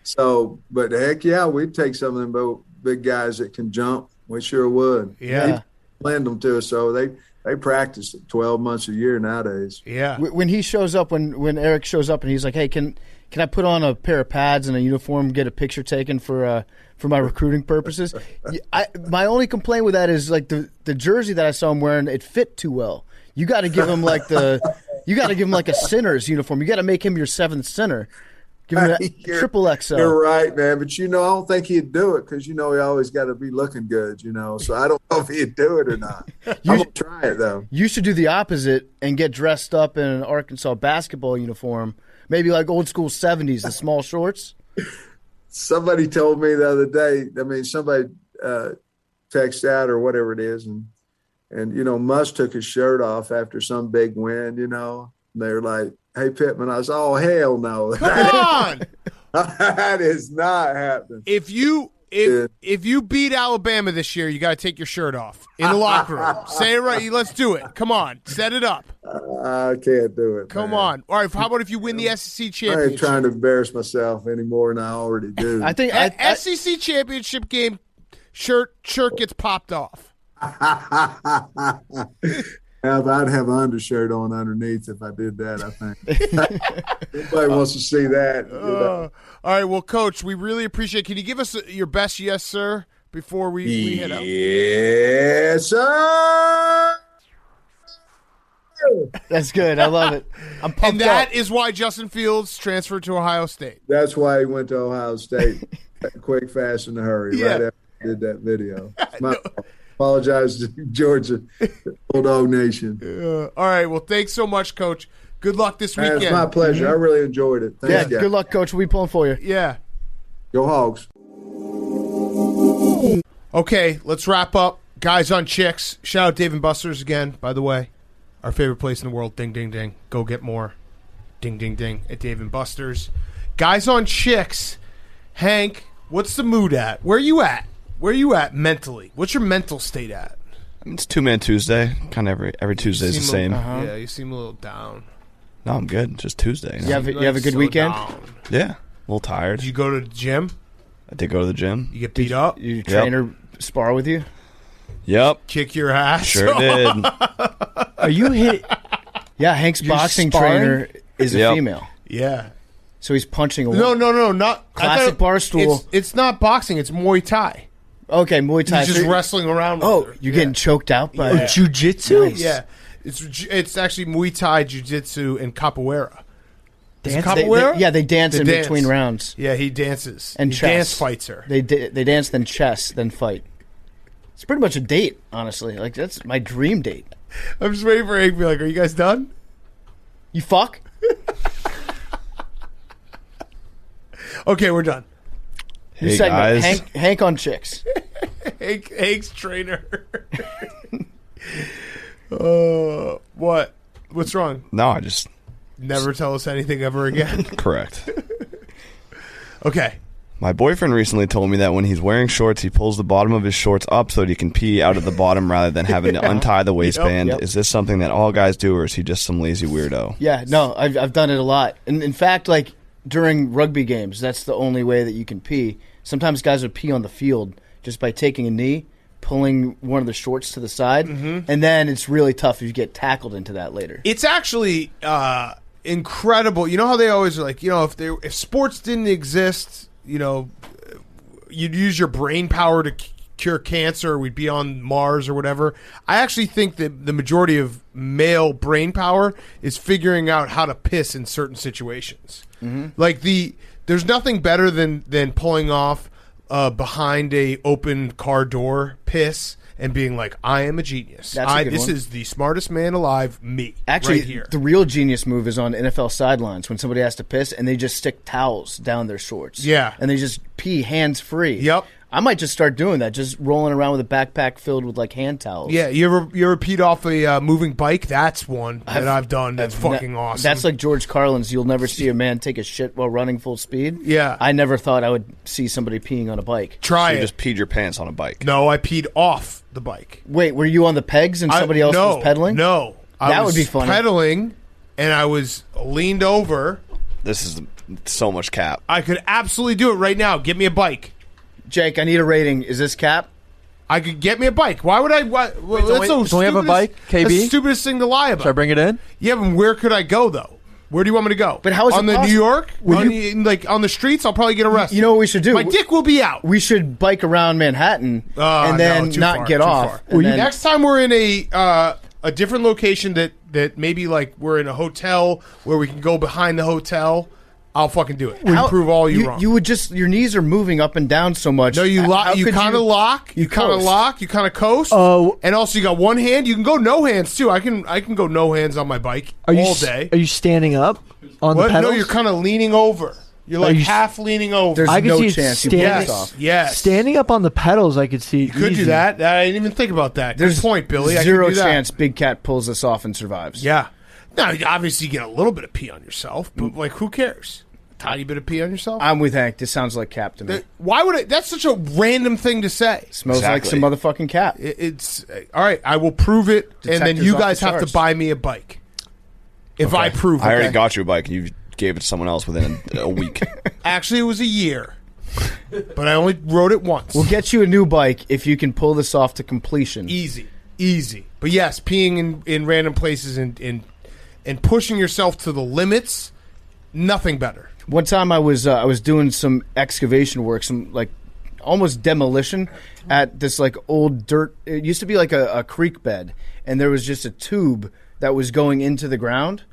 S9: So, but heck yeah, we'd take some of them big guys that can jump. We sure would.
S1: Yeah.
S9: Lend them to us. So they practice 12 months a year nowadays.
S1: Yeah.
S3: When he shows up, when Eric shows up and he's like, hey, can I put on a pair of pads and a uniform, get a picture taken for my recruiting purposes? My only complaint with that is like the jersey that I saw him wearing, it fit too well. You got to give him like a center's uniform. You got to make him your 7th center. Give him that triple XL.
S9: You're right, man. But, I don't think he'd do it because, he always got to be looking good, So I don't know if he'd do it or not. I'm going to try it, though.
S3: You should do the opposite and get dressed up in an Arkansas basketball uniform, maybe like old school 70s, the small shorts.
S9: Somebody told me the other day, somebody texted out or whatever it is, and Musk took his shirt off after some big win, and they were like, "Hey, Pittman," I was, "Oh, hell no.
S1: Come on.
S9: That is not happening."
S1: If you beat Alabama this year, you got to take your shirt off in the locker room. Say it right. Let's do it. Come on. Set it up.
S9: I can't do it.
S1: Come
S9: man.
S1: on. All right. How about if you win the SEC
S9: I
S1: championship?
S9: ain't trying to embarrass myself any more than I already do.
S3: I think
S1: SEC championship game shirt gets popped off.
S9: I'd have an undershirt on underneath if I did that, I think. Nobody wants to see that.
S1: All right, well, Coach, we really appreciate it. Can you give us your best yes, sir, before we head out?
S9: Yes, sir.
S3: That's good. I love it. I'm pumped
S1: And that
S3: up.
S1: is why Justin Fields transferred to Ohio State.
S9: That's why he went to Ohio State quick, fast, in a hurry, right after I did that video. It's my fault. Apologize to Georgia, Bulldog Nation.
S1: All right, well, thanks so much, Coach. Good luck this weekend.
S9: It's my pleasure. I really enjoyed it. Thanks, guys.
S3: Good luck, Coach. We'll be pulling for you.
S1: Yeah.
S9: Go Hogs.
S1: Okay, let's wrap up. Guys on Chicks. Shout out Dave & Buster's again, by the way. Our favorite place in the world. Ding, ding, ding. Go get more. Ding, ding, ding at Dave & Buster's. Guys on Chicks. Hank, what's the mood at? Where are you at? Where are you at mentally? What's your mental state at?
S4: It's Two-Man Tuesday. Kind of every Tuesday is the same.
S1: Yeah, you seem a little down.
S4: No, I'm good. Just Tuesday.
S3: You have a good weekend?
S1: Down.
S4: Yeah. A little tired.
S1: Did you go to the gym?
S4: I did go to the gym.
S1: You get beat up?
S3: Your trainer spar with you?
S4: Yep.
S1: Kick your ass?
S4: Sure did.
S6: Are you hit?
S3: Yeah, Hank's boxing
S6: sparring?
S3: trainer is a female.
S1: Yeah.
S3: So he's punching a
S1: No, not
S3: classic bar stool.
S1: It's not boxing. It's Muay Thai.
S3: Okay, Muay Thai.
S1: He's just wrestling around with her.
S3: You're getting choked out by
S6: jiu-jitsu?
S3: Nice.
S1: Yeah. It's actually Muay Thai, jiu-jitsu, and capoeira. Is it
S6: Dance?
S1: capoeira?
S3: They dance in between rounds.
S1: Yeah, he dances.
S3: And
S1: he
S3: chess.
S1: dance fights her.
S3: They dance, then chess, then fight. It's pretty much a date, honestly. Like, that's my dream date.
S1: I'm just waiting for Hank to be like, are you guys done?
S3: You fuck?
S1: Okay, we're done.
S3: New
S4: Hey,
S3: segment.
S4: guys.
S3: Hank on chicks.
S1: Hank's trainer. What? What's wrong?
S4: No, I just...
S1: Never tell us anything ever again.
S4: Correct.
S1: Okay.
S4: My boyfriend recently told me that when he's wearing shorts, he pulls the bottom of his shorts up so that he can pee out of the bottom rather than having to untie the waistband.
S3: Yep.
S4: Is this something that all guys do, or is he just some lazy weirdo?
S3: Yeah, no, I've done it a lot. And in fact, like, during rugby games, that's the only way that you can pee. Sometimes guys would pee on the field just by taking a knee, pulling one of the shorts to the side, and then it's really tough if you get tackled into that later.
S1: It's actually incredible. You know how they always are like, if sports didn't exist, you'd use your brain power to cure cancer, we'd be on Mars or whatever. I actually think that the majority of male brain power is figuring out how to piss in certain situations. Like there's nothing better than pulling off behind a open car door piss and being like, I am a genius.
S3: That's a good
S1: This
S3: one.
S1: is the smartest man alive, me.
S3: Actually,
S1: right here.
S3: the real genius move is on NFL sidelines when somebody has to piss and they just stick towels down their shorts.
S1: Yeah.
S3: And they just pee hands free.
S1: Yep.
S3: I might just start doing that, just rolling around with a backpack filled with like hand towels.
S1: Yeah, you ever peed off a moving bike? That's one that I've done. That's fucking awesome.
S3: That's like George Carlin's. You'll never see a man take a shit while running full speed.
S1: Yeah.
S3: I never thought I would see somebody peeing on a bike.
S1: Try
S4: You
S1: it.
S4: just peed your pants on a bike.
S1: No, I peed off the bike.
S3: Wait, were you on the pegs and somebody else was pedaling?
S1: No,
S3: That
S1: was
S3: would be funny.
S1: Pedaling, and I was leaned over.
S4: This is so much cap.
S1: I could absolutely do it right now. Get me a bike.
S3: Jake, I need a rating. Is this cap?
S1: I could get me a bike. Why would I? That's
S5: don't we have a bike, KB?
S1: That's the stupidest thing to lie about.
S5: Should I bring it in?
S1: Yeah, but where could I go though? Where do you want me to go?
S3: But how is
S1: on
S3: it
S1: the
S3: possible?
S1: New York? On the streets, I'll probably get arrested.
S3: You know what we should do?
S1: My dick will be out.
S3: We should bike around Manhattan and then
S1: no, too
S3: not
S1: far,
S3: get
S1: too
S3: off.
S1: far.
S3: And then-
S1: Next time we're in a different location that maybe like we're in a hotel where we can go behind the hotel. I'll fucking do it. We prove all you wrong.
S3: You would just your knees are moving up and down so much.
S1: No, you kind of lock. You kind of
S3: coast?
S1: lock. You kind of coast.
S6: Oh.
S1: And also you got one hand. You can go no hands too. I can go no hands on my bike all day.
S6: Are you standing up on the pedals?
S1: No, you're kind of leaning over. You're like half leaning over.
S3: There's
S6: I could
S3: no
S6: see
S3: chance you
S6: standing,
S3: pull this off.
S1: Yes.
S6: Standing up on the pedals, I could see.
S1: You could do that. I didn't even think about that. Good point, Billy.
S3: Zero
S1: I could do that.
S3: chance Big Cat pulls this off and survives.
S1: Yeah. Now, obviously, you get a little bit of pee on yourself, but like, who cares? A tiny bit of pee on yourself.
S3: I'm with Hank. This sounds like Cap to me.
S1: Why would it? That's such a random thing to say.
S3: Smells like some motherfucking Cap.
S1: It's all right. I will prove it, and then you guys have to buy me a bike. If I prove it,
S4: I already got you a bike. You gave it to someone else within a week.
S1: Actually, it was a year, but I only rode it once.
S3: We'll get you a new bike if you can pull this off to completion.
S1: Easy. But yes, peeing in random places and pushing yourself to the limits, nothing better.
S3: One time I was doing some excavation work, some like almost demolition at this like old dirt. It used to be like a creek bed, and there was just a tube that was going into the ground.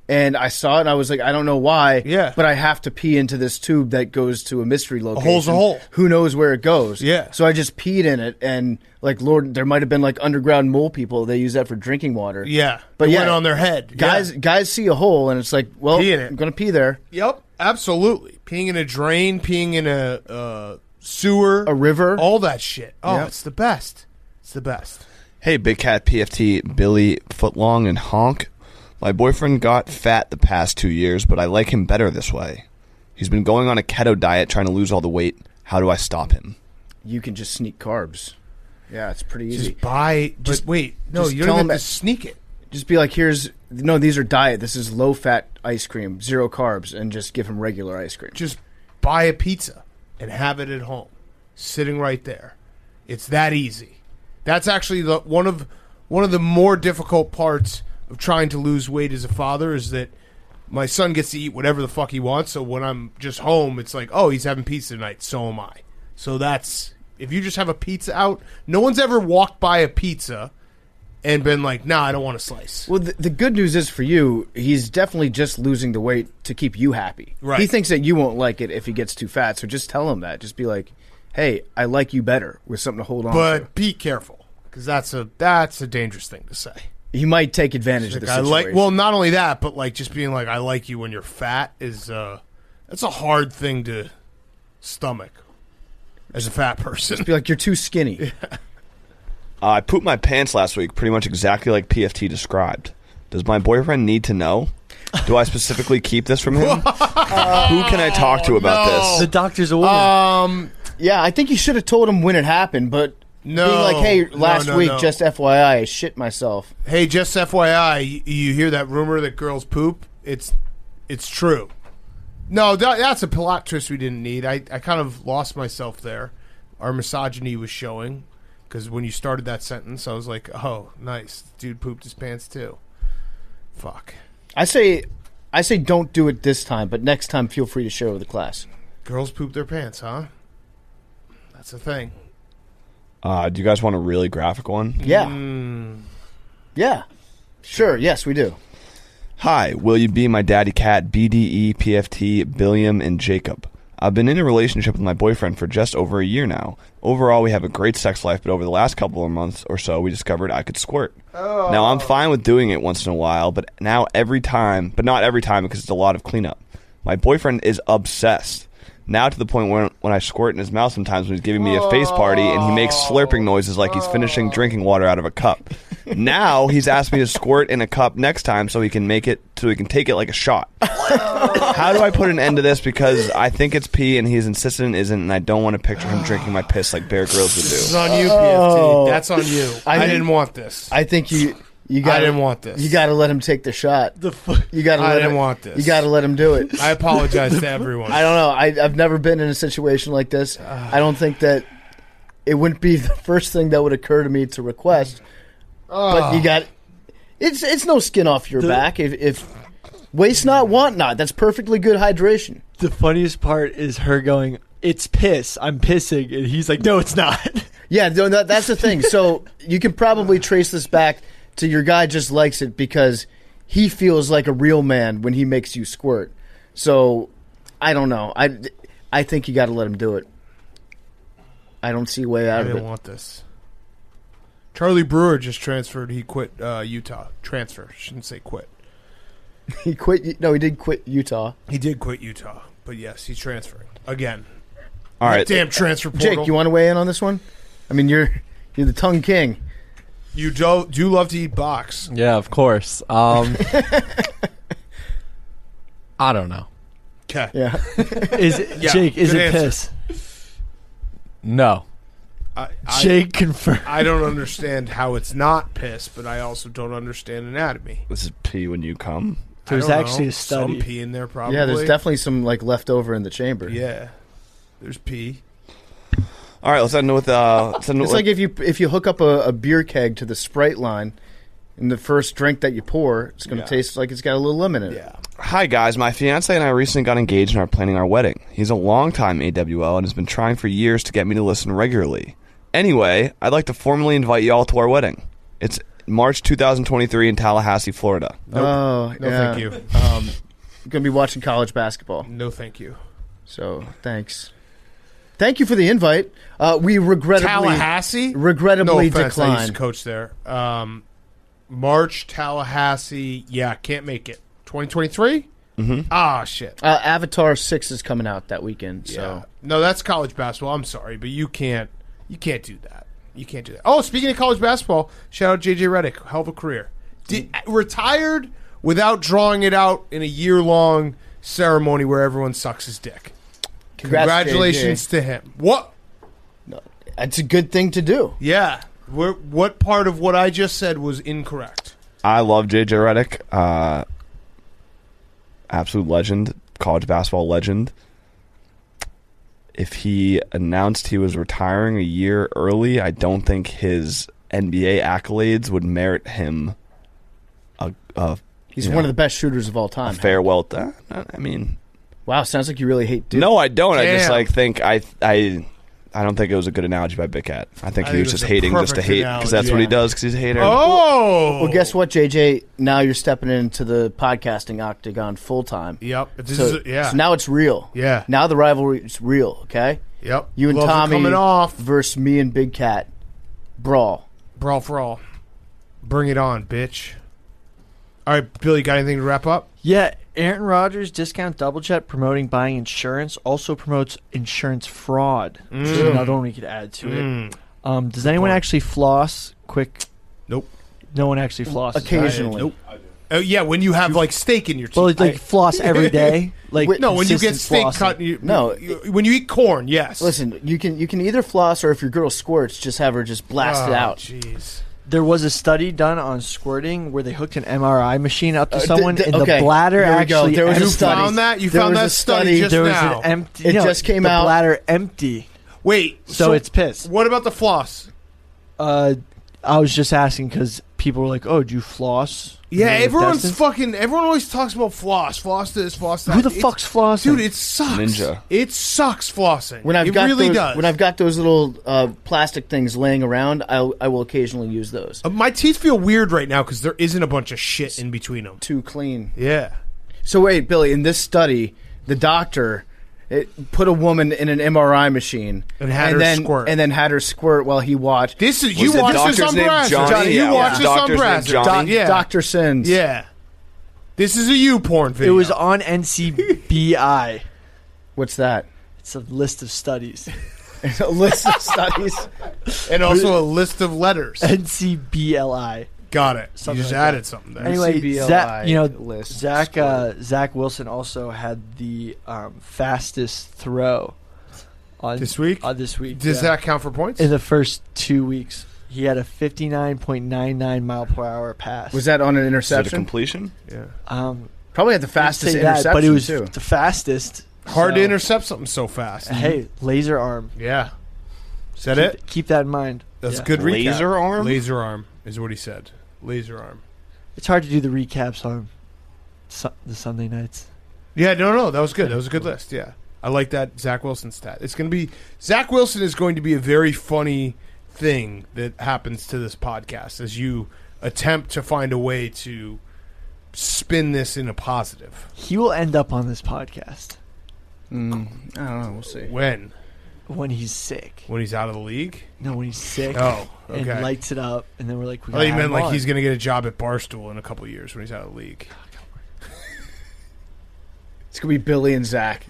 S3: And I saw it, and I was like, I don't know why, but I have to pee into this tube that goes to a mystery location.
S1: A hole's a hole.
S3: Who knows where it goes?
S1: Yeah.
S3: So I just peed in it, and like, Lord, there might have been like underground mole people. They use that for drinking water.
S1: Yeah.
S3: But
S1: it
S3: yeah,
S1: went on their head.
S3: Guys see a hole, and it's like, well, I'm going to pee there.
S1: Yep, absolutely. Peeing in a drain, peeing in a sewer.
S3: A river.
S1: All that shit. Oh, It's the best. It's the best.
S4: Hey, Big Cat, PFT, Billy, Footlong, and Honk. My boyfriend got fat the past 2 years, but I like him better this way. He's been going on a keto diet trying to lose all the weight. How do I stop him?
S3: You can just sneak carbs. Yeah, it's pretty easy.
S1: Wait. No, you don't have to sneak it.
S3: Just be like, these are diet. This is low-fat ice cream, 0 carbs, and just give him regular ice cream.
S1: Just buy a pizza and have it at home, sitting right there. It's that easy. That's actually one of the more difficult parts of trying to lose weight as a father is that my son gets to eat whatever the fuck he wants. So when I'm just home, it's like, oh, he's having pizza tonight. So am I. So if you just have a pizza out, no one's ever walked by a pizza and been like, nah, I don't want a slice.
S3: Well, the good news is for you, he's definitely just losing the weight to keep you happy.
S1: Right.
S3: He thinks that you won't like it if he gets too fat. So just tell him that. Just be like, hey, I like you better with something to hold on to.
S1: But be careful, because that's a dangerous thing to say.
S3: He might take advantage of the situation.
S1: Not only that, but like just being like, I like you when you're fat that's a hard thing to stomach as a fat person.
S3: Just be like, you're too skinny.
S1: Yeah.
S4: I pooped my pants last week, pretty much exactly like PFT described. Does my boyfriend need to know? Do I specifically keep this from him? Who can I talk to about this?
S6: The doctor's a woman.
S3: Yeah, I think you should have told him when it happened, but
S1: no,
S3: being like, hey, last week, just FYI, I shit myself.
S1: Hey, just FYI, you hear that rumor that girls poop? It's true. No, that's a plot twist we didn't need. I kind of lost myself there. Our misogyny was showing, because when you started that sentence, I was like, oh, nice. Dude pooped his pants too. Fuck.
S3: I say don't do it this time, but next time feel free to share with the class.
S1: Girls poop their pants, huh? That's a thing.
S4: Do you guys want a really graphic one?
S3: Yeah. Yeah. Sure, yes, we do.
S4: Hi, will you be my daddy cat, BDE, PFT, Billiam, and Jacob? I've been in a relationship with my boyfriend for just over a year now. Overall, we have a great sex life, but over the last couple of months or so, we discovered I could squirt. Oh. Now, I'm fine with doing it once in a while, but not every time because it's a lot of cleanup. My boyfriend is obsessed. Now to the point when I squirt in his mouth sometimes when he's giving me a face party and he makes slurping noises like he's finishing drinking water out of a cup. Now he's asked me to squirt in a cup next time so he can take it like a shot. How do I put an end to this? Because I think it's pee and he's insistent it isn't, and I don't want to picture him drinking my piss like Bear Grylls would do.
S1: This is on you, PFT. That's on you. I didn't want this.
S3: I think I
S1: didn't want this.
S3: You got to let him take the shot.
S1: I didn't want this.
S3: You got to let him do it.
S1: I apologize to everyone.
S3: I don't know. I've never been in a situation like this. I don't think that it wouldn't be the first thing that would occur to me to request. But you got it's no skin off your back. If waste not, want not. That's perfectly good hydration.
S6: The funniest part is her going, "It's piss. I'm pissing," and he's like, "No, it's not."
S3: Yeah, that's the thing. So you can probably trace this back to your guy just likes it because he feels like a real man when he makes you squirt. So I don't know. I think you got to let him do it. I don't see a way out
S1: I
S3: of
S1: didn't
S3: it.
S1: want this. Charlie Brewer just transferred. He quit Utah. Transfer. Shouldn't say quit.
S3: He quit. No, he did quit Utah.
S1: He did quit Utah, but yes, he's transferring again.
S4: All right.
S1: Damn transfer portal.
S3: Jake, you want to weigh in on this one? I mean, you're the tongue king.
S1: You do love to eat box.
S5: Yeah, of course. I don't know.
S1: Okay.
S3: Yeah.
S6: Jake, is
S1: good
S6: it
S1: answer.
S6: piss?
S5: No.
S6: Jake confirmed.
S1: I don't understand how it's not piss, but I also don't understand anatomy.
S4: This is pee when you come.
S6: There's
S1: I don't
S6: actually
S1: know.
S6: a study.
S1: Some pee in there, probably.
S3: Yeah, there's definitely some like left over in the chamber.
S1: Yeah, there's pee.
S4: All right, let's end with.
S3: It's like if you hook up a beer keg to the Sprite line, and the first drink that you pour, it's going to taste like it's got a little lemon in it.
S1: Yeah.
S4: Hi guys, my fiance and I recently got engaged and are planning our wedding. He's a longtime AWL and has been trying for years to get me to listen regularly. Anyway, I'd like to formally invite you all to our wedding. It's March 2023 in Tallahassee, Florida.
S1: Nope.
S3: Oh,
S1: No,
S3: yeah.
S1: thank you.
S3: I'm going to be watching college basketball.
S1: No, thank you.
S3: So, thanks. Thank you for the invite. We regrettably
S1: Tallahassee?
S3: regrettably
S1: No offense, I used to
S3: declined.
S1: coach there. March, Tallahassee. Yeah, can't make it. 2023?
S4: Mm-hmm.
S1: Ah, shit.
S3: Avatar 6 is coming out that weekend. So
S1: Yeah. No, that's college basketball. I'm sorry, but you can't do that. You can't do that. Oh, speaking of college basketball, shout out JJ Redick. Hell of a career. Retired without drawing it out in a year-long ceremony where everyone sucks his dick.
S3: Congrats,
S1: Congratulations to him. What?
S3: It's a good thing to do.
S1: Yeah. What part of what I just said was incorrect?
S4: I love JJ Redick. Absolute legend, college basketball legend. If he announced he was retiring a year early, I don't think his NBA accolades would merit him
S3: He's one of the best shooters of all time.
S4: farewell. I mean,
S3: Wow, sounds like you really hate Duke.
S4: no, I don't. I just
S1: Damn.
S4: think I don't think it was a good analogy by Big Cat. I think
S1: I
S4: he
S1: think
S4: was
S1: it was
S4: just
S1: a
S4: hating just to
S1: perfect
S4: hate because that's what he
S3: analogy.
S4: does because he's a hater.
S1: Oh!
S3: Well, guess what, JJ? Now you're stepping into the podcasting octagon full time.
S1: Yep. This
S3: So,
S1: is yeah.
S3: so now it's real.
S1: Yeah.
S3: Now the rivalry is real, okay?
S1: Yep.
S3: You and
S1: Gloves are
S3: Tommy
S1: coming off.
S3: versus me and Big Cat. Brawl.
S1: Brawl for all. Bring it on, bitch. All right, Billy, you got anything to wrap up?
S6: Yeah, Aaron Rodgers discount double check promoting buying insurance also promotes insurance fraud. Which is another one we could add to it. Does anyone actually floss? Quick.
S1: Nope.
S6: No one actually flosses.
S3: Occasionally.
S1: Nope. Yeah, when you have like steak in your teeth.
S6: Well, like floss every day. Like
S1: no, when you get
S6: consistent
S1: steak
S6: flossing.
S1: cut, when you eat corn, yes.
S3: Listen, you can either floss or if your girl squirts, just have her just blast it out.
S1: Jeez.
S6: There was a study done on squirting where they hooked an MRI machine up to someone
S3: th-
S6: and
S3: okay,
S6: the bladder
S3: here we go.
S6: actually
S3: There was a
S1: You
S6: emptied.
S3: study.
S1: found that? You
S3: There
S1: found
S3: was
S1: that
S3: a
S1: study
S3: study.
S1: just
S6: There was
S1: now.
S6: an empty.
S3: It
S6: no,
S3: just came
S6: the
S3: out.
S6: bladder empty.
S1: Wait,
S6: So it's piss.
S1: What about the floss?
S6: I was just asking because people were like, "Oh, do you floss?"
S1: Yeah,
S6: With
S1: everyone's
S6: Destin?
S1: fucking. Everyone always talks about floss. Floss this, floss that.
S6: Who the
S1: It's-
S6: fuck's flossing?
S1: Dude, it sucks.
S4: Ninja.
S1: It sucks flossing.
S3: When I've
S1: it
S3: got
S1: really
S3: those,
S1: does.
S3: when I've got those little plastic things laying around, I will occasionally use those.
S1: My teeth feel weird right now because there isn't a bunch of shit in between them.
S3: Too clean.
S1: Yeah.
S3: So wait, Billy, in this study, the doctor put a woman in an MRI machine
S1: And had her squirt.
S3: and then had her squirt while he watched.
S1: This is
S4: Was
S1: you
S4: the
S1: watch this
S4: doctor's
S1: on
S4: name
S1: Brazzers.
S4: Johnny?
S1: You
S4: Yeah,
S1: watch
S4: was
S1: this
S4: the
S1: on
S4: doctor's name
S1: Brazzers.
S4: Johnny?
S1: Yeah.
S3: Dr. Sins.
S1: Yeah. This is a you porn
S6: It
S1: video.
S6: was on NCBI.
S3: What's that?
S6: It's a list of studies.
S3: A list of studies.
S1: and also a list of letters.
S6: NCBLI.
S1: Got it.
S6: Something
S1: You just
S6: like that.
S1: added something there.
S6: Anyway,
S3: CBLI
S6: Zach,
S3: list.
S6: Zach Wilson also had the fastest throw on
S1: This week?
S6: This week,
S1: Does
S6: yeah.
S1: that count for points?
S6: In the first 2 weeks, he had a 59.99 mile per hour pass.
S3: Was that on an
S4: Is it a
S3: interception?
S4: completion?
S1: yeah.
S3: Probably had the fastest
S6: Say that,
S3: interception
S6: but it was
S3: too.
S6: the fastest.
S1: Hard to
S6: So,
S1: intercept something so fast.
S6: Hey, laser arm.
S1: Yeah. Is that it?
S6: Keep that in mind.
S1: That's
S6: Yeah.
S1: a good recap.
S4: Laser arm?
S1: Laser arm is what he said. Laser arm.
S6: It's hard to do the recaps on the Sunday nights.
S1: Yeah, no, that was good. That was a good list. Yeah, I like that Zach Wilson stat. It's going to be Zach Wilson is going to be a very funny thing that happens to this podcast as you attempt to find a way to spin this in a positive.
S6: He will end up on this podcast.
S3: I don't know. We'll see.
S1: When?
S6: When he's sick.
S1: When he's out of the league?
S6: No, when he's sick.
S1: Oh, okay.
S6: And lights it up, and then we're like, we
S1: I thought you
S6: gotta
S1: meant
S6: have
S1: like
S6: him
S1: he's
S6: on.
S1: going to get a job at Barstool in a couple years when he's out of the league.
S3: It's going to be Billy and Zach.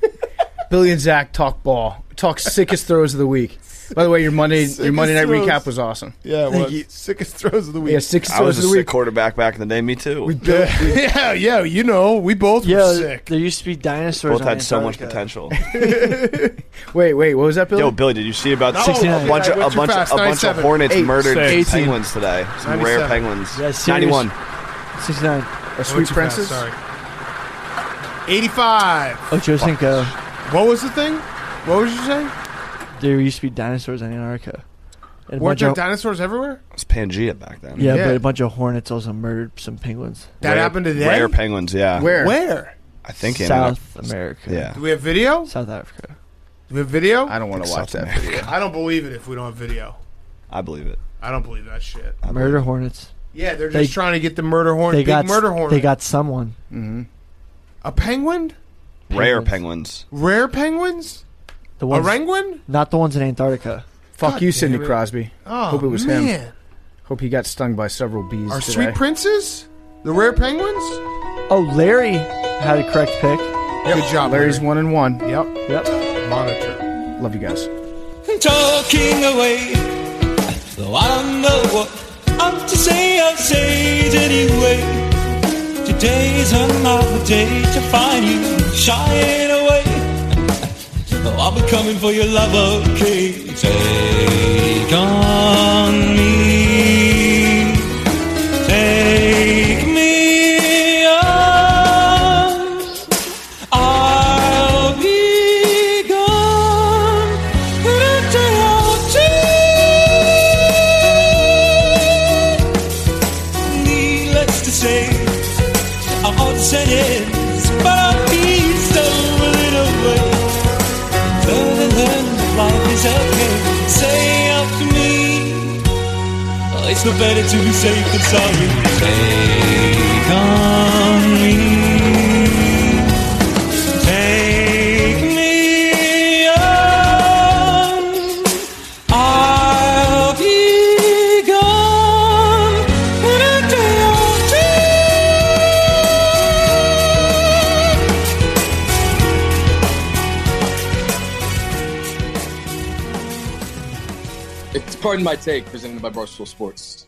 S3: Billy and Zach talk ball. Talk sickest throws of the week. By the way, your Monday night
S1: throws.
S3: recap was awesome.
S1: Yeah,
S6: Thank
S1: well,
S6: you.
S1: sickest throws of the week.
S3: Yeah, sickest
S4: I
S3: throws
S4: was
S3: of
S4: a
S3: the
S4: sick
S3: week.
S4: quarterback back in the day. Me too.
S1: Yeah, you know, we both were
S6: Yeah,
S1: sick.
S6: there used to be dinosaurs.
S4: Both
S6: on
S4: had so much
S6: Antarctica.
S4: potential.
S3: Wait, what was that, Billy?
S4: Yo, Billy, did you see about
S1: No,
S6: 69.
S4: a bunch of
S1: What's your fast?
S4: a bunch of
S1: 97.
S4: hornets
S3: Eight,
S4: murdered
S3: 18.
S4: penguins today? Some rare
S1: 97.
S4: penguins.
S6: Yeah, serious.
S4: 91.
S6: 69.
S3: A Sweet
S1: What's your
S3: Princess?
S1: fast? Sorry. 85.
S6: Ocho Cinco.
S1: What was the thing? What was you saying?
S6: There used to be dinosaurs in Antarctica. And a
S1: Weren't
S6: bunch
S1: there
S6: of,
S1: dinosaurs everywhere?
S4: It was Pangea back then.
S6: yeah,
S1: Yeah.
S6: but a bunch of hornets also murdered some penguins.
S1: That
S4: Rare-
S1: happened today?
S4: Rare penguins, yeah.
S3: Where?
S1: Where?
S4: I think in
S6: South America.
S4: Yeah.
S1: Do we have video?
S6: South Africa.
S1: Do we have video?
S3: I don't want to
S4: South
S3: watch that
S4: America.
S3: video.
S1: I don't believe it if we don't have video.
S4: I believe it.
S1: I don't believe that shit.
S6: Murder hornets.
S1: Yeah, they're
S6: They-
S1: just trying to get the murder hornet,
S6: They
S1: big
S6: got
S1: murder hornet.
S6: They got someone.
S3: Mm-hmm.
S1: a penguin?
S4: Rare
S6: Penguins.
S4: penguins.
S1: Rare penguins?
S6: The
S1: A
S6: ones,
S1: penguin?
S6: not the ones in Antarctica.
S3: Fuck
S1: God
S3: you,
S1: damn
S3: Sidney
S1: it.
S3: Crosby.
S1: Oh,
S3: Hope it was
S1: man.
S3: him. Hope he got stung by several bees
S1: Our
S3: today.
S1: sweet princes? The rare penguins?
S6: Oh, Larry had a correct pick.
S1: Good job,
S3: Larry's
S1: Larry.
S3: 1-1.
S1: Yep.
S6: Yep.
S1: Monitor.
S3: Love you guys.
S10: Talking away, though I don't know what I'm to say, I'll say it anyway. Today's another day to find you shying away. Oh, I'll be coming for your love, okay? Take on me, take me on. I'll be gone in a day or two. Needless to say, I'm all sentence, but I'll be stolen away. Life is okay. Say after me, oh, it's no better to be safe than sorry. Take on me, take me on. I'll be gone in a day or
S2: It's Pardon My Take, presented by Barstool Sports.